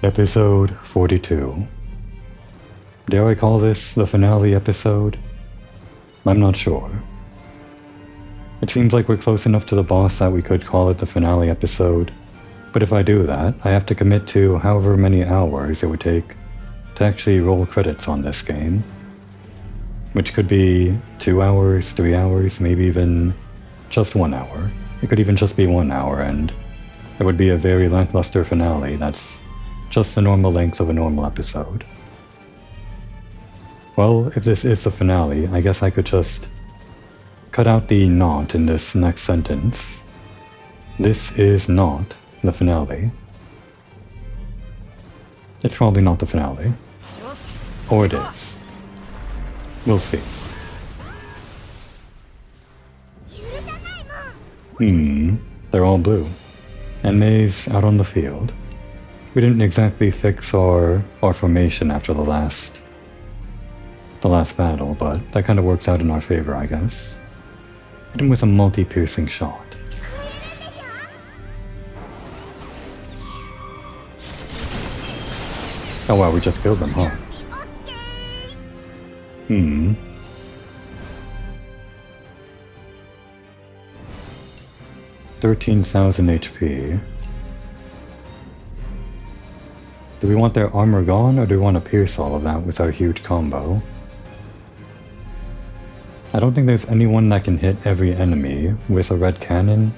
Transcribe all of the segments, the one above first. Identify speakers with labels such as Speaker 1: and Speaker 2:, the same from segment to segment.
Speaker 1: Episode 42. Dare I call this the finale episode? I'm not sure. It seems like we're close enough to the boss that we could call it the finale episode, but if I do that, I have to commit to however many hours it would take to actually roll credits on this game. Which could be 2 hours, 3 hours, maybe even just 1 hour. It could even just be 1 hour, and it would be a very lackluster finale that's just the normal length of a normal episode. Well, if this is the finale, I guess I could just cut out the not in this next sentence. This is not the finale. It's probably not the finale. Or it is. We'll see. They're all blue. And May's out on the field. We didn't exactly fix our formation after the last battle, but that kind of works out in our favor, I guess. Hit him with a multi-piercing shot. Oh wow, we just killed them, huh? 13,000 HP. Do we want their armor gone, or do we want to pierce all of that with our huge combo? I don't think there's anyone that can hit every enemy with a red cannon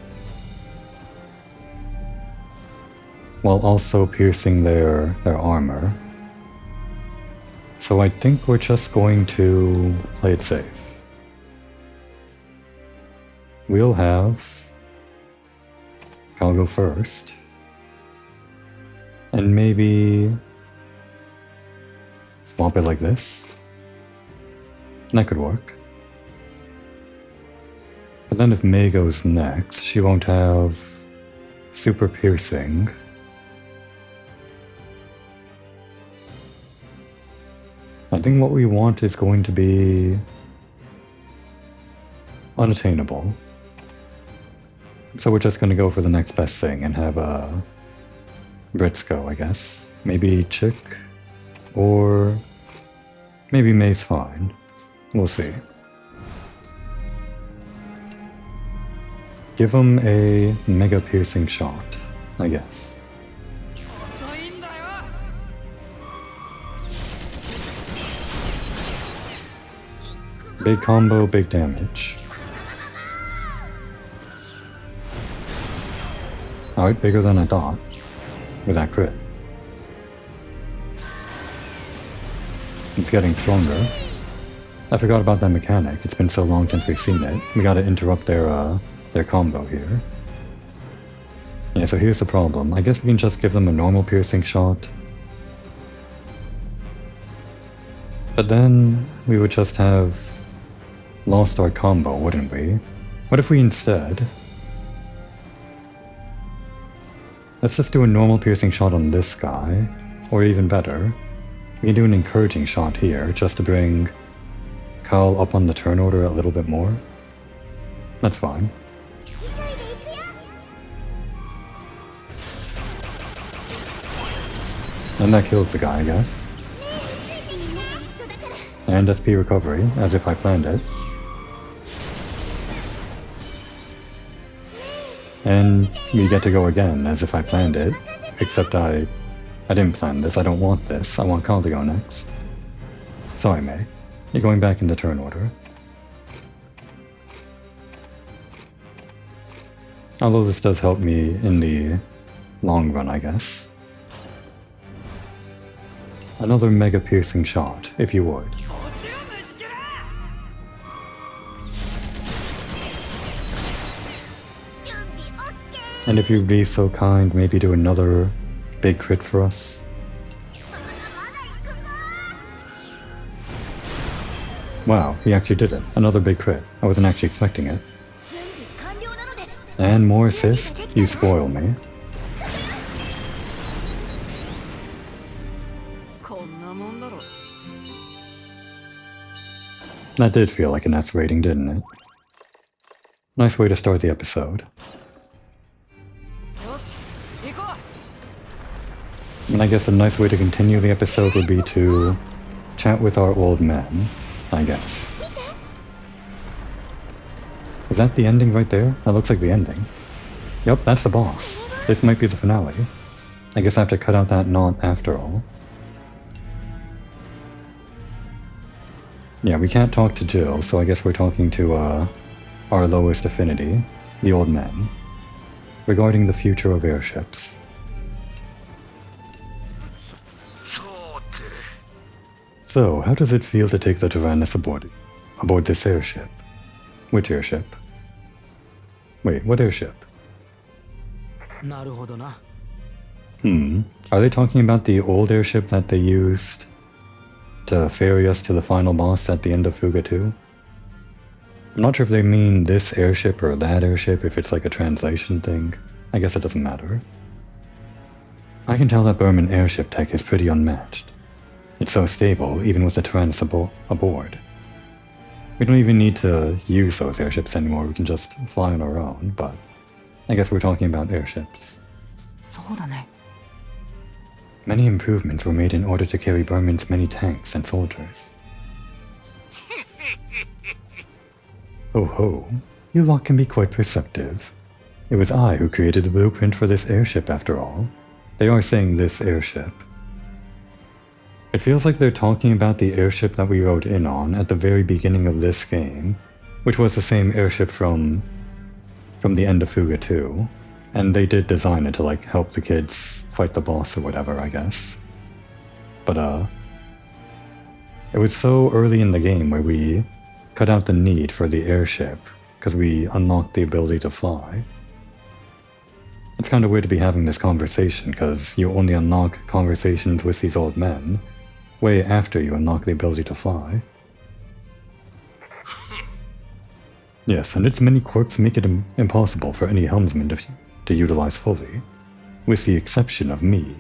Speaker 1: while also piercing their armor. So I think we're just going to play it safe. We'll have... I'll go first. And maybe... swap it like this. That could work. But then if May goes next, she won't have super piercing. I think what we want is going to be unattainable. So we're just going to go for the next best thing and have a Britsko, I guess. Maybe Chick, or maybe May's fine. We'll see. Give him a mega piercing shot, I guess. Big combo, big damage. Alright, bigger than I thought. With that crit. It's getting stronger. I forgot about that mechanic. It's been so long since we've seen it. We gotta interrupt their combo here. Yeah, so here's the problem. I guess we can just give them a normal piercing shot. But then we would just have lost our combo, wouldn't we? What if we instead... let's just do a normal piercing shot on this guy, or even better, we can do an encouraging shot here, just to bring Kyle up on the turn order a little bit more. That's fine. And that kills the guy, I guess. And SP recovery, as if I planned it. And we get to go again, as if I planned it. Except I didn't plan this, I don't want this. I want Kyle to go next. Sorry, May. You're going back in the turn order. Although this does help me in the long run, I guess. Another mega piercing shot, if you would. And if you'd be so kind, maybe do another big crit for us. Wow, he actually did it. Another big crit. I wasn't actually expecting it. And more assist? You spoil me. That did feel like an S rating, didn't it? Nice way to start the episode. And I guess a nice way to continue the episode would be to chat with our old men, I guess. Is that the ending right there? That looks like the ending. Yep, that's the boss. This might be the finale. I guess I have to cut out that knot after all. Yeah, we can't talk to Jill, so I guess we're talking to our lowest affinity, the old men, regarding the future of airships. So, how does it feel to take the Tyrannus aboard this airship? Which airship? Wait, what airship? Are they talking about the old airship that they used to ferry us to the final boss at the end of Fuga 2? I'm not sure if they mean this airship or that airship, if it's like a translation thing. I guess it doesn't matter. I can tell that Berman airship tech is pretty unmatched. It's so stable, even with the Tyrannus aboard. We don't even need to use those airships anymore, we can just fly on our own, but I guess we're talking about airships. Many improvements were made in order to carry Berman's many tanks and soldiers. Oh ho, you lot can be quite perceptive. It was I who created the blueprint for this airship after all. They are saying this airship. It feels like they're talking about the airship that we rode in on at the very beginning of this game, which was the same airship from the end of Fuga 2, and they did design it to like help the kids fight the boss or whatever, I guess. But it was so early in the game where we cut out the need for the airship because we unlocked the ability to fly. It's kind of weird to be having this conversation because you only unlock conversations with these old men way after you unlock the ability to fly. Yes, and its many quirks make it impossible for any helmsman to utilize fully, with the exception of me.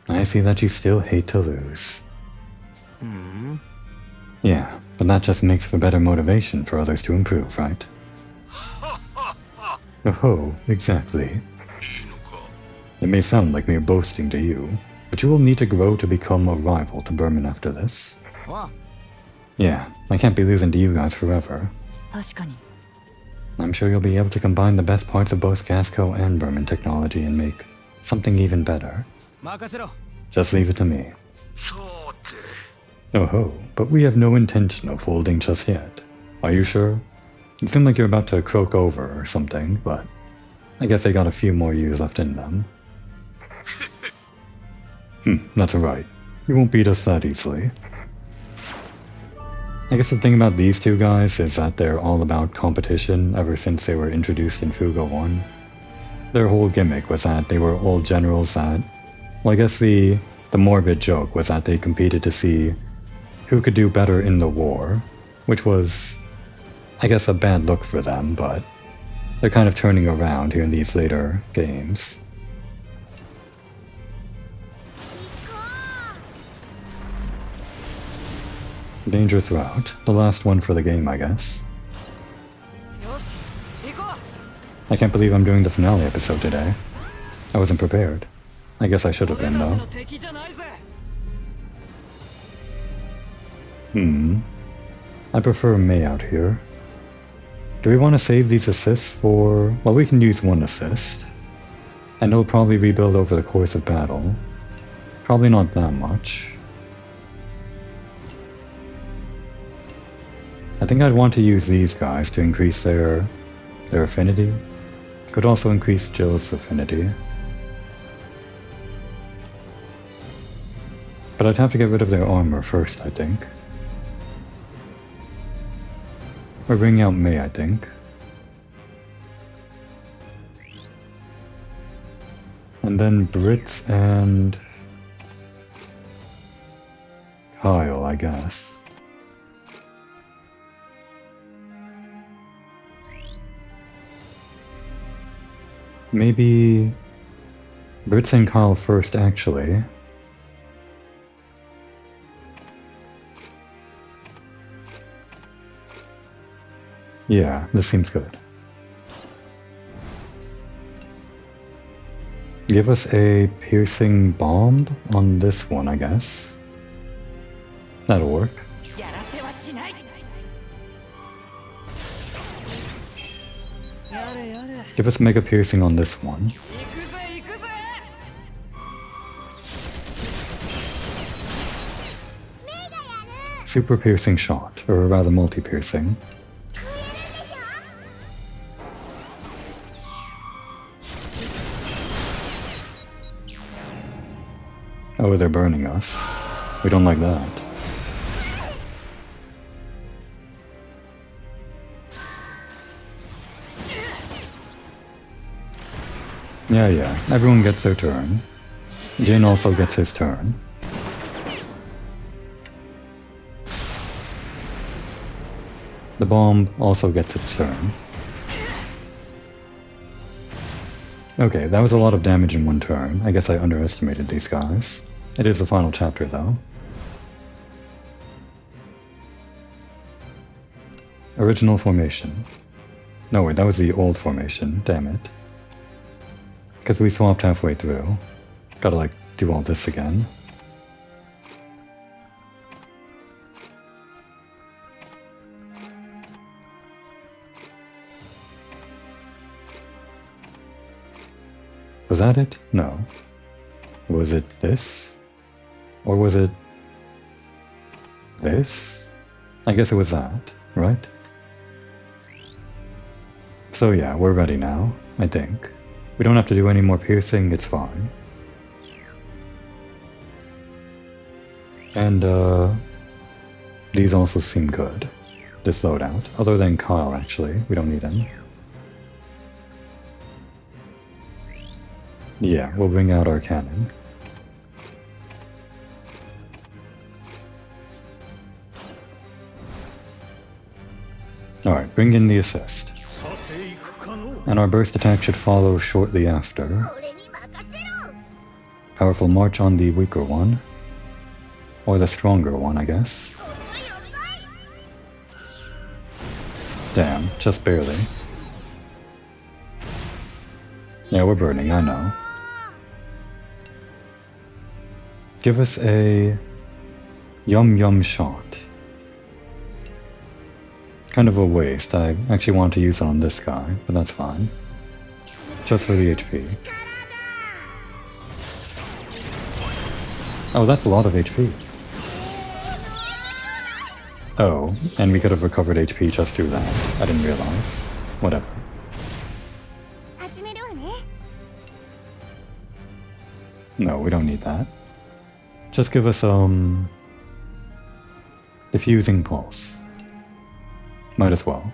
Speaker 1: I see that you still hate to lose. Yeah, but that just makes for better motivation for others to improve, right? Oh, exactly. It may sound like mere boasting to you, but you will need to grow to become a rival to Berman after this. Yeah, I can't be losing to you guys forever. I'm sure you'll be able to combine the best parts of both Casco and Berman technology and make something even better. Just leave it to me. Oh ho, but we have no intention of folding just yet. Are you sure? You seem like you're about to croak over or something, but I guess they got a few more years left in them. That's right. You won't beat us that easily. I guess the thing about these two guys is that they're all about competition ever since they were introduced in Fuga 1. Their whole gimmick was that they were old generals that... Well, I guess the morbid joke was that they competed to see who could do better in the war, which was, I guess, a bad look for them, but they're kind of turning around here in these later games. Dangerous route. The last one for the game, I guess. I can't believe I'm doing the finale episode today. I wasn't prepared. I guess I should have been, though. I prefer May out here. Do we want to save these assists for... Well, we can use one assist. And it'll probably rebuild over the course of battle. Probably not that much. I think I'd want to use these guys to increase their affinity. Could also increase Jill's affinity. But I'd have to get rid of their armor first, I think. Or bring out May, I think. And then Brits and... Kyle, I guess. Maybe Brits and Kyle first, actually. Yeah, this seems good. Give us a piercing bomb on this one, I guess. That'll work. Give us mega piercing on this one. Super piercing shot, or rather multi-piercing. Oh, they're burning us. We don't like that. Yeah, everyone gets their turn. Jin also gets his turn. The bomb also gets its turn. Okay, that was a lot of damage in one turn. I guess I underestimated these guys. It is the final chapter, though. Original formation. No, wait, that was the old formation. Damn it. Because we swapped halfway through. Gotta, like, do all this again. Was that it? No. Was it this? Or was it this? I guess it was that, right? So yeah, we're ready now, I think. We don't have to do any more piercing, it's fine. And these also seem good. This loadout. Other than Kyle, actually. We don't need him. Yeah, we'll bring out our cannon. Alright, bring in the assist. And our burst attack should follow shortly after. Powerful march on the weaker one. Or the stronger one, I guess. Damn, just barely. Yeah, we're burning, I know. Give us a yum yum shot. Kind of a waste. I actually want to use it on this guy, but that's fine. Just for the HP. Oh, that's a lot of HP. Oh, and we could have recovered HP just through that. I didn't realize. Whatever. No, we don't need that. Just give us, diffusing pulse. Might as well.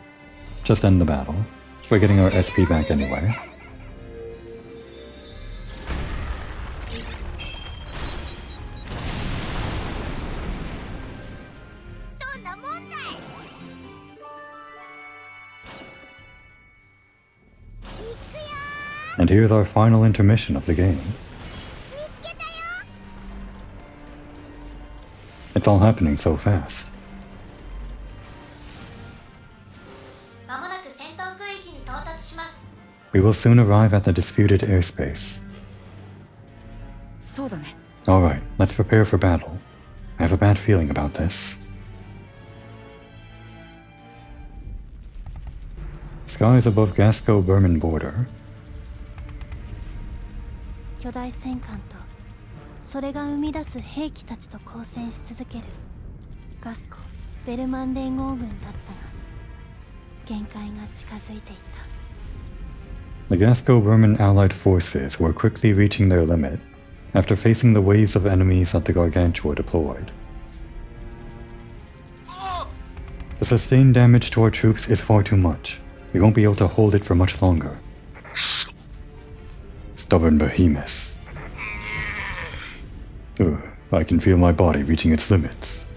Speaker 1: Just end the battle. We're getting our SP back anyway. And here's our final intermission of the game. It's all happening so fast. We will soon arrive at the disputed airspace. Alright, let's prepare for battle. I have a bad feeling about this. Skies above Gasco-Berman border.
Speaker 2: 巨大戦艦とそれが生み出す兵器たちと交戦し続けるガスコ・ベルマン連合軍だったが限界が近づいていた。
Speaker 1: The Gasco-Berman Allied forces were quickly reaching their limit after facing the waves of enemies that the Gargantua deployed. The sustained damage to our troops is far too much. We won't be able to hold it for much longer. Stubborn behemoths. Ugh, I can feel my body reaching its limits.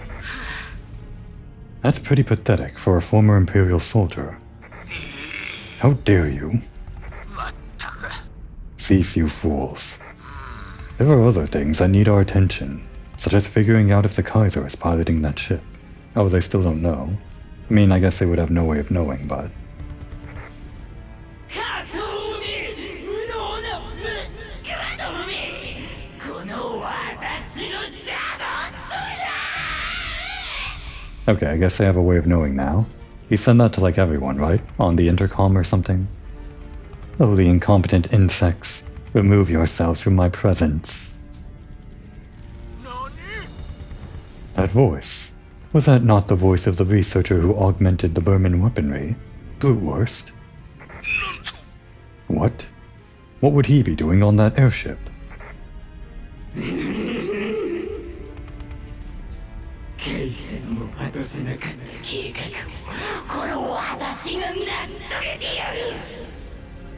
Speaker 1: That's pretty pathetic for a former Imperial soldier. How dare you? Cease, you fools. There are other things that need our attention, such as figuring out if the Kaiser is piloting that ship. Oh, they still don't know. I mean, I guess they would have no way of knowing, but... Okay, I guess they have a way of knowing now. He sent that to like everyone, right? On the intercom or something? Oh, the incompetent insects. Remove yourselves from my presence. That voice. Was that not the voice of the researcher who augmented the Burman weaponry? Blutwurst? What? What would he be doing on that airship?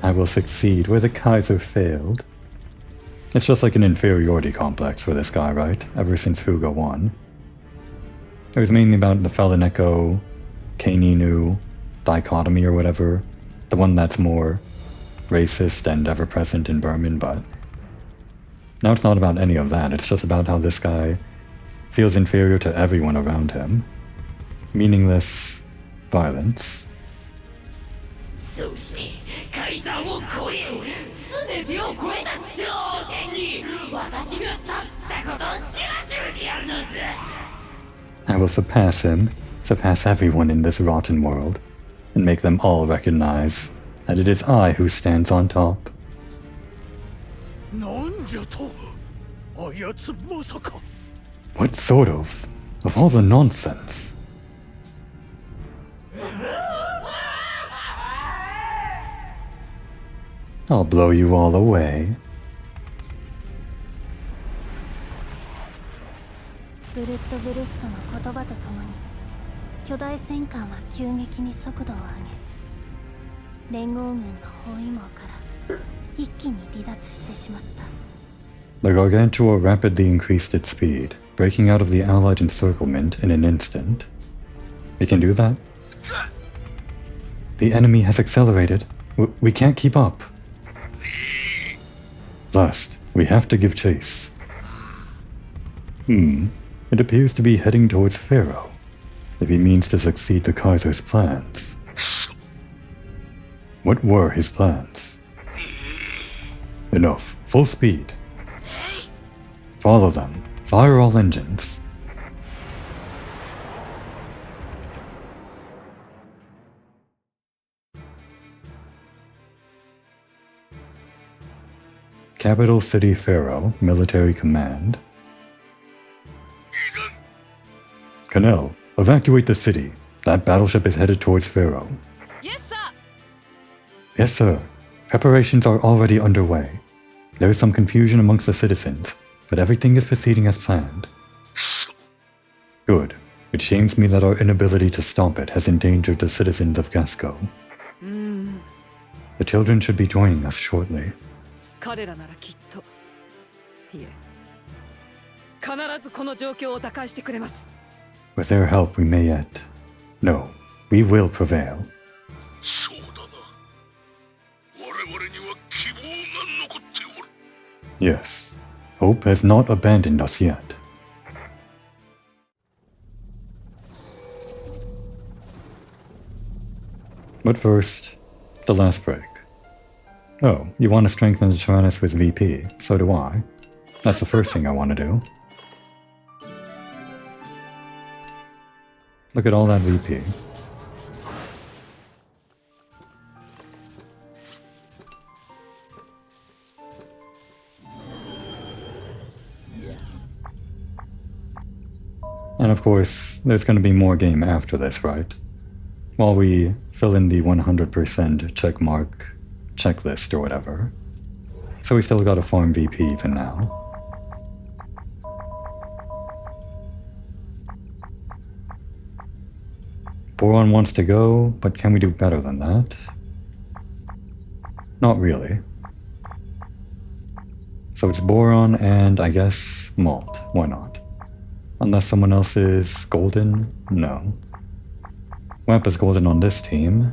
Speaker 1: I will succeed where the Kaiser failed. It's just like an inferiority complex for this guy, right? Ever since Fuga won. It was mainly about the Felineko, Kaininu dichotomy or whatever. The one that's more racist and ever-present in Burman, but now it's not about any of that. It's just about how this guy feels inferior to everyone around him. Meaningless violence. I will surpass him, surpass everyone in this rotten world, and make them all recognize that it is I who stands on top. What sort of? Of all the nonsense. I'll blow you all away.
Speaker 2: ブルッドブルストの言葉とともに巨大戦艦は急激に速度を上げ連合軍の包囲網から一気に離脱してしまった。
Speaker 1: The Gargantua rapidly increased its speed, breaking out of the Allied encirclement in an instant. We can do that? The enemy has accelerated. We can't keep up. Last, we have to give chase. It appears to be heading towards Pharaoh, if he means to succeed the Kaiser's plans. What were his plans? Enough. Full speed. Follow them. Fire all engines. Capital City Pharaoh, Military Command. Canel, evacuate the city. That battleship is headed towards Pharaoh.
Speaker 3: Yes, sir!
Speaker 1: Yes, sir. Preparations are already underway. There is some confusion amongst the citizens, but everything is proceeding as planned. Good. It shames me that our inability to stop it has endangered the citizens of Gasco. The children should be joining us shortly.
Speaker 3: 彼らならきっと。いえ、必ずこの状況を打開してくれます。
Speaker 1: With their help, we may yet. No, we will prevail. Yes, hope has not abandoned us yet. But first, the last break. Oh, you want to strengthen the Tyrannus with VP, so do I. That's the first thing I want to do. Look at all that VP. And of course, there's going to be more game after this, right? While we fill in the 100% checkmark checklist or whatever. So we still gotta farm VP even now. Boron wants to go, but can we do better than that? Not really. So it's Boron and, I guess, Malt. Why not? Unless someone else is golden? No. Wamp is golden on this team.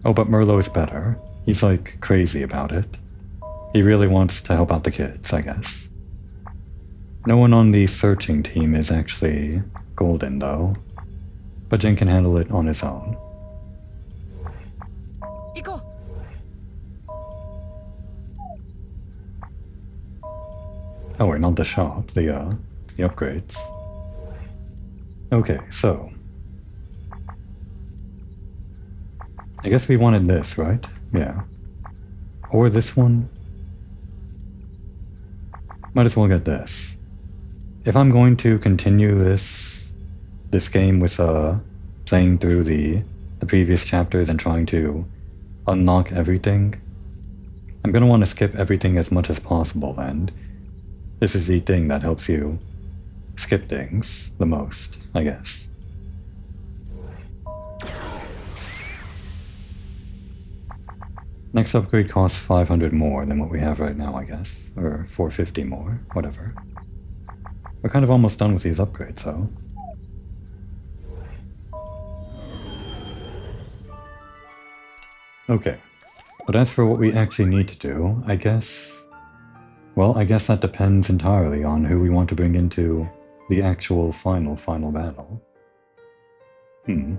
Speaker 1: Oh, but Merlot is better. He's like crazy about it. He really wants to help out the kids, I guess. No one on the searching team is actually golden though. But Jin can handle it on his own. Oh wait, not the shop, the upgrades. Okay, so I guess we wanted this, right? Yeah. Or this one? Might as well get this. If I'm going to continue this game with playing through the previous chapters and trying to unlock everything, I'm gonna want to skip everything as much as possible, and this is the thing that helps you skip things the most, I guess. Next upgrade costs 500 more than what we have right now, I guess. Or 450 more, whatever. We're kind of almost done with these upgrades, though. Okay. But as for what we actually need to do, I guess... Well, I guess that depends entirely on who we want to bring into the actual final battle. Well,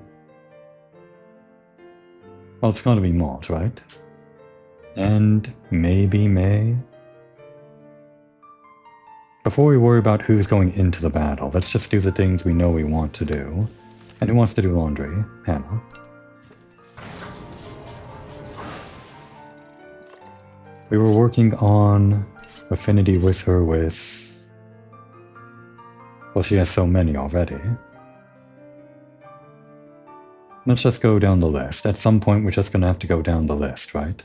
Speaker 1: it's gotta be Malt, right? And maybe May? Before we worry about who's going into the battle, let's just do the things we know we want to do. And who wants to do laundry? Hannah. We were working on affinity with her with... Well, she has so many already. Let's just go down the list. At some point, we're just gonna have to go down the list, right?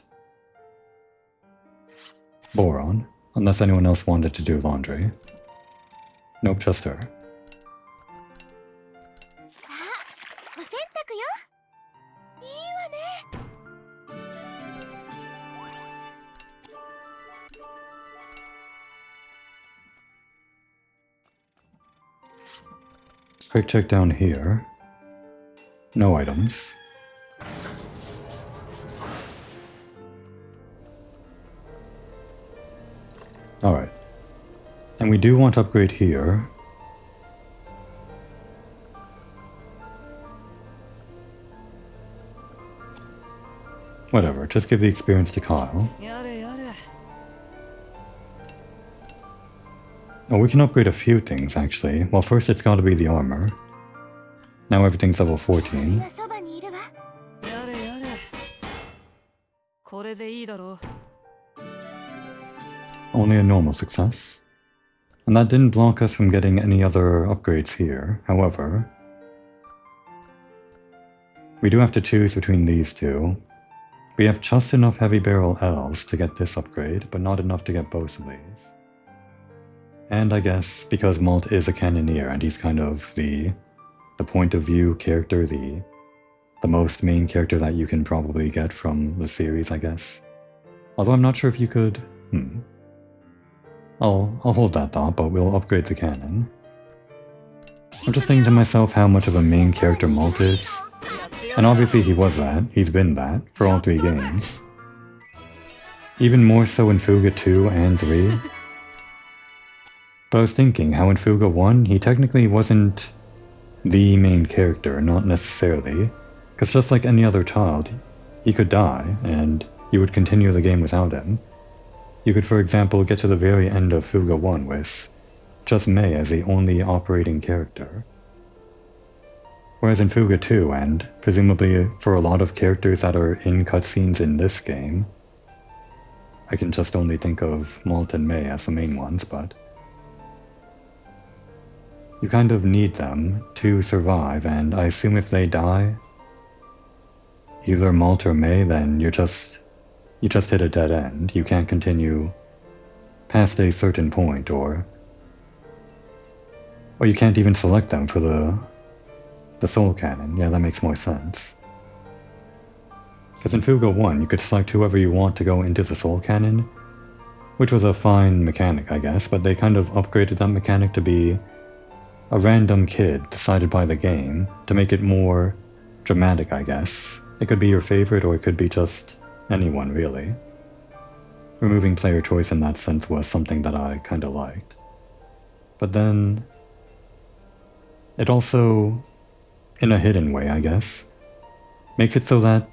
Speaker 1: Boron, unless anyone else wanted to do laundry. Nope, just her. Quick check down here. No items. Alright. And we do want to upgrade here. Whatever, just give the experience to Kyle. Oh, we can upgrade a few things, actually. Well, first it's gotta be the armor. Now everything's level 14. Only a normal success. And that didn't block us from getting any other upgrades here, however. We do have to choose between these two. We have just enough heavy barrel elves to get this upgrade, but not enough to get both of these. And I guess because Malt is a cannoneer and he's kind of the point of view character, the most main character that you can probably get from the series, I guess. Although I'm not sure if you could... I'll hold that thought, but we'll upgrade the cannon. I'm just thinking to myself how much of a main character Malt is. And obviously he was that, he's been that, for all 3 games. Even more so in Fuga 2 and 3. But I was thinking how in Fuga 1, he technically wasn't the main character, not necessarily. Because just like any other child, he could die, and you would continue the game without him. You could, for example, get to the very end of Fuga 1 with just Mei as the only operating character. Whereas in Fuga 2, and presumably for a lot of characters that are in cutscenes in this game, I can just only think of Malt and Mei as the main ones, but you kind of need them to survive, and I assume if they die, either Malt or Mei, then you just hit a dead end. You can't continue past a certain point, or you can't even select them for the soul cannon. Yeah, that makes more sense. Because in Fuga 1, you could select whoever you want to go into the soul cannon, which was a fine mechanic, I guess, but they kind of upgraded that mechanic to be a random kid decided by the game to make it more dramatic, I guess. It could be your favorite, or it could be just anyone, really. Removing player choice in that sense was something that I kinda liked. But then it also, in a hidden way, I guess, makes it so that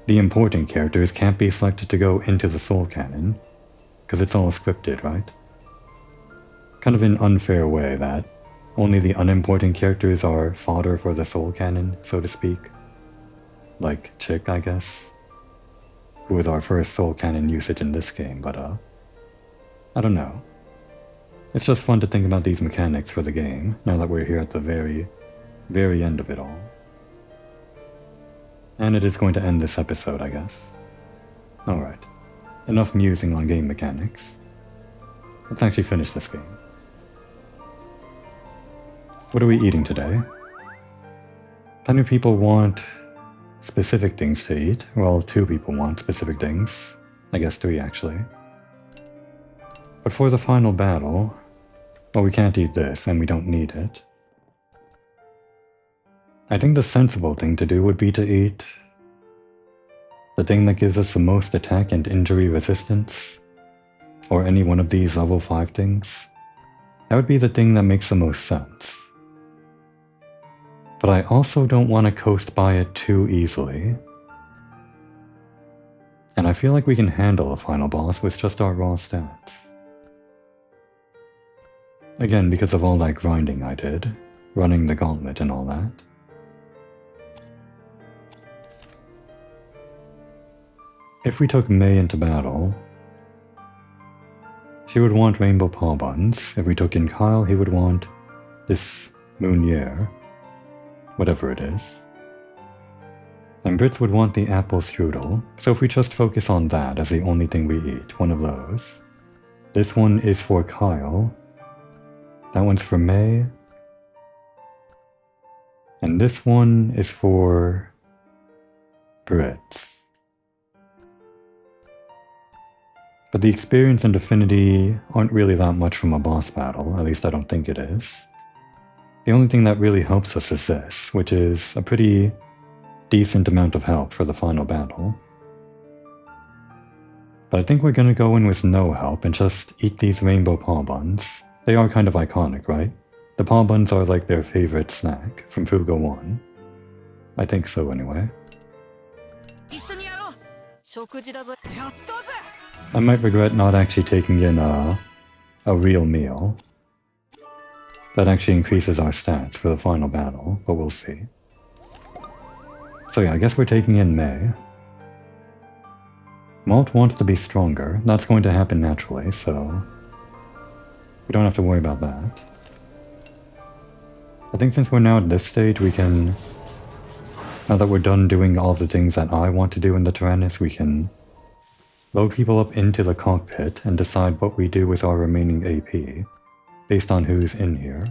Speaker 1: the important characters can't be selected to go into the soul cannon, because it's all scripted, right? Kind of an unfair way that only the unimportant characters are fodder for the soul cannon, so to speak. like, chick, I guess. Who was our first soul cannon usage in this game, but I don't know. It's just fun to think about these mechanics for the game, now that we're here at the very, very end of it all. And it is going to end this episode, I guess. Alright. Enough musing on game mechanics. Let's actually finish this game. What are we eating today? Plenty of people want specific things to eat. Well, 2 people want specific things. I guess 3 actually. But for the final battle, well, we can't eat this and we don't need it. I think the sensible thing to do would be to eat the thing that gives us the most attack and injury resistance, or any one of these level 5 things. That would be the thing that makes the most sense. But I also don't want to coast by it too easily. And I feel like we can handle a final boss with just our raw stats. Again, because of all that grinding I did, running the gauntlet and all that. If we took Mei into battle, she would want rainbow paw buns. If we took in Kyle, he would want this Moonier, whatever it is. And Brits would want the apple strudel, so if we just focus on that as the only thing we eat, one of those. This one is for Kyle, that one's for Mei, and this one is for Brits. But the experience and affinity aren't really that much from a boss battle, at least I don't think it is. The only thing that really helps us is this, which is a pretty decent amount of help for the final battle. But I think we're gonna go in with no help and just eat these rainbow paw buns. They are kind of iconic, right? The paw buns are like their favorite snack from Fuga 1. I think so anyway. I might regret not actually taking in a real meal. That actually increases our stats for the final battle, but we'll see. So yeah, I guess we're taking in Mei. Malt wants to be stronger. That's going to happen naturally, so we don't have to worry about that. I think since we're now at this stage, we can, now that we're done doing all the things that I want to do in the Tyrannus, we can load people up into the cockpit and decide what we do with our remaining AP, based on who's in here.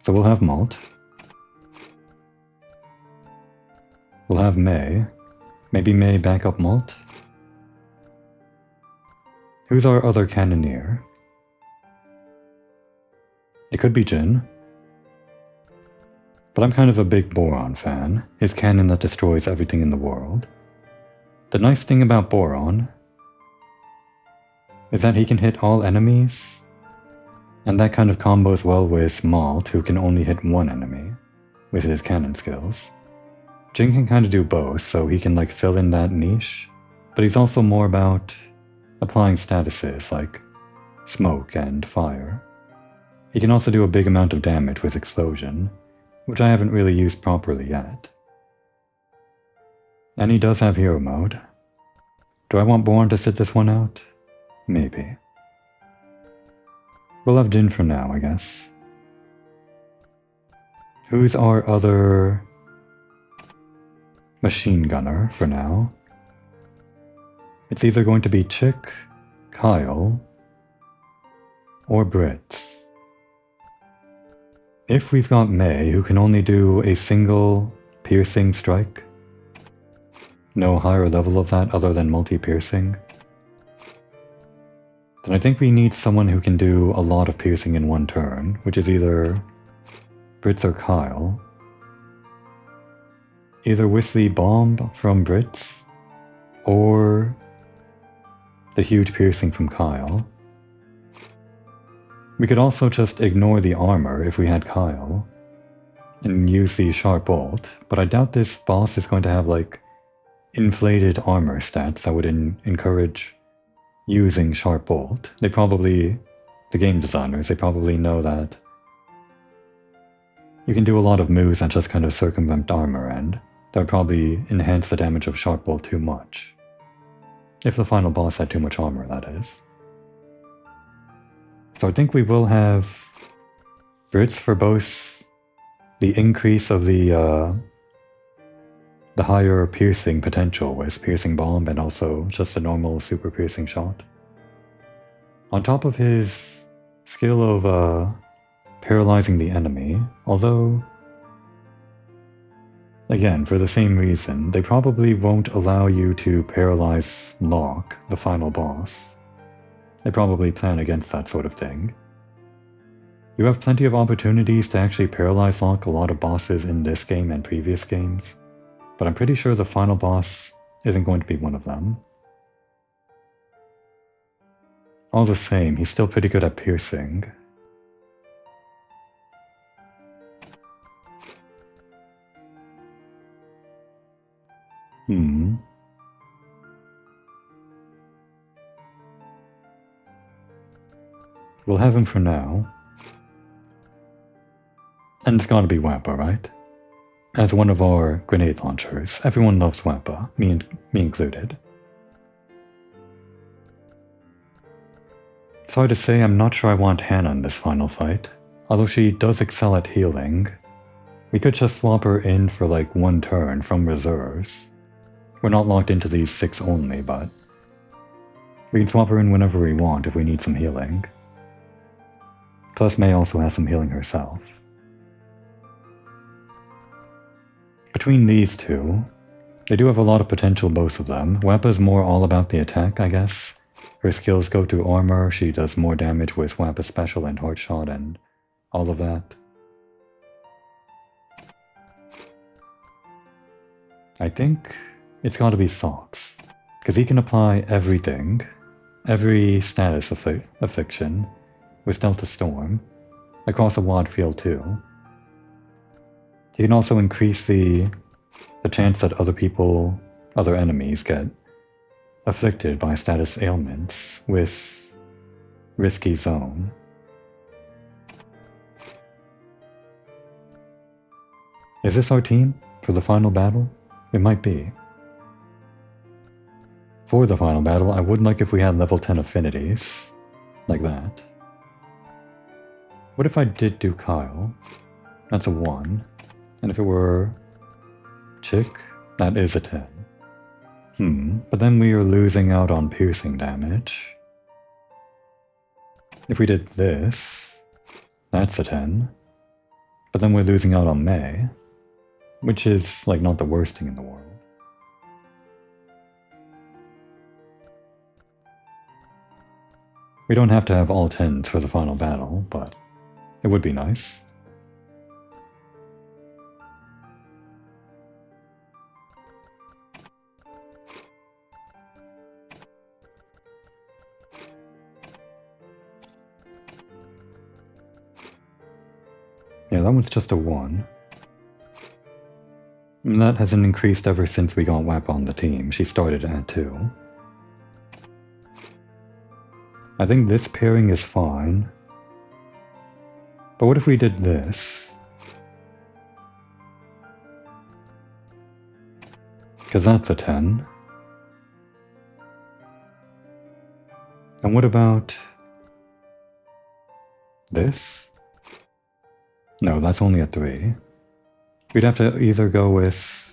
Speaker 1: So we'll have Malt. We'll have Mei. Maybe Mei back up Malt? Who's our other cannoneer? It could be Jin. But I'm kind of a big Boron fan, his cannon that destroys everything in the world. The nice thing about Boron is that he can hit all enemies, and that kind of combos well with Malt, who can only hit one enemy with his cannon skills. Jin can kind of do both, so he can like fill in that niche, but he's also more about applying statuses like smoke and fire. He can also do a big amount of damage with explosion, which I haven't really used properly yet. And he does have hero mode. Do I want Boron to sit this one out? Maybe. We'll have Jin for now, I guess. Who's our other machine gunner for now? It's either going to be Chick, Kyle, or Brits. If we've got Mei, who can only do a single piercing strike, no higher level of that other than multi-piercing, then I think we need someone who can do a lot of piercing in one turn, which is either Brits or Kyle. Either with the bomb from Brits, or the huge piercing from Kyle. We could also just ignore the armor if we had Kyle, and use the sharp bolt, but I doubt this boss is going to have like inflated armor stats that would encourage using sharp bolt. The game designers, they probably know that you can do a lot of moves that just kind of circumvent armor, and that would probably enhance the damage of Sharp Bolt too much. If the final boss had too much armor, that is. So I think we will have Brits for both the increase of the higher piercing potential with Piercing Bomb and also just the normal super piercing shot. On top of his skill of paralyzing the enemy, although, again, for the same reason, they probably won't allow you to paralyze Locke, the final boss. They probably plan against that sort of thing. You have plenty of opportunities to actually paralyze Locke a lot of bosses in this game and previous games, but I'm pretty sure the final boss isn't going to be one of them. All the same, he's still pretty good at piercing. We'll have him for now. And it's gotta be Wappa, right? As one of our grenade launchers. Everyone loves Wappa, me included. Sorry to say, I'm not sure I want Hannah in this final fight. Although she does excel at healing. We could just swap her in for like one turn from reserves. We're not locked into these 6 only, but we can swap her in whenever we want if we need some healing. Plus May also has some healing herself. Between these two, they do have a lot of potential, both of them. Wappa's more all about the attack, I guess. Her skills go to armor, she does more damage with Wappa Special and Hard Shot and all of that. I think it's gotta be Socks, because he can apply everything, every status affliction, with Delta Storm, across a wide field too. He can also increase the chance that other enemies get afflicted by status ailments with Risky Zone. Is this our team for the final battle? It might be. For the final battle, I would like if we had level 10 affinities, like that. What if I did do Kyle? That's a 1. And if it were Chick, that is a 10. But then we are losing out on piercing damage. If we did this, that's a 10. But then we're losing out on May, which is like not the worst thing in the world. We don't have to have all 10s for the final battle, but it would be nice. Yeah, that one's just a 1. And that hasn't increased ever since we got Wappa on the team. She started at 2. I think this pairing is fine. But what if we did this? Because that's a 10. And what about this? No, that's only a 3. We'd have to either go with...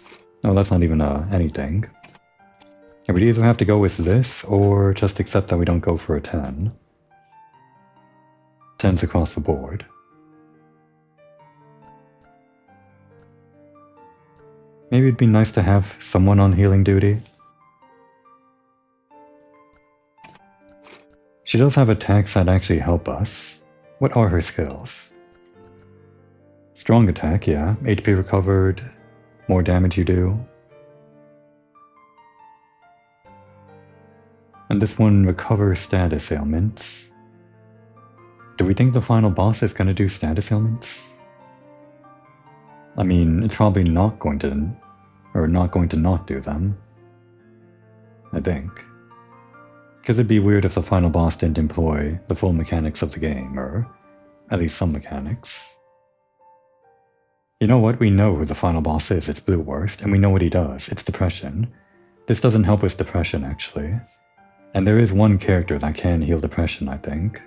Speaker 1: No, that's not even anything. Yeah, we'd either have to go with this, or just accept that we don't go for a 10. 10s across the board. Maybe it'd be nice to have someone on healing duty. She does have attacks that actually help us. What are her skills? Strong attack, yeah. HP recovered, more damage you do. And this one recovers status ailments. Do we think the final boss is going to do status ailments? I mean, it's probably not going to, or not going to not do them. I think. Because it'd be weird if the final boss didn't employ the full mechanics of the game, or at least some mechanics. You know what? We know who the final boss is. It's Blue Worst, and we know what he does. It's depression. This doesn't help with depression, actually. And there is one character that can heal depression, I think.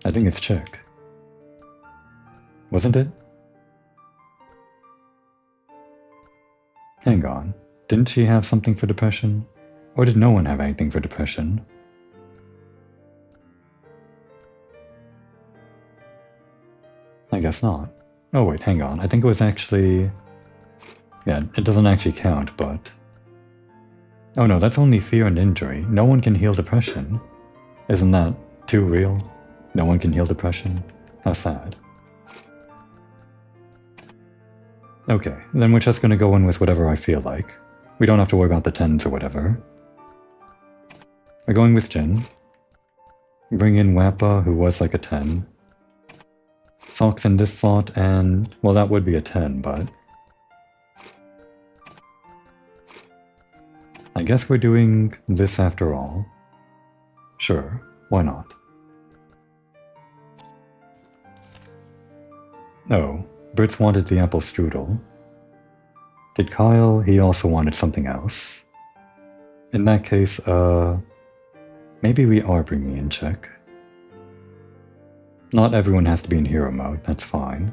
Speaker 1: I think it's Chick. Wasn't it? Hang on. Didn't she have something for depression? Or did no one have anything for depression? I guess not. Oh wait, hang on. I think it was actually... Yeah, it doesn't actually count, but... Oh no, that's only fear and injury. No one can heal depression. Isn't that too real? No one can heal depression? How sad. Okay, then we're just gonna go in with whatever I feel like. We don't have to worry about the 10s or whatever. We're going with Jin. Bring in Wappa, who was like a 10. Socks in this slot, and... well, that would be a 10, but... I guess we're doing this after all. Sure, why not? Oh, Brits wanted the apple strudel. Did Kyle? He also wanted something else. In that case, maybe we are bringing in Chick. Not everyone has to be in hero mode, that's fine.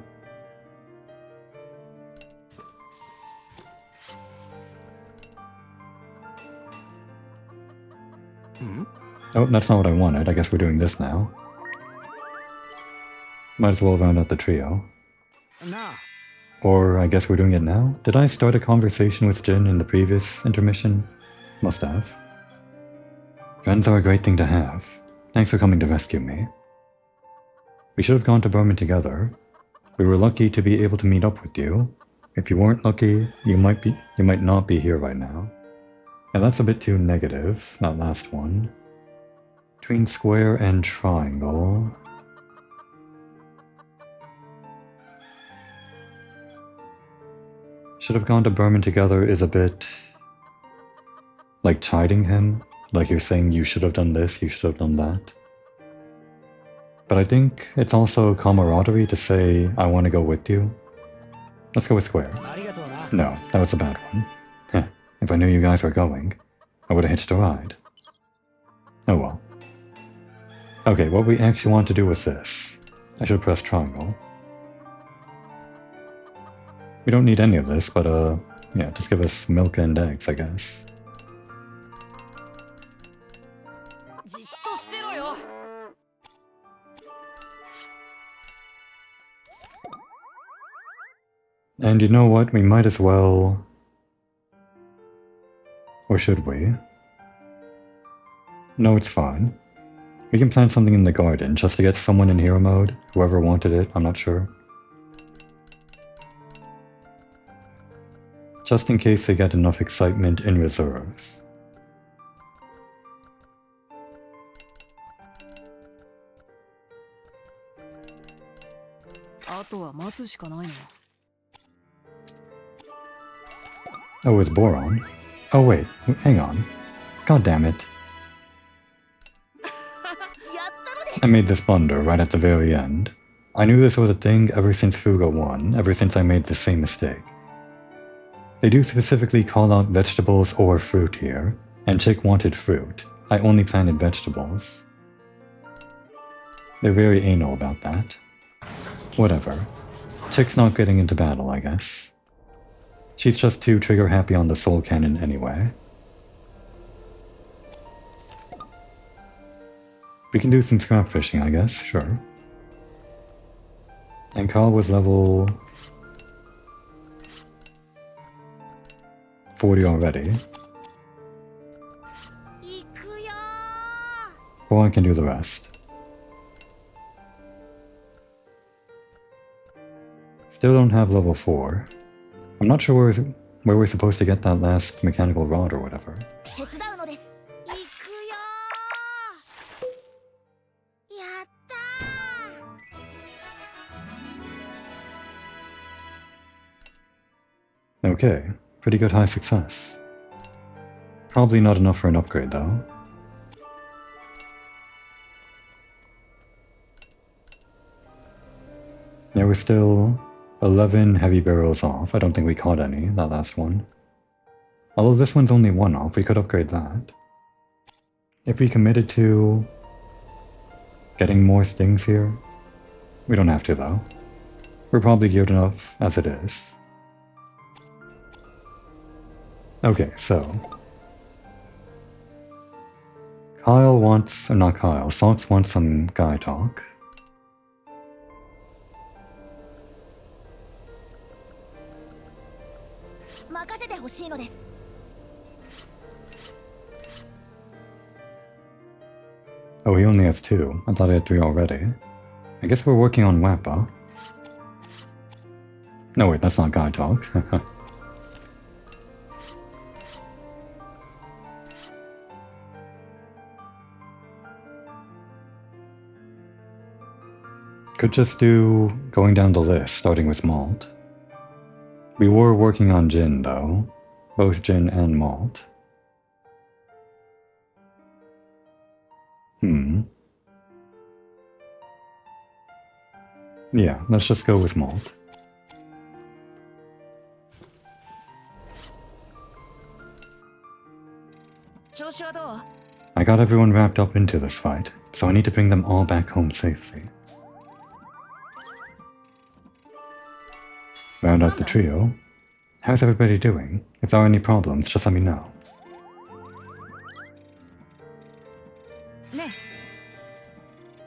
Speaker 1: Oh, that's not what I wanted. I guess we're doing this now. Might as well round out the trio. Or I guess we're doing it now? Did I start a conversation with Jin in the previous intermission? Must have. Friends are a great thing to have. Thanks for coming to rescue me. We should have gone to Berman together. We were lucky to be able to meet up with you. If you weren't lucky, you might not be here right now. And that's a bit too negative, that last one. Between square and triangle... Should have gone to Berman together is a bit... like chiding him. Like you're saying you should have done this, you should have done that. But I think it's also camaraderie to say, I want to go with you. Let's go with square. No, that was a bad one. Heh, if I knew you guys were going, I would have hitched a ride. Oh well. Okay, what we actually want to do was this. I should have pressed triangle. We don't need any of this, but yeah, just give us milk and eggs, I guess. And you know what? We might as well... Or should we? No, it's fine. We can plant something in the garden just to get someone in hero mode. Whoever wanted it, I'm not sure. Just in case they get enough excitement in reserves. Oh, it's boron. Oh wait, hang on. God damn it. I made this blunder right at the very end. I knew this was a thing ever since Fuga 1, ever since I made the same mistake. They do specifically call out vegetables or fruit here, and Chick wanted fruit. I only planted vegetables. They're very anal about that. Whatever. Chick's not getting into battle, I guess. She's just too trigger happy on the soul cannon anyway. We can do some scrap fishing, I guess, sure. And Kyle was level 40 already. Well, I can do the rest. Still don't have level 4. I'm not sure where we're supposed to get that last mechanical rod or whatever. Okay, pretty good high success. Probably not enough for an upgrade though. Yeah, we're still 11 heavy barrels off. I don't think we caught any, that last one. Although this one's only 1 off, we could upgrade that. If we committed to getting more stings here, we don't have to though. We're probably geared enough as it is. Okay, so... Kyle wants... or not Kyle, Socks wants some guy talk. Oh, he only has 2. I thought I had 3 already. I guess we're working on Wappa. No wait, that's not guy talk. Could just do going down the list, starting with malt. We were working on gin though, both gin and malt. Yeah, let's just go with malt. I got everyone wrapped up into this fight, so I need to bring them all back home safely. Round out the trio. How's everybody doing? If there are any problems, just let me know.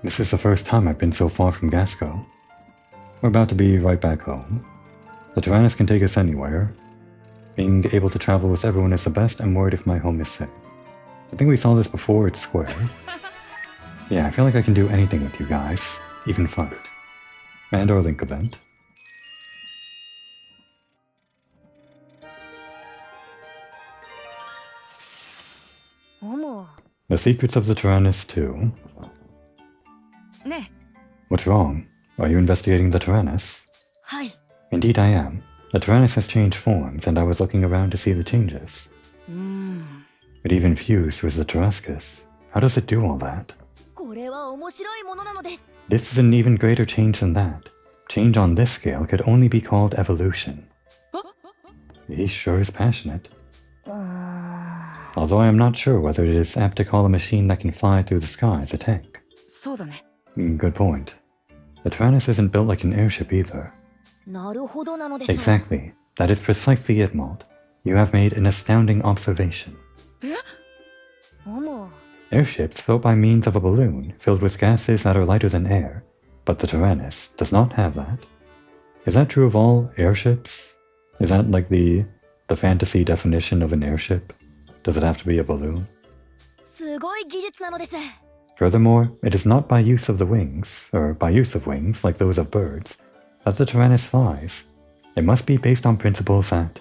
Speaker 1: This is the first time I've been so far from Gasco. We're about to be right back home. The Tyrannus can take us anywhere. Being able to travel with everyone is the best. I'm worried if my home is safe. I think we saw this before, it's square. Yeah, I feel like I can do anything with you guys. Even fight. And our link event. The secrets of the Tyrannus too. What's wrong? Are you investigating the Tyrannus? Indeed I am. The Tyrannus has changed forms, and I was looking around to see the changes. It even fused with the Tarascus. How does it do all that? This is an even greater change than that. Change on this scale could only be called evolution. He sure is passionate. Although I am not sure whether it is apt to call a machine that can fly through the skies a tank. Good point. The Tyrannus isn't built like an airship either. Exactly. That is precisely it, Malt. You have made an astounding observation. Airships float by means of a balloon filled with gases that are lighter than air, but the Tyrannus does not have that. Is that true of all airships? Is that like the fantasy definition of an airship? Does it have to be a balloon? Furthermore, it is not by use of the wings, or by use of wings like those of birds, that the Tyrannus flies. It must be based on principles that...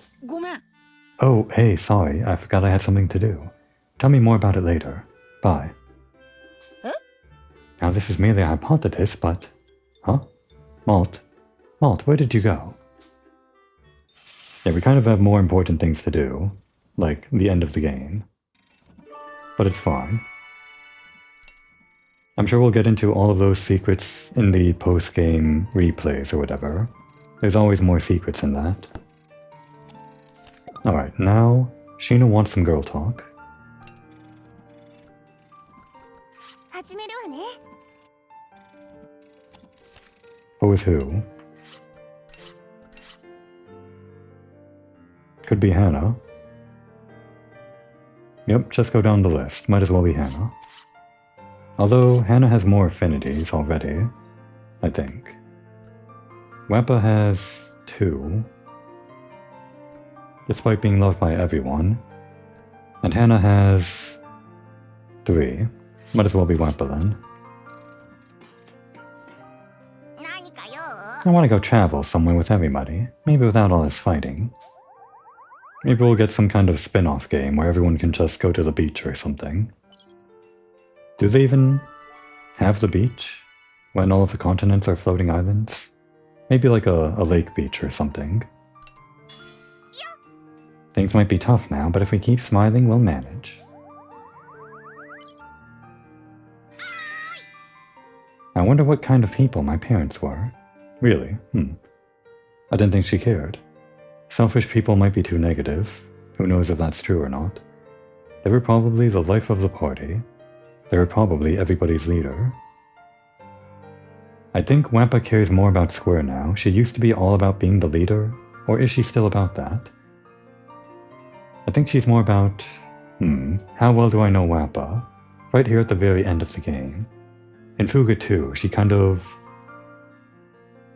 Speaker 1: Oh, hey, sorry, I forgot I had something to do. Tell me more about it later. Bye. Now this is merely a hypothesis, but... Huh? Malt, where did you go? Yeah, we kind of have more important things to do, like the end of the game. But it's fine. I'm sure we'll get into all of those secrets in the post-game replays or whatever. There's always more secrets in that. Alright, now Sheena wants some girl talk. But with who? Could be Hannah. Yep, just go down the list. Might as well be Hannah. Although Hannah has more affinities already, I think. Wappa has 2, despite being loved by everyone. And Hannah has 3. Might as well be Wappa then. I want to go travel somewhere with everybody, maybe without all this fighting. Maybe we'll get some kind of spin-off game where everyone can just go to the beach or something. Do they even have the beach when all of the continents are floating islands? Maybe like a lake beach or something. Things might be tough now, but if we keep smiling, we'll manage. I wonder what kind of people my parents were. Really? I didn't think she cared. Selfish people might be too negative. Who knows if that's true or not. They were probably the life of the party. They were probably everybody's leader. I think Wampa cares more about Square now. She used to be all about being the leader, or is she still about that? I think she's more about, how well do I know Wampa? Right here at the very end of the game. In Fuga 2, she kind of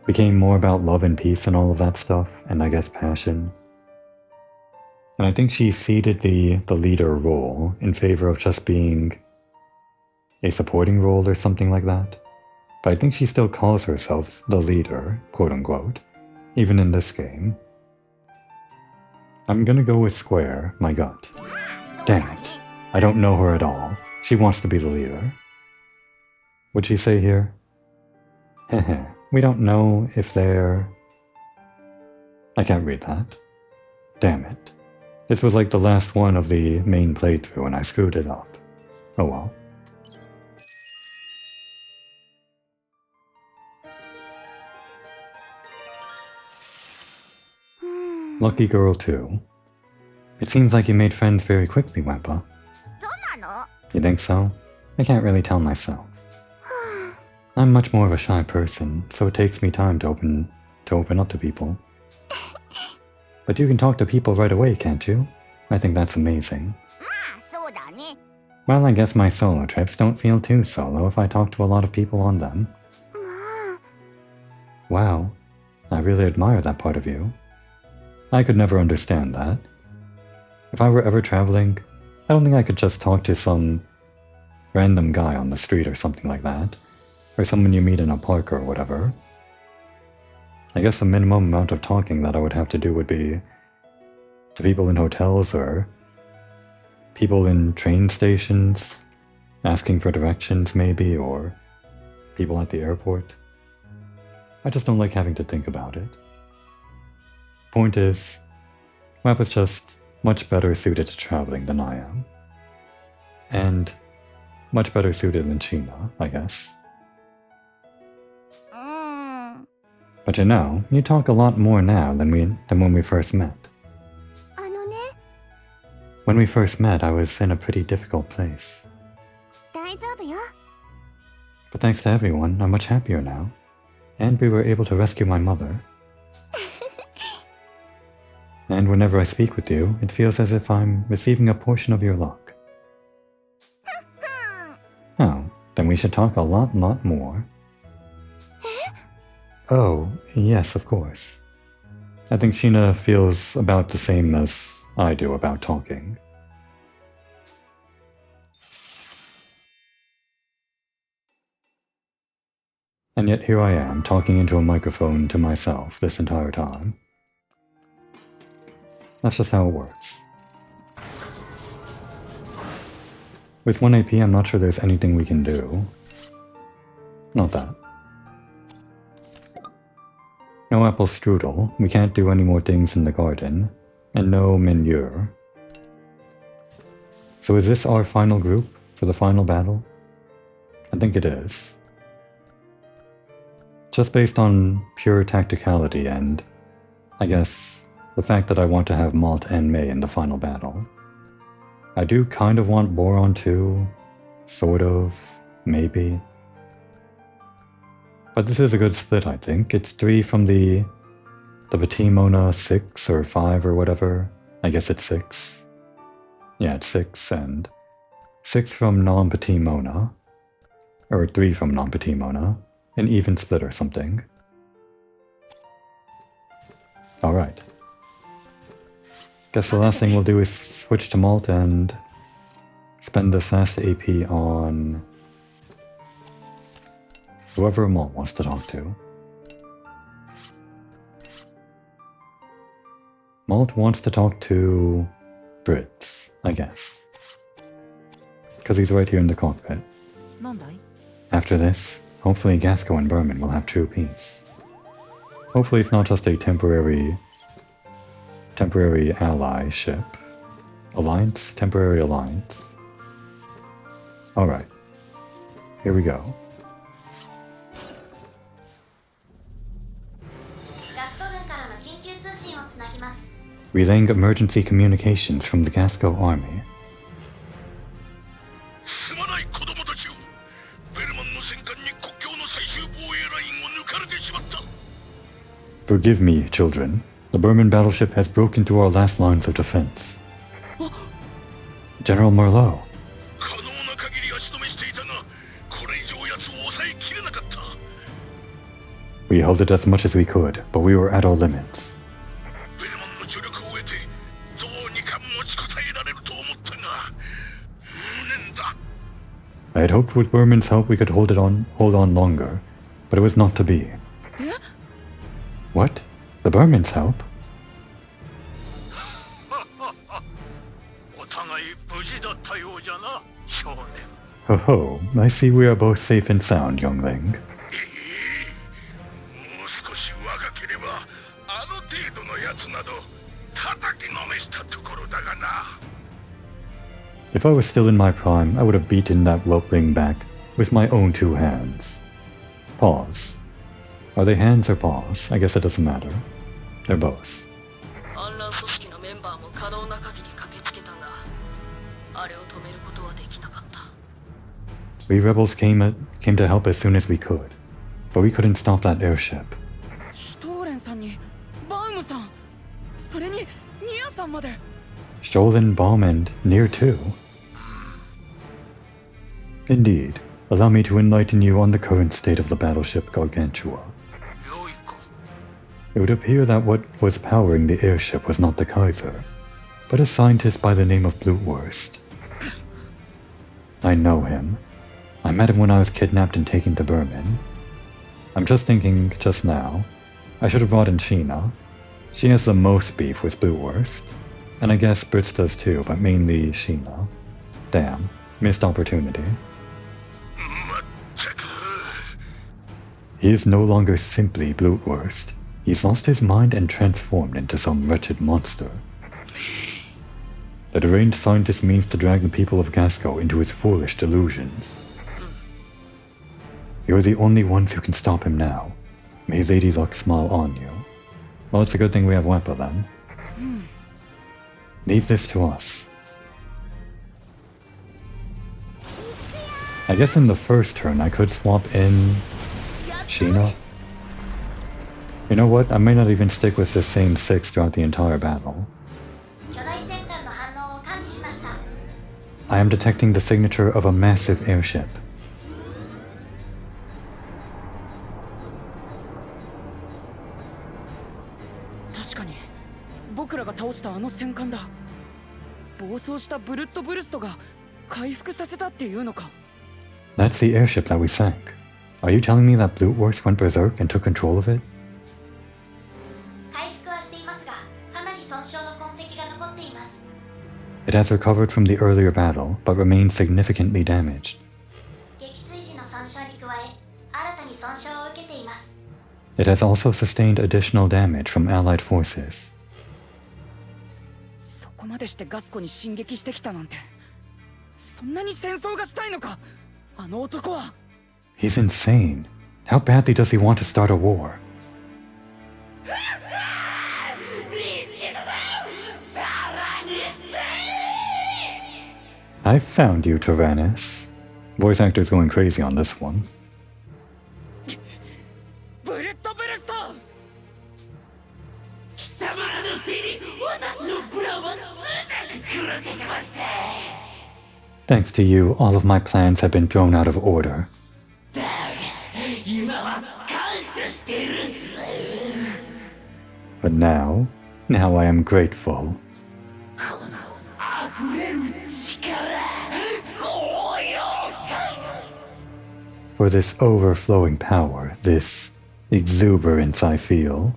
Speaker 1: became more about love and peace and all of that stuff, and I guess passion. And I think she ceded the leader role in favor of just being a supporting role or something like that. But I think she still calls herself the leader, quote unquote, even in this game. I'm gonna go with Square, my gut. Dang it. I don't know her at all. She wants to be the leader. What'd she say here? Heh. We don't know if they're... I can't read that. Damn it. This was like the last one of the main playthrough and I screwed it up. Oh well. Lucky Girl 2. It seems like you made friends very quickly, Wampa. You think so? I can't really tell myself. I'm much more of a shy person, so it takes me time to open up to people. But you can talk to people right away, can't you? I think that's amazing. Well, I guess my solo trips don't feel too solo if I talk to a lot of people on them. Wow, I really admire that part of you. I could never understand that. If I were ever traveling, I don't think I could just talk to some random guy on the street or something like that. Or someone you meet in a park or whatever. I guess the minimum amount of talking that I would have to do would be to people in hotels or people in train stations, asking for directions maybe, or people at the airport. I just don't like having to think about it. Point is, Wap is just much better suited to traveling than I am. And much better suited than Sheena, I guess. But you know, you talk a lot more now than when we first met. When we first met, I was in a pretty difficult place. But thanks to everyone, I'm much happier now. And we were able to rescue my mother. And whenever I speak with you, it feels as if I'm receiving a portion of your luck. Oh, then we should talk a lot more. Oh, yes, of course. I think Sheena feels about the same as I do about talking. And yet here I am, talking into a microphone to myself this entire time. That's just how it works. With 1 AP, I'm not sure there's anything we can do. Not that. No apple strudel, we can't do any more things in the garden, and no manure. So is this our final group for the final battle? I think it is. Just based on pure tacticality and, I guess, the fact that I want to have Malt and May in the final battle. I do kind of want Boron too, sort of, maybe. But this is a good split, I think. It's 3 from the Petit Mona 6 or 5 or whatever. I guess it's 6. Yeah, it's 6, and 6 from non-Petit Mona. Or 3 from non-Petit Mona. An even split or something. Alright. Guess the last thing we'll do is switch to Malt and spend this last AP on whoever Malt wants to talk to. Malt wants to talk to Brits, I guess. Because he's right here in the cockpit. After this, hopefully Gasco and Berman will have true peace. Hopefully it's not just a temporary ally ship. Alliance? Temporary alliance. Alright. Here we go. relaying emergency communications from the Gasco army.
Speaker 4: すまない子供たちよ。ベルマンの戦艦に国境の最終防衛ラインを抜かれてしまった。
Speaker 1: Forgive me, children. The Berman battleship has broken through our last lines of defense. General Merlot.
Speaker 4: 可能な限り足止めしていたが、これ以上奴を抑えきれなかった。
Speaker 1: We held it as much as we could, but we were at our limits.
Speaker 4: ベルマンの助力を得て、どうにか持ちこたえられると思ったが、無念だ。
Speaker 1: I had hoped with Berman's help we could hold on longer, but it was not to be. What? The Berman's help?
Speaker 4: お互い無事だったようじゃな、少年。
Speaker 1: Ho ho, I see we are both safe and sound, youngling.
Speaker 4: もう少し若ければ、あの程度のやつなど叩きのめしたところだがな。
Speaker 1: If I was still in my prime, I would have beaten that whelpling back with my own two hands. Paws. Are they hands or paws? I guess it doesn't matter. They're both.
Speaker 5: 反乱組織のメンバーも可能な限り駆けつけたが、あれを止めることはできなかった。
Speaker 1: We rebels came to help as soon as we could, but we couldn't stop that airship.
Speaker 3: シュトーレンさんにバウムさん、それにニアさんまで。
Speaker 1: Stolen, bomb, and near too. Indeed. Allow me to enlighten you on the current state of the battleship Gargantua.
Speaker 4: よいか。
Speaker 1: It would appear that what was powering the airship was not the Kaiser, but a scientist by the name of Blutwurst. I know him. I met him when I was kidnapped and taken to Berman. I'm just thinking, just now, I should have brought in Sheena. She has the most beef with Blutwurst. And I guess Brits does too, but mainly Sheena. Damn, missed opportunity.
Speaker 4: まったく。
Speaker 1: He is no longer simply Blutwurst. He's lost his mind and transformed into some wretched monster. The deranged scientist means to drag the people of Gasco into his foolish delusions. You're the only ones who can stop him now. May Lady Luck smile on you. Well, it's a good thing we have Weppa then. Leave this to us. I guess in the first turn I could swap in Sheena. You know what? I may not even stick with the same 6 throughout the entire battle.
Speaker 2: 巨大戦艦の反応を感知しました。
Speaker 1: I am detecting the signature of a massive airship.
Speaker 3: 確かに僕らが倒したあの戦艦だ。暴走したブルッドブルストが回復させたっていうのか。
Speaker 1: That's the airship that we sank. Are you telling me that Blutwurst went berserk and took control of it?
Speaker 2: 回復はしていますが、かなり損傷の痕跡が残っています。
Speaker 1: It has recovered from the earlier battle, but remains significantly damaged.
Speaker 2: 撃墜時の損傷に加え、新たに損傷を受けています。
Speaker 1: It has also sustained additional damage from Allied forces.
Speaker 3: そこまでしてガスコに進撃してきたなんて、そんなに戦争がしたいのか、あの男は。
Speaker 1: He's insane. How badly does he want to start a war? I found you, Tyrannus. Voice actor's going crazy on this one.
Speaker 3: ブルッドブルスト。
Speaker 5: 貴様らのせいで私のプランは全て狂ってしまった。
Speaker 1: Thanks to you, all of my plans have been thrown out of order.
Speaker 5: だが今は感謝してるぜ。
Speaker 1: But now I am grateful.
Speaker 5: この溢れる力、高揚感。
Speaker 1: For this overflowing power, this exuberance I feel.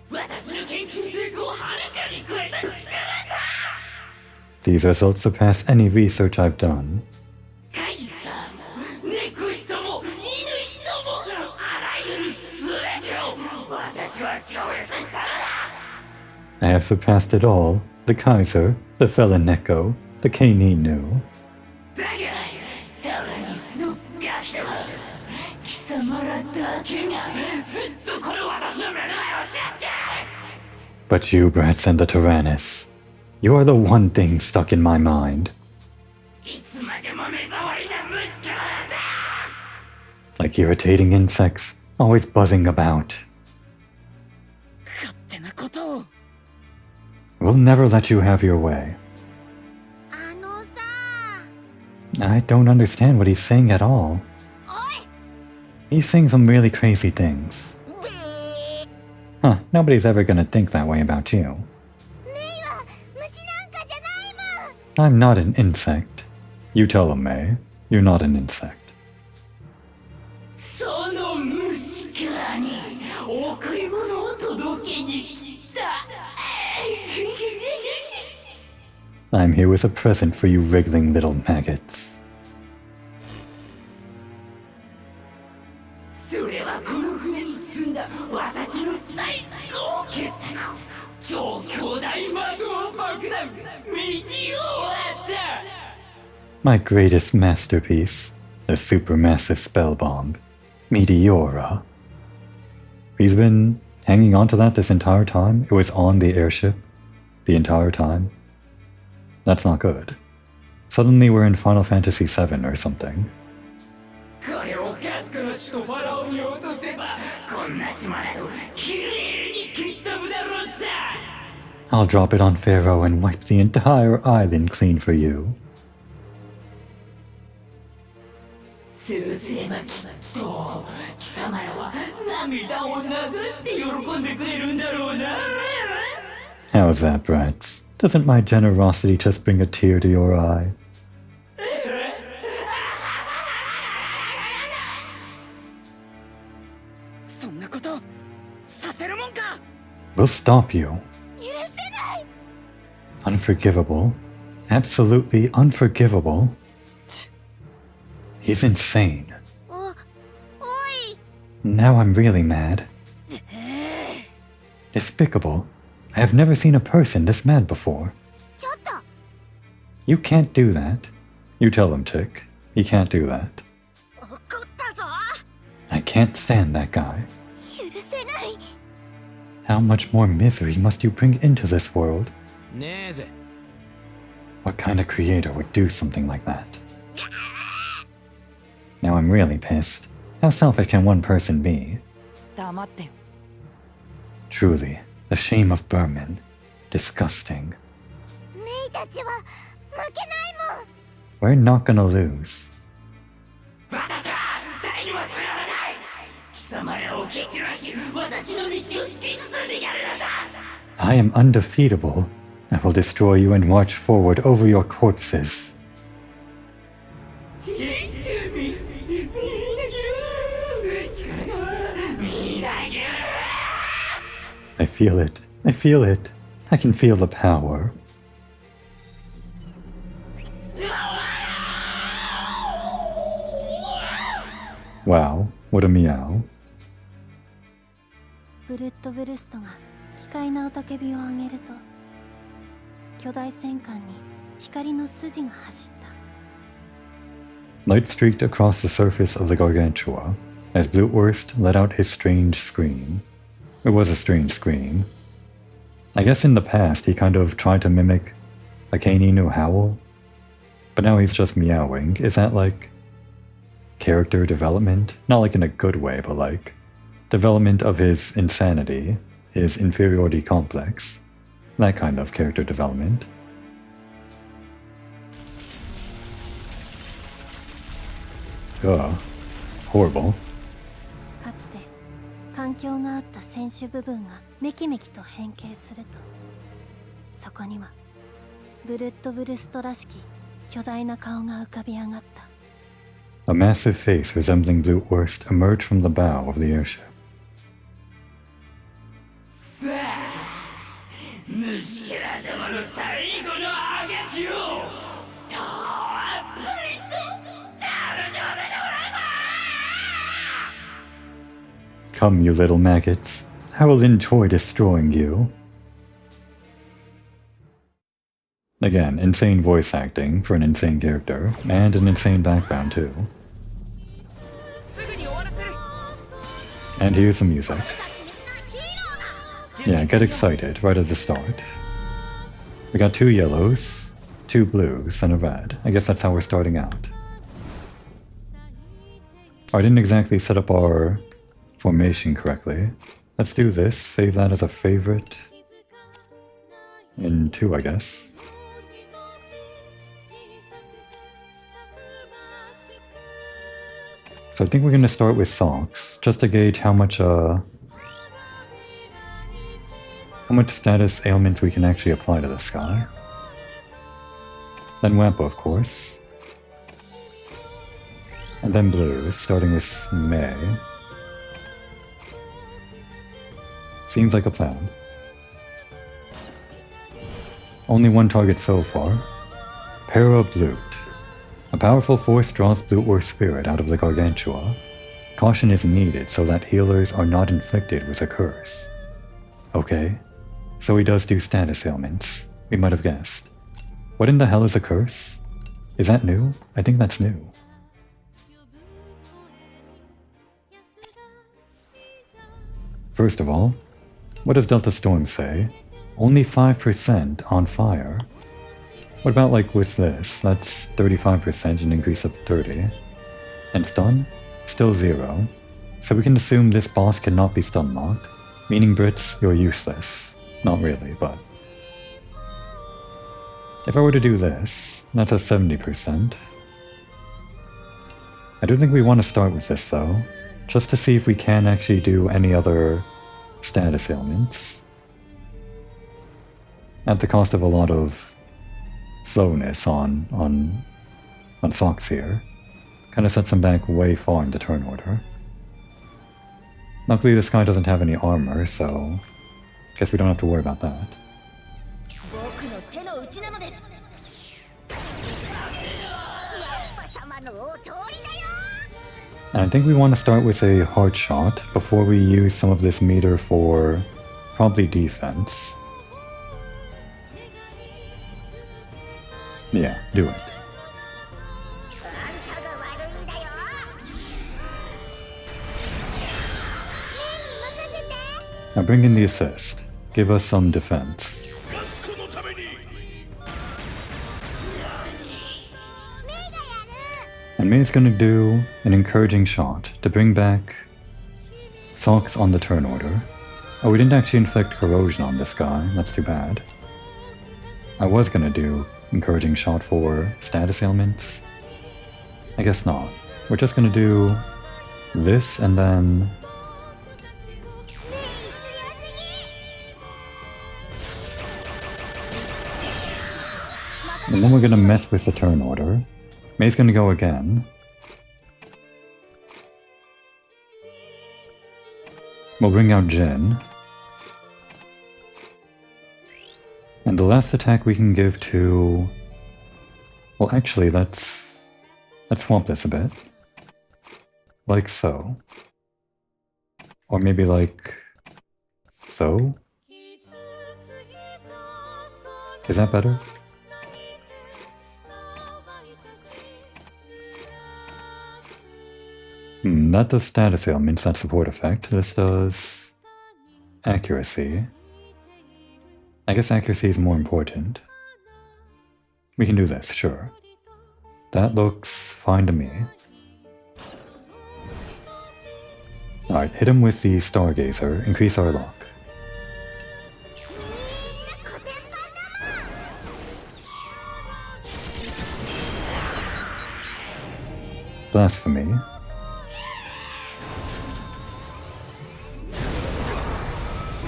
Speaker 5: 私の研究成功をはるかに超えた力だ。
Speaker 1: These results surpass any research I've done.
Speaker 5: カイザーも猫人も犬人もあらゆる全てを私は超越したのだ。
Speaker 1: I have surpassed it all. The Kaiser, the felon Neko, the Kaininu.
Speaker 5: だがタラニスのガキども貴様らだけがずっとこの私の目の前を助ける。
Speaker 1: But you, brats, and the Tyrannus. You are the one thing stuck in my mind.
Speaker 5: いつまでも目障りな虫けらなんだ
Speaker 1: Like irritating insects, always buzzing about.
Speaker 3: 勝手なことを。
Speaker 1: We'll never let you have your way.
Speaker 2: あのさ
Speaker 1: I don't understand what he's saying at all.
Speaker 2: おい
Speaker 1: He's saying some really crazy things.
Speaker 2: べー
Speaker 1: Huh, nobody's ever gonna think that way about you.
Speaker 2: メイは虫なんかじゃないもん
Speaker 1: I'm not an insect. You tell him, May. You're not an insect.
Speaker 5: その虫けらに贈り物を届けに来た
Speaker 1: I'm here with a present for you wriggling little maggots.
Speaker 5: それはこの船に積んだ私の最高傑作超強大魔導爆弾ミディオアだ
Speaker 1: My greatest masterpiece, the supermassive spell bomb, Meteora. He's been hanging on to that this entire time? It was on the airship the entire time? That's not good. Suddenly we're in Final Fantasy VII or something.
Speaker 5: これをガスクの首都ファラオに落とせばこんな島などきれいに消し飛ぶだろうさ
Speaker 1: I'll drop it on Pharaoh and wipe the entire island clean for you.
Speaker 5: そうすればきっと貴様らは涙を流して喜んでくれるんだろうな
Speaker 1: How's that, brats? Doesn't my generosity just bring a tear to your eye?
Speaker 3: そんなことさせるもんか。
Speaker 1: We'll stop you.
Speaker 2: 許せない
Speaker 1: Unforgivable. Absolutely unforgivable. He's insane.
Speaker 2: おい
Speaker 1: Now I'm really mad. Despicable. I have never seen a person this mad before.
Speaker 2: ちょっと
Speaker 1: You can't do that. You tell him, Tick. He can't do that.
Speaker 2: 怒ったぞ
Speaker 1: I can't stand that guy.
Speaker 2: 許せない
Speaker 1: How much more misery must you bring into this world?
Speaker 6: ねえぜ
Speaker 1: What kind of creator would do something like that? Now I'm really pissed. How selfish can one person be?
Speaker 3: 黙ってよ。
Speaker 1: Truly, the shame of Berman. Disgusting.
Speaker 2: メイたちは負けないもん
Speaker 1: We're not gonna lose.
Speaker 5: 私は誰にも止められない貴様らを蹴散らし私の道を突き進んでやるのだ
Speaker 1: I am undefeatable. I will destroy you and march forward over your corpses. I feel it. I feel it. I can feel the power. Wow, what a meow.
Speaker 2: ブルッドブルストが奇怪な雄たけびを上げると巨大戦艦に光の筋が走った
Speaker 1: Light streaked across the surface of the Gargantua as Blutwurst let out his strange scream. It was a strange scream. I guess in the past he kind of tried to mimic a Kaininu howl, but now he's just meowing. Is that like character development? Not like in a good way, but like development of his insanity, his inferiority complex. That kind of character development. Ugh. Horrible.
Speaker 2: かつて環境があった船首部分がめきめきと変形するとそこにはブルッドブルストらしき巨大な顔が浮かび上がった
Speaker 1: A massive face resembling Blutwurst emerged from the bow of the airship.
Speaker 5: さあ虫けらどもの最後のあがきをたっぷりと楽しませてもらうぞ
Speaker 1: Come, you little maggots. I will enjoy destroying you. Again, insane voice acting for an insane character, and an insane background too.
Speaker 3: すぐに終わらせる。
Speaker 1: And here's the music. Yeah, get excited right at the start. We got 2 yellows, 2 blues, and a red. I guess that's how we're starting out. I didn't exactly set up our formation correctly. Let's do this, save that as a favorite. In 2, I guess. So I think we're going to start with socks, just to gauge how much status ailments we can actually apply to this guy. Then Wampa, of course. And then blues, starting with May. Seems like a plan. Only 1 target so far. Para Blute. A powerful force draws Blute or Spirit out of the Gargantua. Caution is needed so that healers are not inflicted with a curse. Okay, so he does do status ailments. We might have guessed. What in the hell is a curse? Is that new? I think that's new. First of all, what does Delta Storm say? Only 5% on fire. What about like with this? That's 35%, an increase of 30. And stun? Still 0. So we can assume this boss cannot be stun locked, meaning Brits, you're useless. Not really, but... If I were to do this, that's a 70%. I don't think we want to start with this though, just to see if we can actually do any other status ailments. At the cost of a lot of slowness on socks here. Kind of sets him back way far in the turn order. Luckily this guy doesn't have any armor, so guess we don't have to worry about that. And I think we want to start with a hard shot before we use some of this meter for probably defense. Yeah, do it. Now bring in the assist. Give us some defense. And May's gonna do an encouraging shot to bring back socks on the turn order. Oh, we didn't actually inflict corrosion on this guy. That's too bad. I was gonna do encouraging shot for status ailments. I guess not. We're just gonna do this and then... And then we're gonna mess with the turn order. May's gonna go again. We'll bring out Jin. And the last attack we can give to... Well, actually, let's swamp this a bit. Like so. Or maybe like... so? Is that better? That does status ailments, that support effect. This does... accuracy. I guess accuracy is more important. We can do this, sure. That looks fine to me. Alright, hit him with the Stargazer, increase our luck. Blasphemy.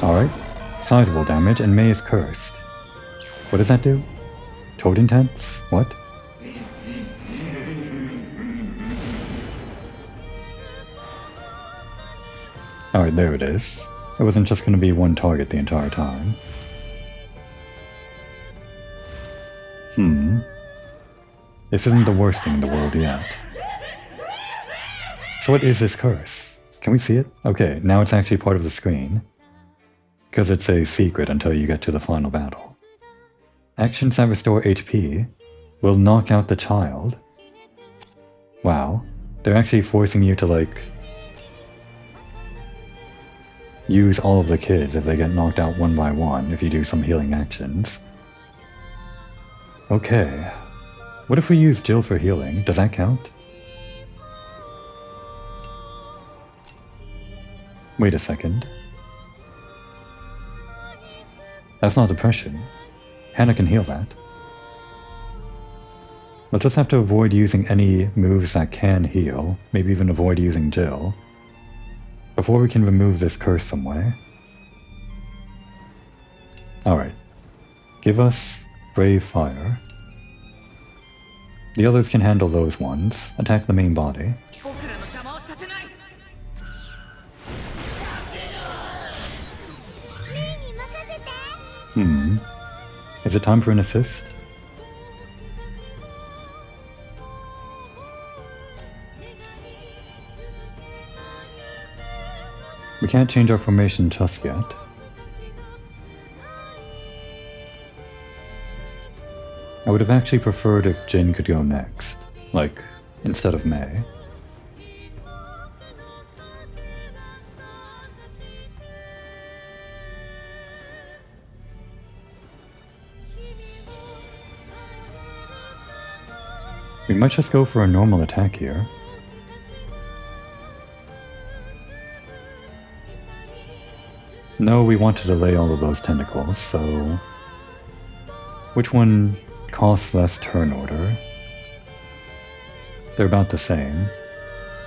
Speaker 1: Alright, sizable damage, and May is cursed. What does that do? Toad Intense? What? Alright, there it is. It wasn't just going to be one target the entire time. This isn't the worst thing in the world yet. So what is this curse? Can we see it? Okay, now it's actually part of the screen. Because it's a secret until you get to the final battle. Actions that restore HP will knock out the child. Wow. They're actually forcing you to, like... use all of the kids if they get knocked out one by one if you do some healing actions. Okay. What if we use Jill for healing? Does that count? Wait a second. That's not depression. Hannah can heal that. We'll just have to avoid using any moves that can heal, maybe even avoid using Jill, before we can remove this curse some way. Alright. Give us Brave Fire. The others can handle those ones. Attack the main body. Is it time for an assist? We can't change our formation just yet. I would have actually preferred if Jin could go next, like, instead of Mei. We might just go for a normal attack here. No, we want to delay all of those tentacles, so... Which one costs less turn order? They're about the same.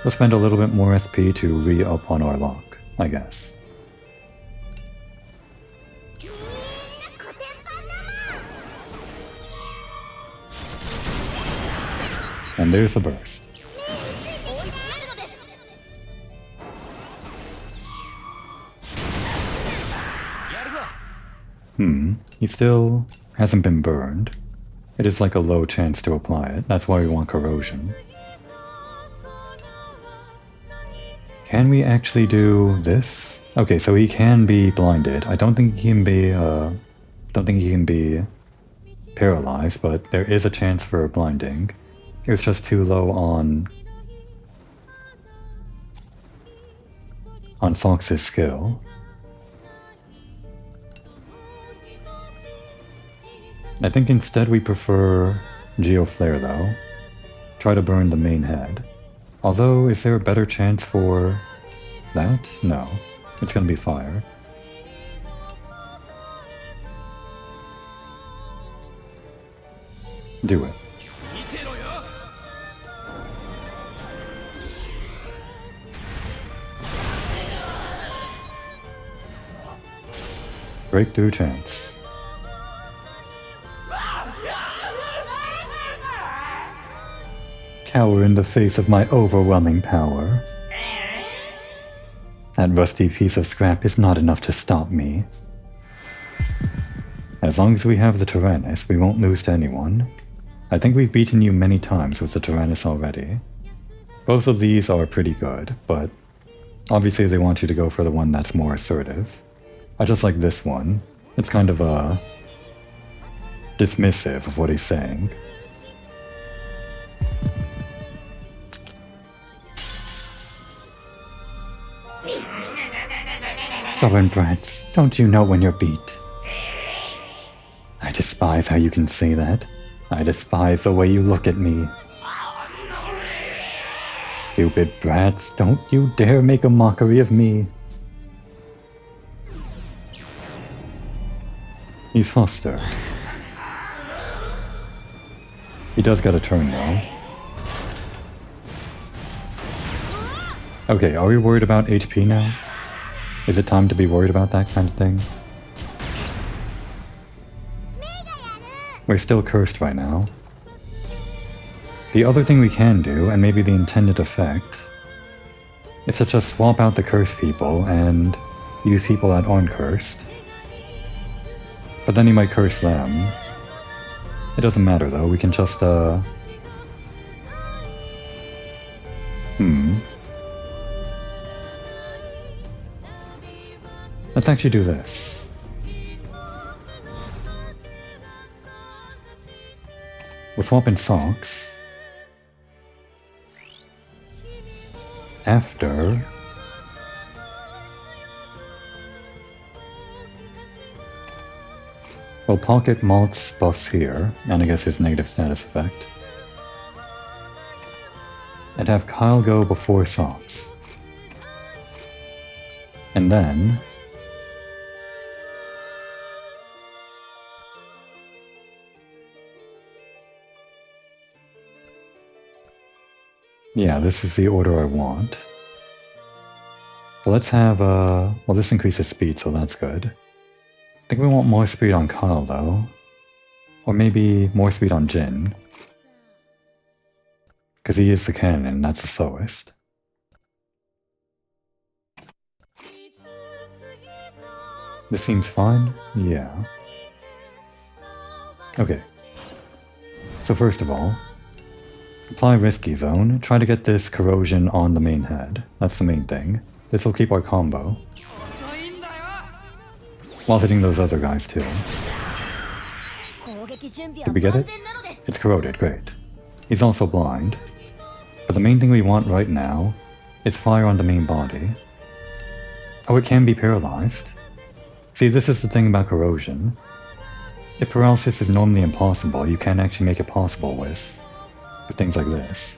Speaker 1: We'll spend a little bit more SP to re-up on our lock, I guess. And there's the burst. He still hasn't been burned. It is like a low chance to apply it. That's why we want corrosion. Can we actually do this? Okay, so he can be blinded. I don't think he can be paralyzed, but there is a chance for blinding. It was just too low on Sox's skill. I think instead we prefer Geoflare though. Try to burn the main head. Although, is there a better chance for that? No. It's gonna be fire. Do it. Breakthrough chance. Cower in the face of my overwhelming power. That rusty piece of scrap is not enough to stop me. As long as we have the Tyrannus, we won't lose to anyone. I think we've beaten you many times with the Tyrannus already. Both of these are pretty good, but obviously they want you to go for the one that's more assertive. I just like this one. It's kind of dismissive of what he's saying. Stubborn brats, don't you know when you're beat? I despise how you can say that. I despise the way you look at me. Stupid brats, don't you dare make a mockery of me. He's flustered. He does get a turn though. Okay, are we worried about HP now? Is it time to be worried about that kind of thing? We're still cursed right now. The other thing we can do, and maybe the intended effect, is to just swap out the cursed people and use people that aren't cursed. But then he might curse them. It doesn't matter though, we can just Let's actually do this. We're swapping socks. After We'll pocket Malt's buffs here, and I guess his negative status effect. And have Kyle go before Socks. And then... yeah, this is the order I want. But let's have, well, this increases speed, so that's good. I think we want more speed on Kyle, though. Or maybe more speed on Jin. Because he is the cannon, that's the slowest. This seems fine? Yeah. Okay. So first of all, apply Risky Zone, try to get this corrosion on the main head. That's the main thing. This will keep our combo. While hitting those other guys too. Did we get it? It's corroded, great. He's also blind. But the main thing we want right now is fire on the main body. Oh, it can be paralyzed. See, this is the thing about corrosion. If paralysis is normally impossible, you can actually make it possible with things like this.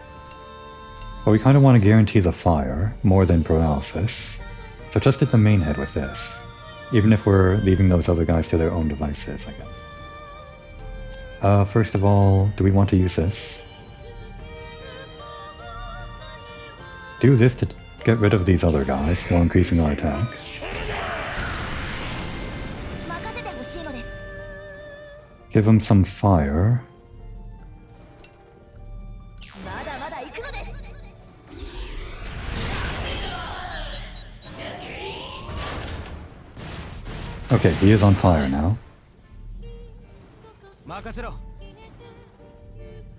Speaker 1: But we kind of want to guarantee the fire more than paralysis. So just hit the main head with this. Even if we're leaving those other guys to their own devices, I guess. First of all, do we want to use this? Do this to get rid of these other guys while increasing our attack. Give them some fire. Okay, he is on fire now.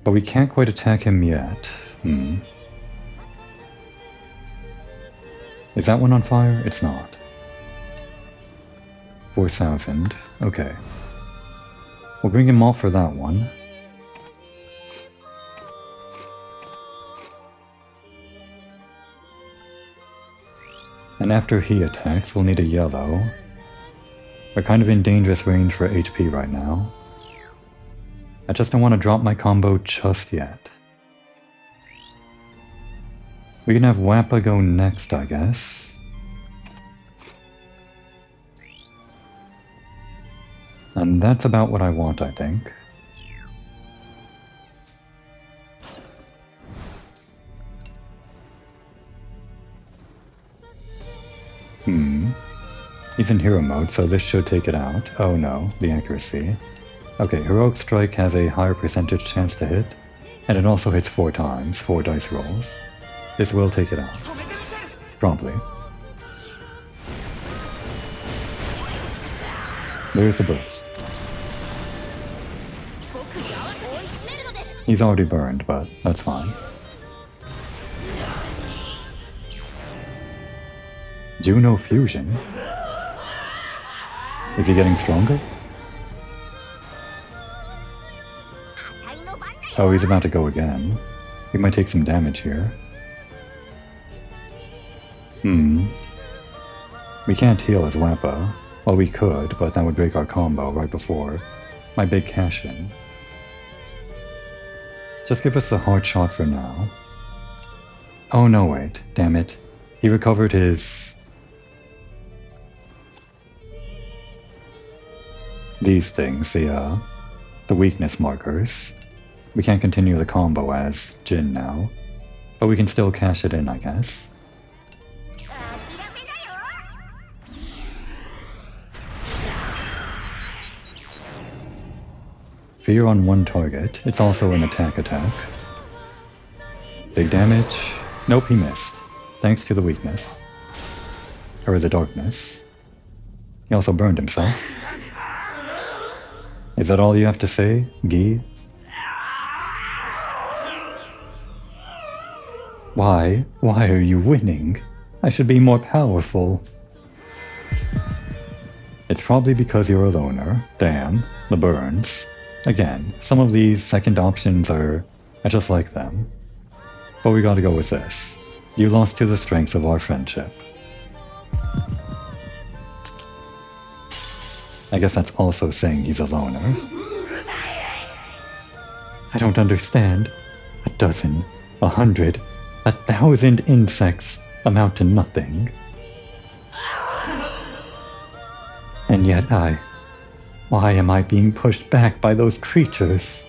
Speaker 1: But we can't quite attack him yet. Is that one on fire? It's not. 4,000. Okay. We'll bring him off for that one. And after he attacks, we'll need a yellow. We're kind of in dangerous range for HP right now. I just don't want to drop my combo just yet. We can have Wappa go next, I guess. And that's about what I want, I think. He's in hero mode, so this should take it out. Oh no, the accuracy. Okay, Heroic Strike has a higher percentage chance to hit, and it also hits 4 times, 4 dice rolls. This will take it out. Promptly. There's the burst. He's already burned, but that's fine. Juno Fusion? Is he getting stronger? Oh, he's about to go again. He might take some damage here. We can't heal as Wappa. Well, we could, but that would break our combo right before my big cash-in. Just give us the hard shot for now. Oh no, wait. Damn it. He recovered his... these things, the weakness markers. We can't continue the combo as Jin now, but we can still cash it in, I guess. Fear on one target. It's also an attack. Big damage. Nope, he missed. Thanks to the weakness. Or the darkness. He also burned himself. Is that all you have to say, Guy? Why? Why are you winning? I should be more powerful. It's probably because you're a loner. Damn. The burns. Again, some of these second options I just like them. But we gotta go with this. You lost to the strengths of our friendship. I guess that's also saying he's a loner. I don't understand. 12, 100, 1,000 insects amount to nothing. And yet why am I being pushed back by those creatures?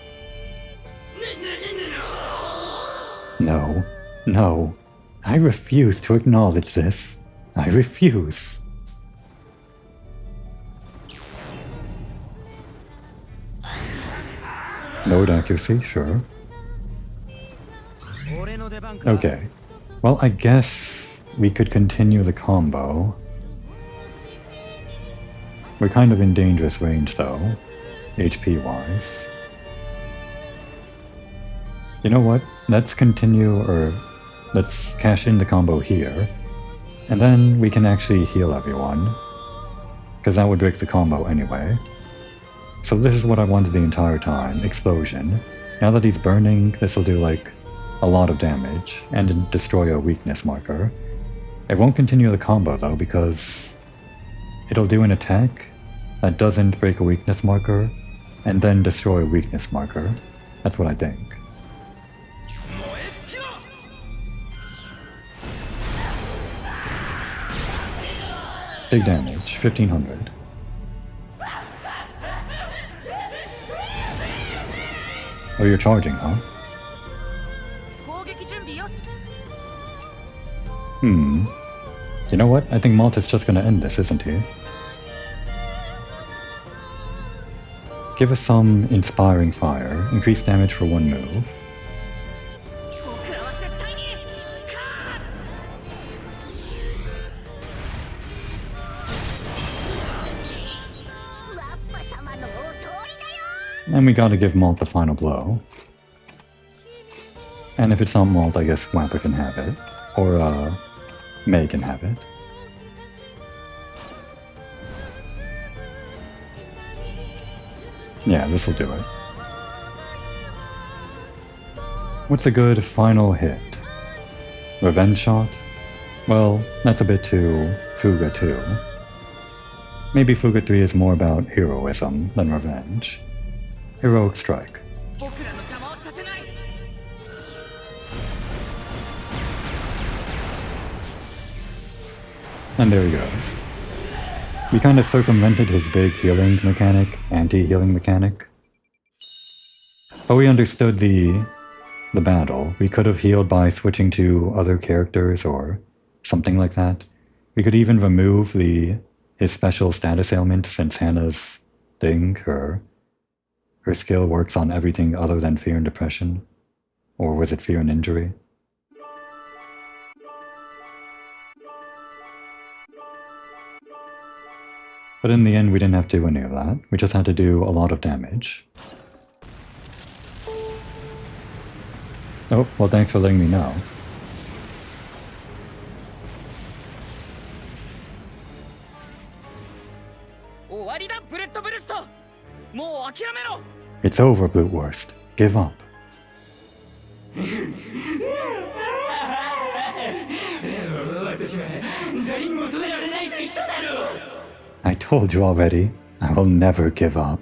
Speaker 1: No, no, I refuse to acknowledge this. I refuse. Load accuracy, sure. Okay. Well, I guess we could continue the combo. We're kind of in dangerous range though, HP-wise. You know what? Let's continue, or let's cash in the combo here. And then we can actually heal everyone. Because that would break the combo anyway. So this is what I wanted the entire time, explosion. Now that he's burning, this will do like a lot of damage, and destroy a weakness marker. It won't continue the combo though, because it'll do an attack that doesn't break a weakness marker, and then destroy a weakness marker. That's what I think. Big damage, 1500. Oh, you're charging, huh? You know what? I think Malt is just gonna end this, isn't he? Give us some inspiring fire. Increase damage for one move. And we gotta give Malt the final blow. And if it's not Malt, I guess Wappa can have it. Or, May can have it. Yeah, this'll do it. What's a good final hit? Revenge shot? Well, that's a bit too Fuga 2. Maybe Fuga 3 is more about heroism than revenge. Heroic strike. And there he goes. We kind of circumvented his big healing mechanic, anti-healing mechanic. But we understood the battle. We could have healed by switching to other characters or something like that. We could even remove his special status ailment, since Hannah's thing, her skill works on everything other than fear and depression. Or was it fear and injury? But in the end, we didn't have to do any of that. We just had to do a lot of damage. Oh, well, thanks for letting me know. It's over, Blutwurst. Give up. I told you already. I will never give up.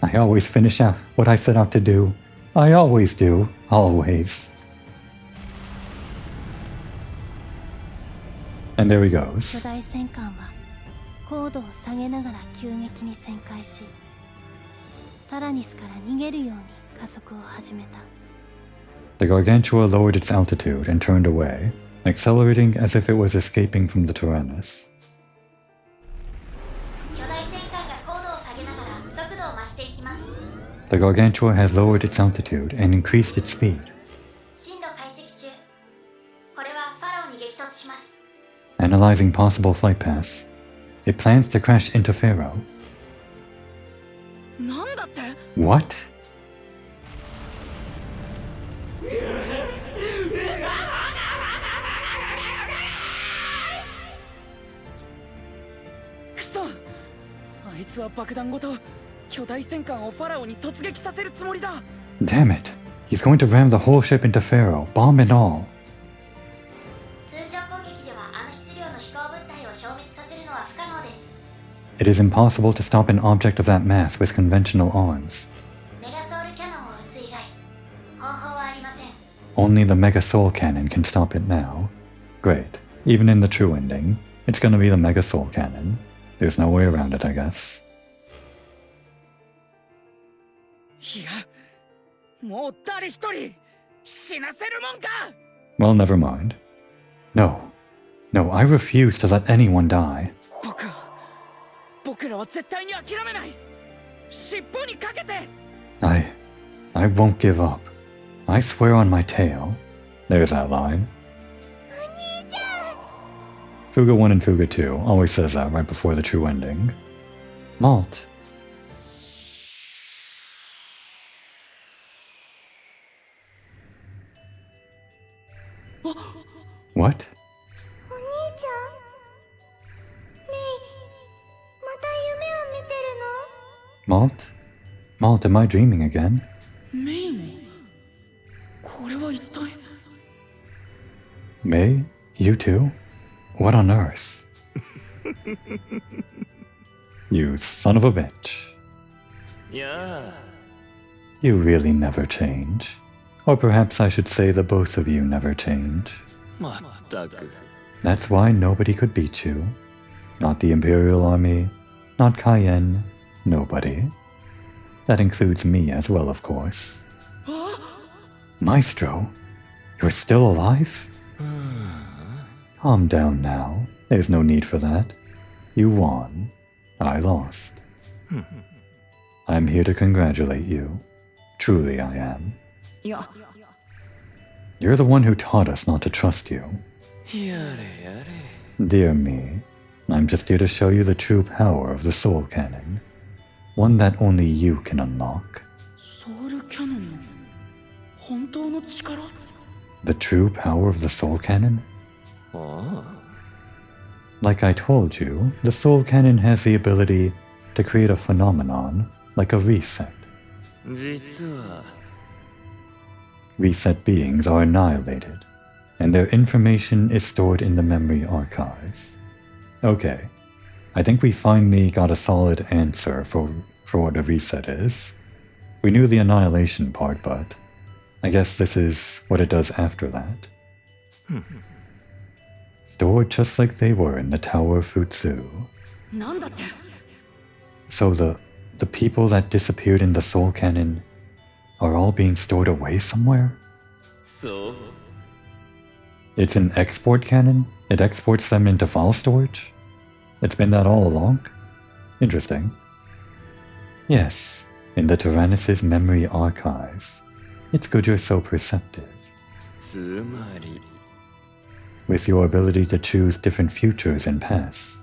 Speaker 1: I always finish out what I set out to do. I always do. Always. And there he goes. The Gargantua lowered its altitude and turned away, accelerating as if it was escaping from the Tyrannus. The Gargantua has lowered its altitude and increased its speed. Analyzing possible flight paths. It plans to crash into Pharaoh. What? Damn it! He's going to ram the whole ship into Pharaoh, bomb and all. It is impossible to stop an object of that mass with conventional arms.
Speaker 2: メガソウルキャノンを撃つ以外方法はありません。
Speaker 1: Only the Mega Soul Cannon can stop it now. Great. Even in the true ending, it's gonna be the Mega Soul Cannon. There's no way around it, I guess.
Speaker 3: いや、もう誰一人死なせるもんか。
Speaker 1: Well, never mind. No. No, I refuse to let anyone die.
Speaker 3: 僕らは絶対に諦めない。尻尾にかけて。
Speaker 1: I won't give up. I swear on my tail. There's that line. Fuga 1 and Fuga 2 always says that right before the true ending. Malt. What?
Speaker 2: お兄ちゃんメイまた夢を見てるの
Speaker 1: Malt? Malt, am I dreaming again?
Speaker 3: メイン。これは一体。
Speaker 1: May? You too? What on earth? You son of a bitch.
Speaker 5: Yeah.
Speaker 1: You really never change. Or perhaps I should say the both of you never change.
Speaker 5: まったく。
Speaker 1: That's why nobody could beat you. Not the Imperial Army, not Cayenne, nobody. That includes me as well, of course. Maestro, you're still alive? Calm down now. There's no need for that. You won. I lost. I'm here to congratulate you. Truly I am.
Speaker 3: いや、
Speaker 1: You're the one who taught us not to trust you.
Speaker 5: やれやれ。
Speaker 1: Dear me, I'm just here to show you the true power of the Soul Cannon. One that only you can unlock.
Speaker 3: ソウルキャノンの本当の力。
Speaker 1: The true power of the Soul Cannon?
Speaker 5: ああ。
Speaker 1: Like I told you, the Soul Cannon has the ability to create a phenomenon like a reset.
Speaker 5: 実は。
Speaker 1: Reset beings are annihilated, and their information is stored in the memory archives. Okay, I think we finally got a solid answer for what a reset is. We knew the annihilation part, but I guess this is what it does after that. Stored just like they were in the Tower of Futsu.
Speaker 3: なんだって。
Speaker 1: So the people that disappeared in the Soul Cannon are all being stored away somewhere?
Speaker 5: そう。
Speaker 1: It's an export cannon? It exports them into file storage? It's been that all along? Interesting. Yes, in the Tyrannus's memory archives. It's good you're so perceptive.
Speaker 5: つまり。
Speaker 1: With your ability to choose different futures and pasts,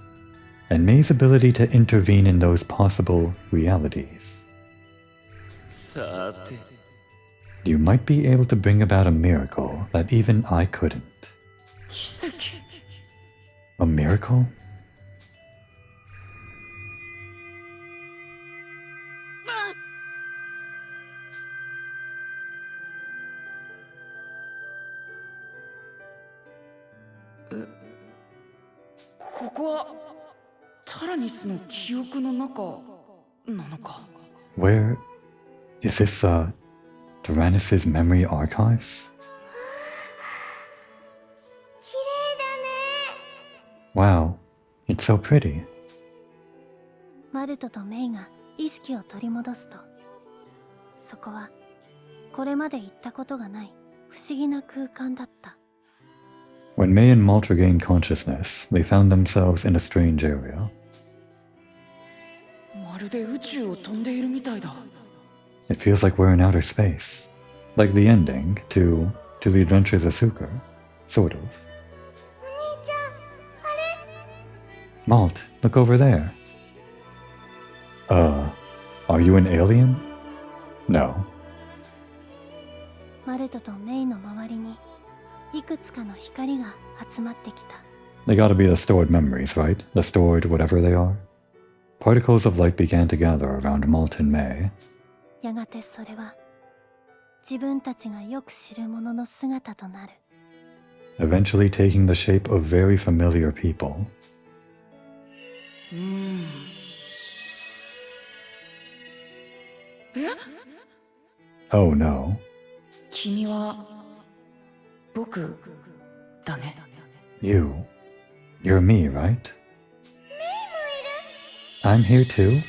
Speaker 1: and May's ability to intervene in those possible realities,
Speaker 5: さて。
Speaker 1: you might be able to bring about a miracle that even I couldn't.
Speaker 3: 奇跡。
Speaker 1: A miracle?
Speaker 3: ここはタラニスの記憶の中なのか。
Speaker 1: Where is this, Tyrannus's memory archives?
Speaker 2: 綺麗だね
Speaker 1: Wow, it's so pretty.
Speaker 2: マルトとメイが意識を取り戻すとそこはこれまで行ったことがない不思議な空間だった。
Speaker 1: When May and Malt regained consciousness, they found themselves in a strange area.
Speaker 3: まるで宇宙を飛んでいるみたいだ。
Speaker 1: It feels like we're in outer space. Like the ending to The Adventures of Suka. Sort of.
Speaker 2: お兄ちゃんあれ
Speaker 1: Malt, look over there. Are you an alien? No.
Speaker 2: マルトとメイの周りにいくつかの光が集まってきた。
Speaker 1: They gotta be the stored memories, right? The stored whatever they are. Particles of light began to gather around Malt and May.
Speaker 2: やがてそれは自分たちがよく知るものの姿となる。
Speaker 1: Eventually taking the shape of very familiar people. Oh no.
Speaker 3: 君は僕だね。
Speaker 1: You. You're me, right? I'm here too?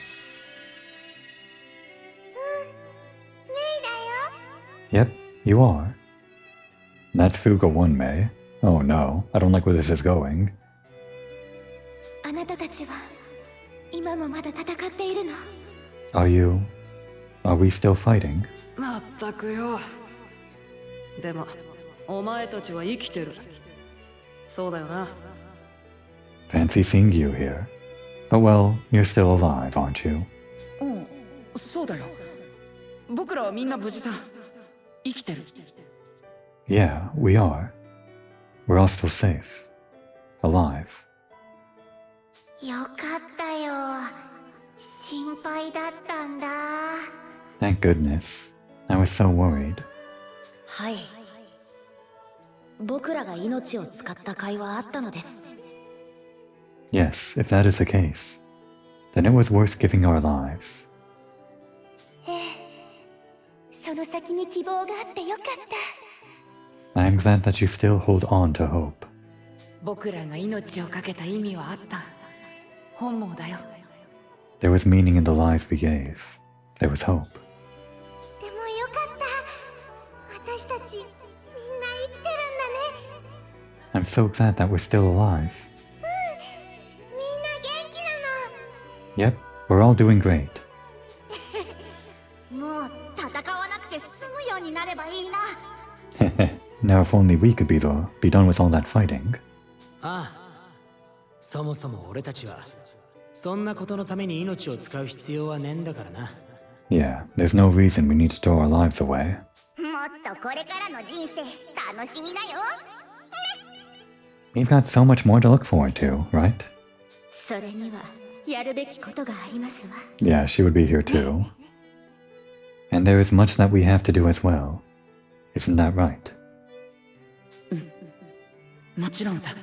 Speaker 1: Yep, you are. That's Fuga 1, Mei. Oh no, I don't like where this is going.
Speaker 2: あなたたちは今もまだ戦っているの？
Speaker 1: Are we still fighting?
Speaker 3: まったくよ。でもお前たちは生きてる。そうだよな。
Speaker 1: Fancy seeing you here. But well, you're still alive, aren't you?
Speaker 3: うん、そうだよ。僕らはみんな無事さ。生きてる。
Speaker 1: Yeah, we are. We're all still safe. Alive.
Speaker 2: よかったよ。心配だったんだ。
Speaker 1: Thank goodness. I was so worried.
Speaker 6: はい。僕らが命を使った甲斐はあったのです。
Speaker 1: Yes, if that is the case, then it was worth giving our lives.
Speaker 2: その先に希望があってよかった。
Speaker 1: I am glad that you still hold on to hope.
Speaker 3: 僕らが命を懸けた意味はあった。本望だよ。
Speaker 1: There was meaning in the lives we gave. There was hope.
Speaker 2: でもよかった。私たちみんな生きてるんだね。
Speaker 1: I'm so glad that we're still alive.
Speaker 2: みんな元気なの。
Speaker 1: Yep, we're all doing great.
Speaker 2: もう戦わなくて済むようになればいいな。
Speaker 1: Now if only we could be done with all that fighting.
Speaker 7: ああ、そもそも俺たちはそんなことのために命を使う必要はねえんだからな。
Speaker 1: Yeah, there's no reason we need to throw our lives away.
Speaker 2: もっとこれからの人生楽しみなよ。
Speaker 1: We've got so much more to look forward to, right?
Speaker 2: それにはやるべきことがありますわ。
Speaker 1: Yeah, she would be here too. And there is much that we have to do as well. Isn't that right?
Speaker 3: もちろんさ。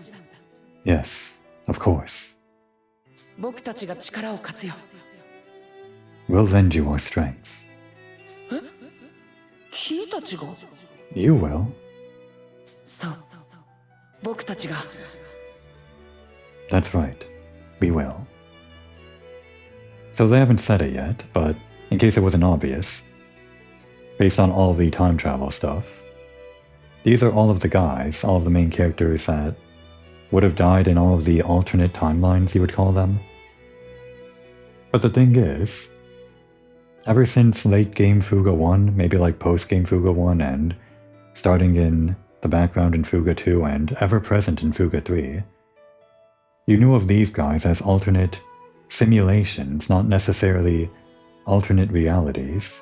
Speaker 1: Yes, of course.
Speaker 3: 僕たちが力を貸すよ。
Speaker 1: We'll lend you our strengths.
Speaker 3: 君たちが？
Speaker 1: You will.
Speaker 3: そう。僕たちが。
Speaker 1: That's right. We will. So they haven't said it yet, but in case it wasn't obvious, based on all the time travel stuff, these are all of the guys, all of the main characters that would have died in all of the alternate timelines, you would call them. But the thing is, ever since late game Fuga 1, maybe like post game Fuga 1, and starting in the background in Fuga 2 and ever present in Fuga 3, you knew of these guys as alternate simulations, not necessarily alternate realities.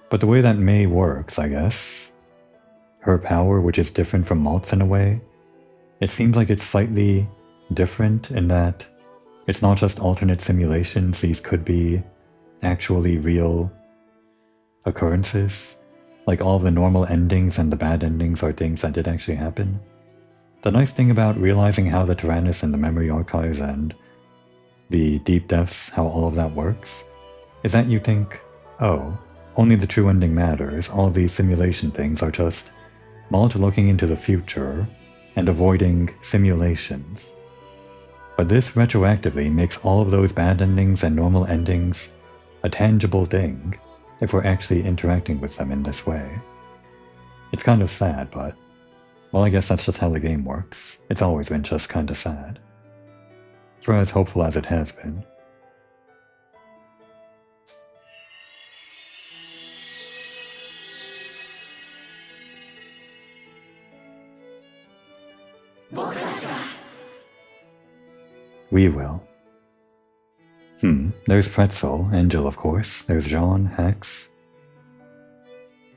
Speaker 1: But the way that Mei works, I guess, her power, which is different from Malt's in a way, it seems like it's slightly different in that it's not just alternate simulations, these could be actually real occurrences. Like all the normal endings and the bad endings are things that did actually happen. The nice thing about realizing how the Tyrannus and the memory archives and the deep depths, how all of that works, is that you think, oh, only the true ending matters, all of these simulation things are just Malt looking into the future and avoiding simulations. But this retroactively makes all of those bad endings and normal endings a tangible thing if we're actually interacting with them in this way. It's kind of sad, but, well, I guess that's just how the game works. It's always been just kind of sad. For as hopeful as it has been. We will. There's Pretzel, Angel of course, there's Jean, Hex,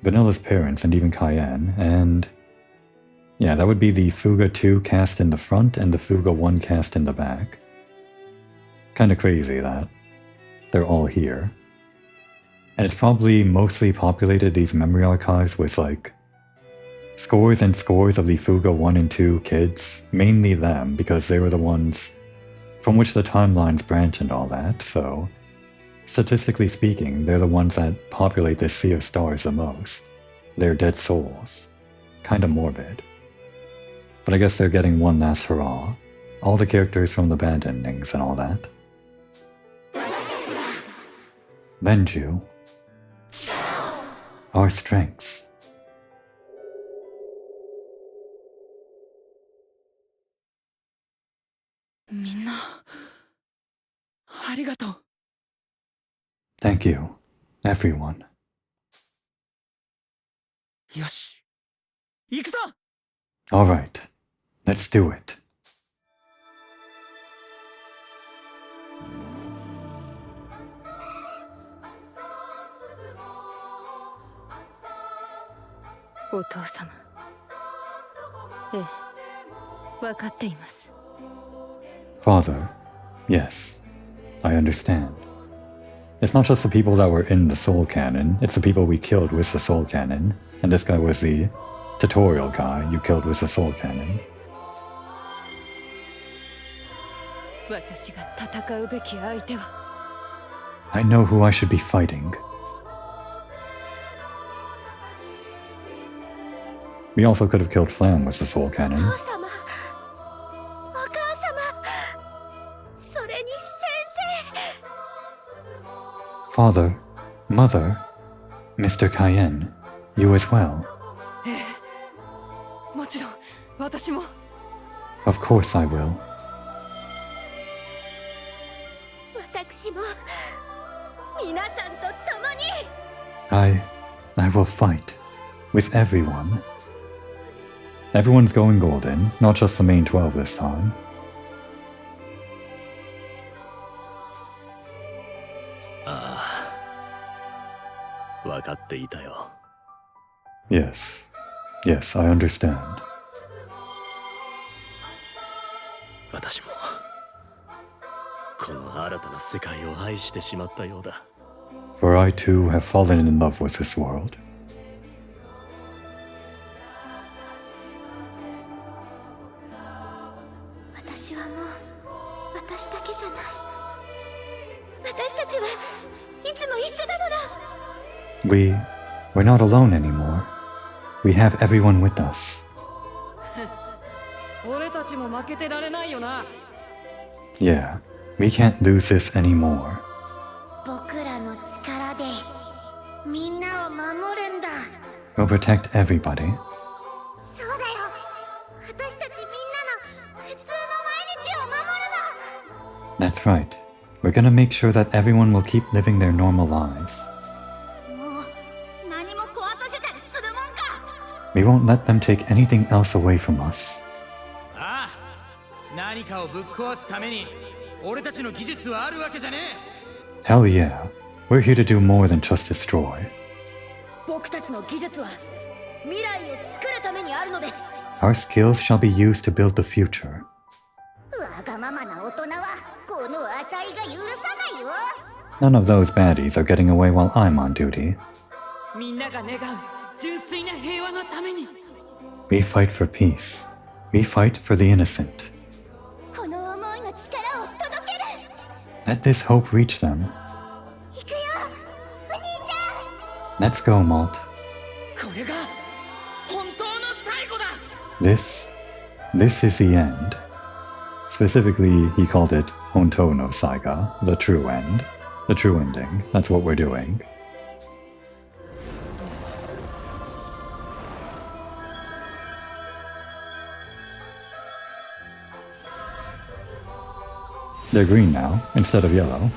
Speaker 1: Vanilla's parents, and even Cayenne, and yeah, that would be the Fuga 2 cast in the front and the Fuga 1 cast in the back. Kinda crazy that they're all here. And it's probably mostly populated these memory archives with like scores and scores of the Fuga 1 and 2 kids, mainly them, because they were the ones from which the timelines branch and all that, so Statistically speaking, they're the ones that populate this sea of stars the most. They're dead souls. Kinda morbid. But I guess they're getting one last hurrah. All the characters from the band endings and all that. Benju. Our strengths. Thank you, everyone.
Speaker 3: よし行くぞ
Speaker 1: Alright, let's do it. Father, yes, I understand. It's not just the people that were in the Soul Cannon, it's the people we killed with the Soul Cannon, and this guy was the tutorial guy you killed with the Soul Cannon. I know who I should be fighting. We also could have killed Flam with the Soul Cannon. Father, Mother, Mr. Cayenne, you as well. Of course I will. I will fight. With everyone. Everyone's going golden, not just the main 12 this time. Yes. Yes, I understand. For I too have fallen in love with this world. We're not alone anymore. We have everyone with us. Yeah, we can't lose this anymore. We'll protect everybody. That's right. We're gonna make sure that everyone will keep living their normal lives. We won't let them take anything else away from us. Hell yeah. We're here to do more than just destroy. Our skills shall be used to build the future. None of those baddies are getting away while I'm on duty. We fight for peace. We fight for the innocent. Let this hope reach them. Let's go, Malt. This is the end. Specifically, he called it Honto no Saiga, the true end. The true ending. That's what we're doing. They're green now, instead of yellow.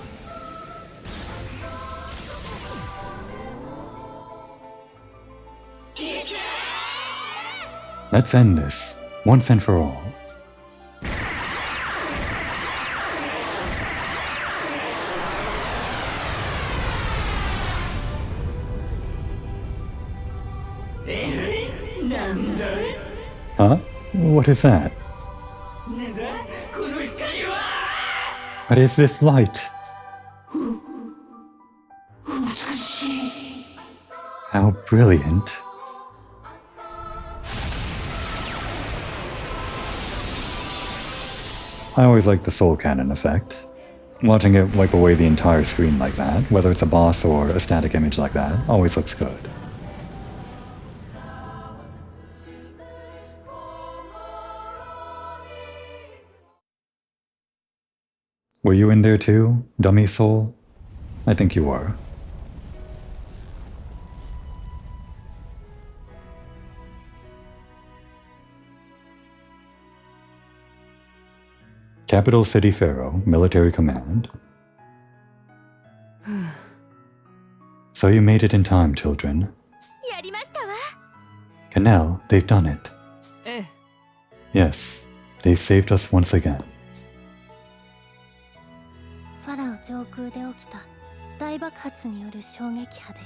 Speaker 1: Let's end this, once and for all. Huh? What is that? What is this light? How brilliant. I always like the Soul Cannon effect. Watching it wipe away the entire screen like that, whether it's a boss or a static image like that, always looks good. Were you in there too, dummy soul? I think you were. Capital City Pharaoh, Military Command. So you made it in time, children.
Speaker 2: やりましたわ。
Speaker 1: Canal, they've done it.
Speaker 3: ええ。
Speaker 1: Yes, they've saved us once again.
Speaker 2: ファラオ上空で起きた大爆発による衝撃波で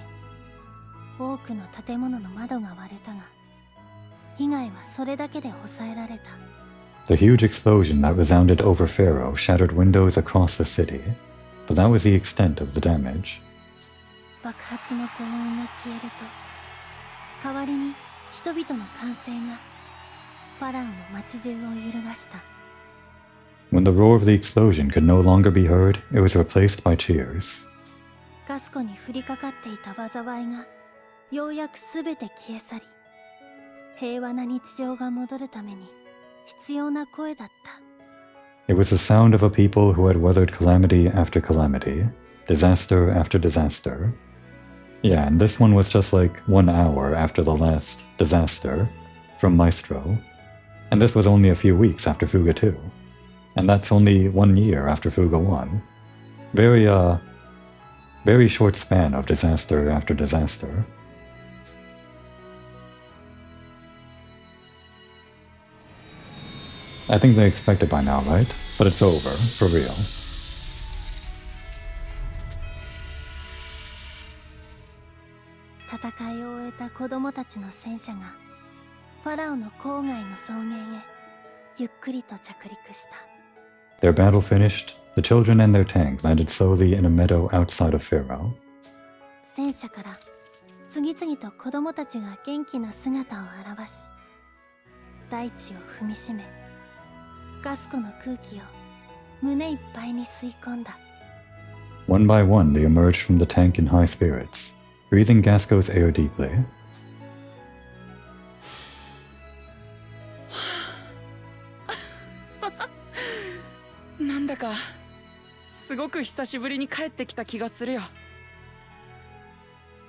Speaker 2: 多くの建物の窓が割れたが被害はそれだけで抑えられた。
Speaker 1: The huge explosion that resounded over Pharaoh shattered windows across the city, but that was the extent of the damage.
Speaker 2: 爆発の高音が消えると代わりに人々の歓声がファラオの街中を揺るがした。
Speaker 1: When the roar of the explosion could no longer be heard, it was replaced by cheers.
Speaker 2: ガス湖に降りかかっていた災いがようやくすべて消え去り平和な日常が戻るために必要な声だった。
Speaker 1: It was the sound of a people who had weathered calamity after calamity, disaster after disaster. Yeah, and this one was just like 1 hour after the last disaster from Maestro. And this was only a few weeks after Fuga 2. And that's only 1 year after Fuga 1. Very short span of disaster after disaster. I think they expect it by now, right? But it's over, for real.
Speaker 2: 戦いを終えた子供たちの戦車がファラオの郊外の草原へゆっくりと着陸した。
Speaker 1: Their battle finished, the children and their tank landed slowly in a meadow outside of Pharaoh.
Speaker 2: 戦車から次々と子供たちが元気な姿を現し大地を踏みしめガス湖の空気を胸いっぱいに吸い込んだ。
Speaker 1: One by one, they emerged from the tank in high spirits, breathing Gasco's air deeply.
Speaker 3: なんだかすごく久しぶりに帰ってきた気がするよ。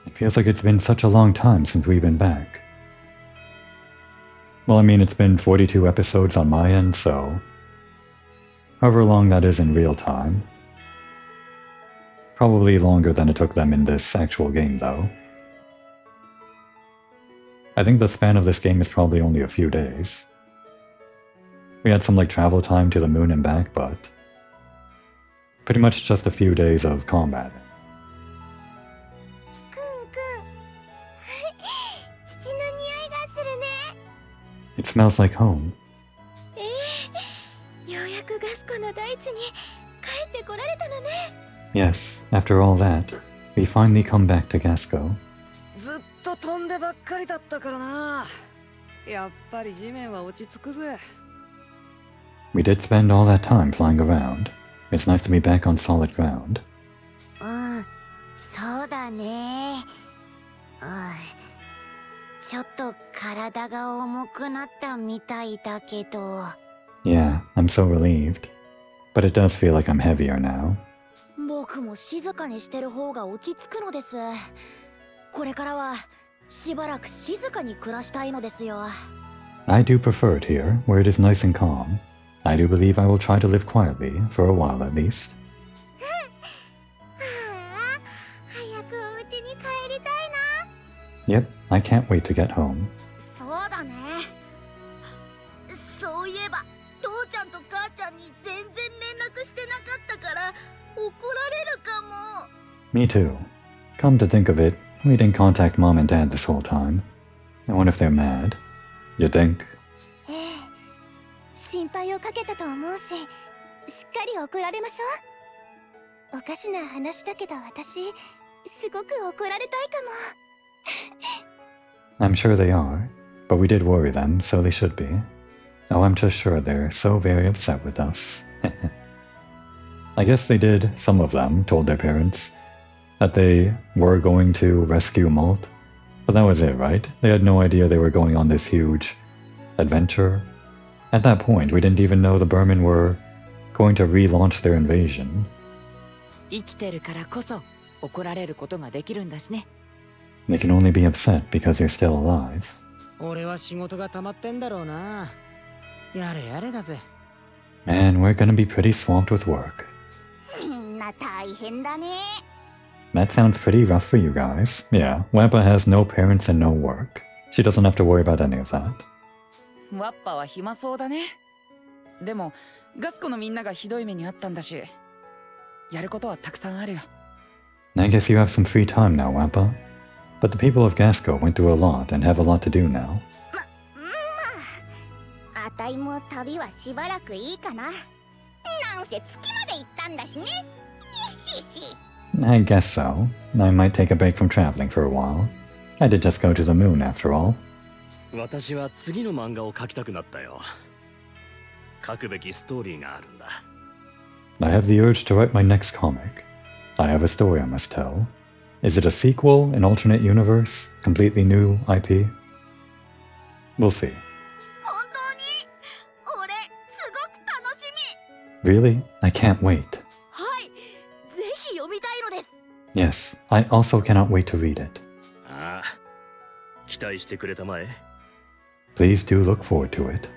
Speaker 1: It feels like it's been such a long time since we've been back. Well, I mean, it's been 42 episodes on my end, so however long that is in real time. Probably longer than it took them in this actual game, though. I think the span of this game is probably only a few days. We had some like travel time to the moon and back, but pretty much just a few days of combat.
Speaker 2: くんくん土の匂いがするね。
Speaker 1: It smells like home.
Speaker 2: ようやくガス湖の大地に帰ってこられたのね。
Speaker 1: Yes, after all that, we finally come back to Gasco.
Speaker 3: ずっと飛んでばっかりだったからな。やっぱり地面は落ち着くぜ。
Speaker 1: We did spend all that time flying around. It's nice to be back on solid ground.
Speaker 6: うん、そうだね。ちょっと体が重くなったみたいだけど。
Speaker 1: Yeah, I'm so relieved. But it does feel like I'm heavier now.
Speaker 6: 僕も静かにしてる方が落ち着くのです。これからはしばらく静かに暮らしたいのですよ。
Speaker 1: I do prefer it here, where it is nice and calm. I do believe I will try to live quietly, for a while at least.
Speaker 2: 早くお家に帰りたいな。
Speaker 1: Yep, I can't wait to get home.
Speaker 6: そうだね。そういえば父ちゃんと母ちゃんに全然連絡してなかったから怒られるかも。
Speaker 1: Me too. Come to think of it, we didn't contact Mom and Dad this whole time. I wonder if they're mad. You think?
Speaker 2: ええ、心配をかけたと思うし、しっかり怒られましょう。おかしな話だけど私、すごく怒られたいかも。
Speaker 1: I'm sure they are, but we did worry them, so they should be. Oh, I'm just sure they're so very upset with us. I guess they did, some of them told their parents that they were going to rescue Malt, but that was it, right? They had no idea they were going on this huge adventure. At that point, we didn't even know the Burman were going to relaunch their invasion.
Speaker 3: 生きてるからこそ怒られることができるんだしね。
Speaker 1: They can only be upset because they're still alive.
Speaker 7: 俺は仕事が溜まってんだろうな。やれやれだぜ。
Speaker 1: Man, we're gonna be pretty swamped with work.
Speaker 6: みんな大変だね。
Speaker 1: That sounds pretty rough for you guys. Yeah, Wappa has no parents and no work. She doesn't have to worry about any of that.
Speaker 3: ワッパは暇そうだね。でもガスコのみんながひどい目にあったんだし、やることはたくさんあるよ。
Speaker 1: I guess you have some free time now, Wappa. But the people of Gasco went through a lot and have a lot to do now.
Speaker 6: あたいも旅はしばらくいいかな。なんせ月まで行ったんだしね。しし。
Speaker 1: I guess so. I might take a break from traveling for a while. I did just go to the moon after all.
Speaker 8: 私は次の漫画を描きたくなったよ。書くべきストーリーがあるんだ。
Speaker 1: I have the urge to write my next comic. I have a story I must tell. Is it a sequel, an alternate universe, completely new IP? We'll see.
Speaker 6: 本当に俺すごく楽しみ。
Speaker 1: Really? I can't wait.
Speaker 6: はい、ぜひ読みたいのです。
Speaker 1: Yes, I also cannot wait to read it.
Speaker 8: ああ、期待してくれたまえ。
Speaker 1: Please do look forward to it.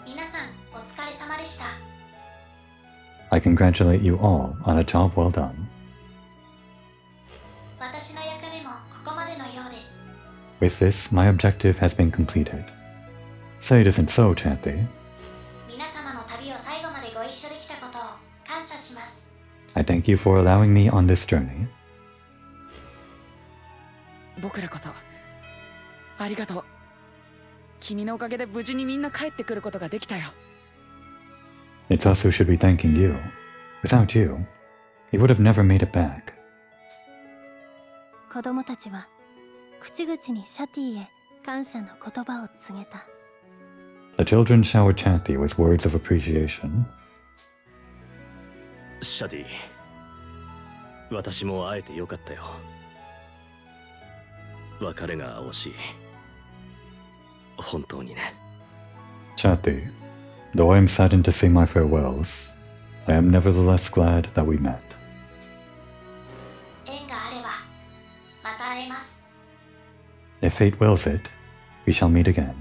Speaker 2: 皆さんお疲れ様でした。
Speaker 1: I congratulate you all on a job well done.
Speaker 2: 私の役目もここまでのようです。
Speaker 1: With this, my objective has been completed. Say it isn't so, Chanty.
Speaker 2: 皆様の旅を最後までご一緒できたことを感謝します。
Speaker 1: I thank you for allowing me on this journey.
Speaker 3: 僕らこそありがとう。君のおかげで無事にみんな帰ってくることができたよ。
Speaker 1: It's us who should be thanking you. Without you, we would have never made it back.
Speaker 2: 子供たちは口々にシャティへ感謝の言葉を告げた。
Speaker 1: The children showered Chanty with words of appreciation.
Speaker 8: シャディ、私も会えてよかったよ。別れが惜しい。本当にね。
Speaker 1: Chanty, though I am saddened to say my farewells, I am nevertheless glad that we met.
Speaker 2: 縁があればまた会えます。
Speaker 1: If fate wills it, we shall meet again.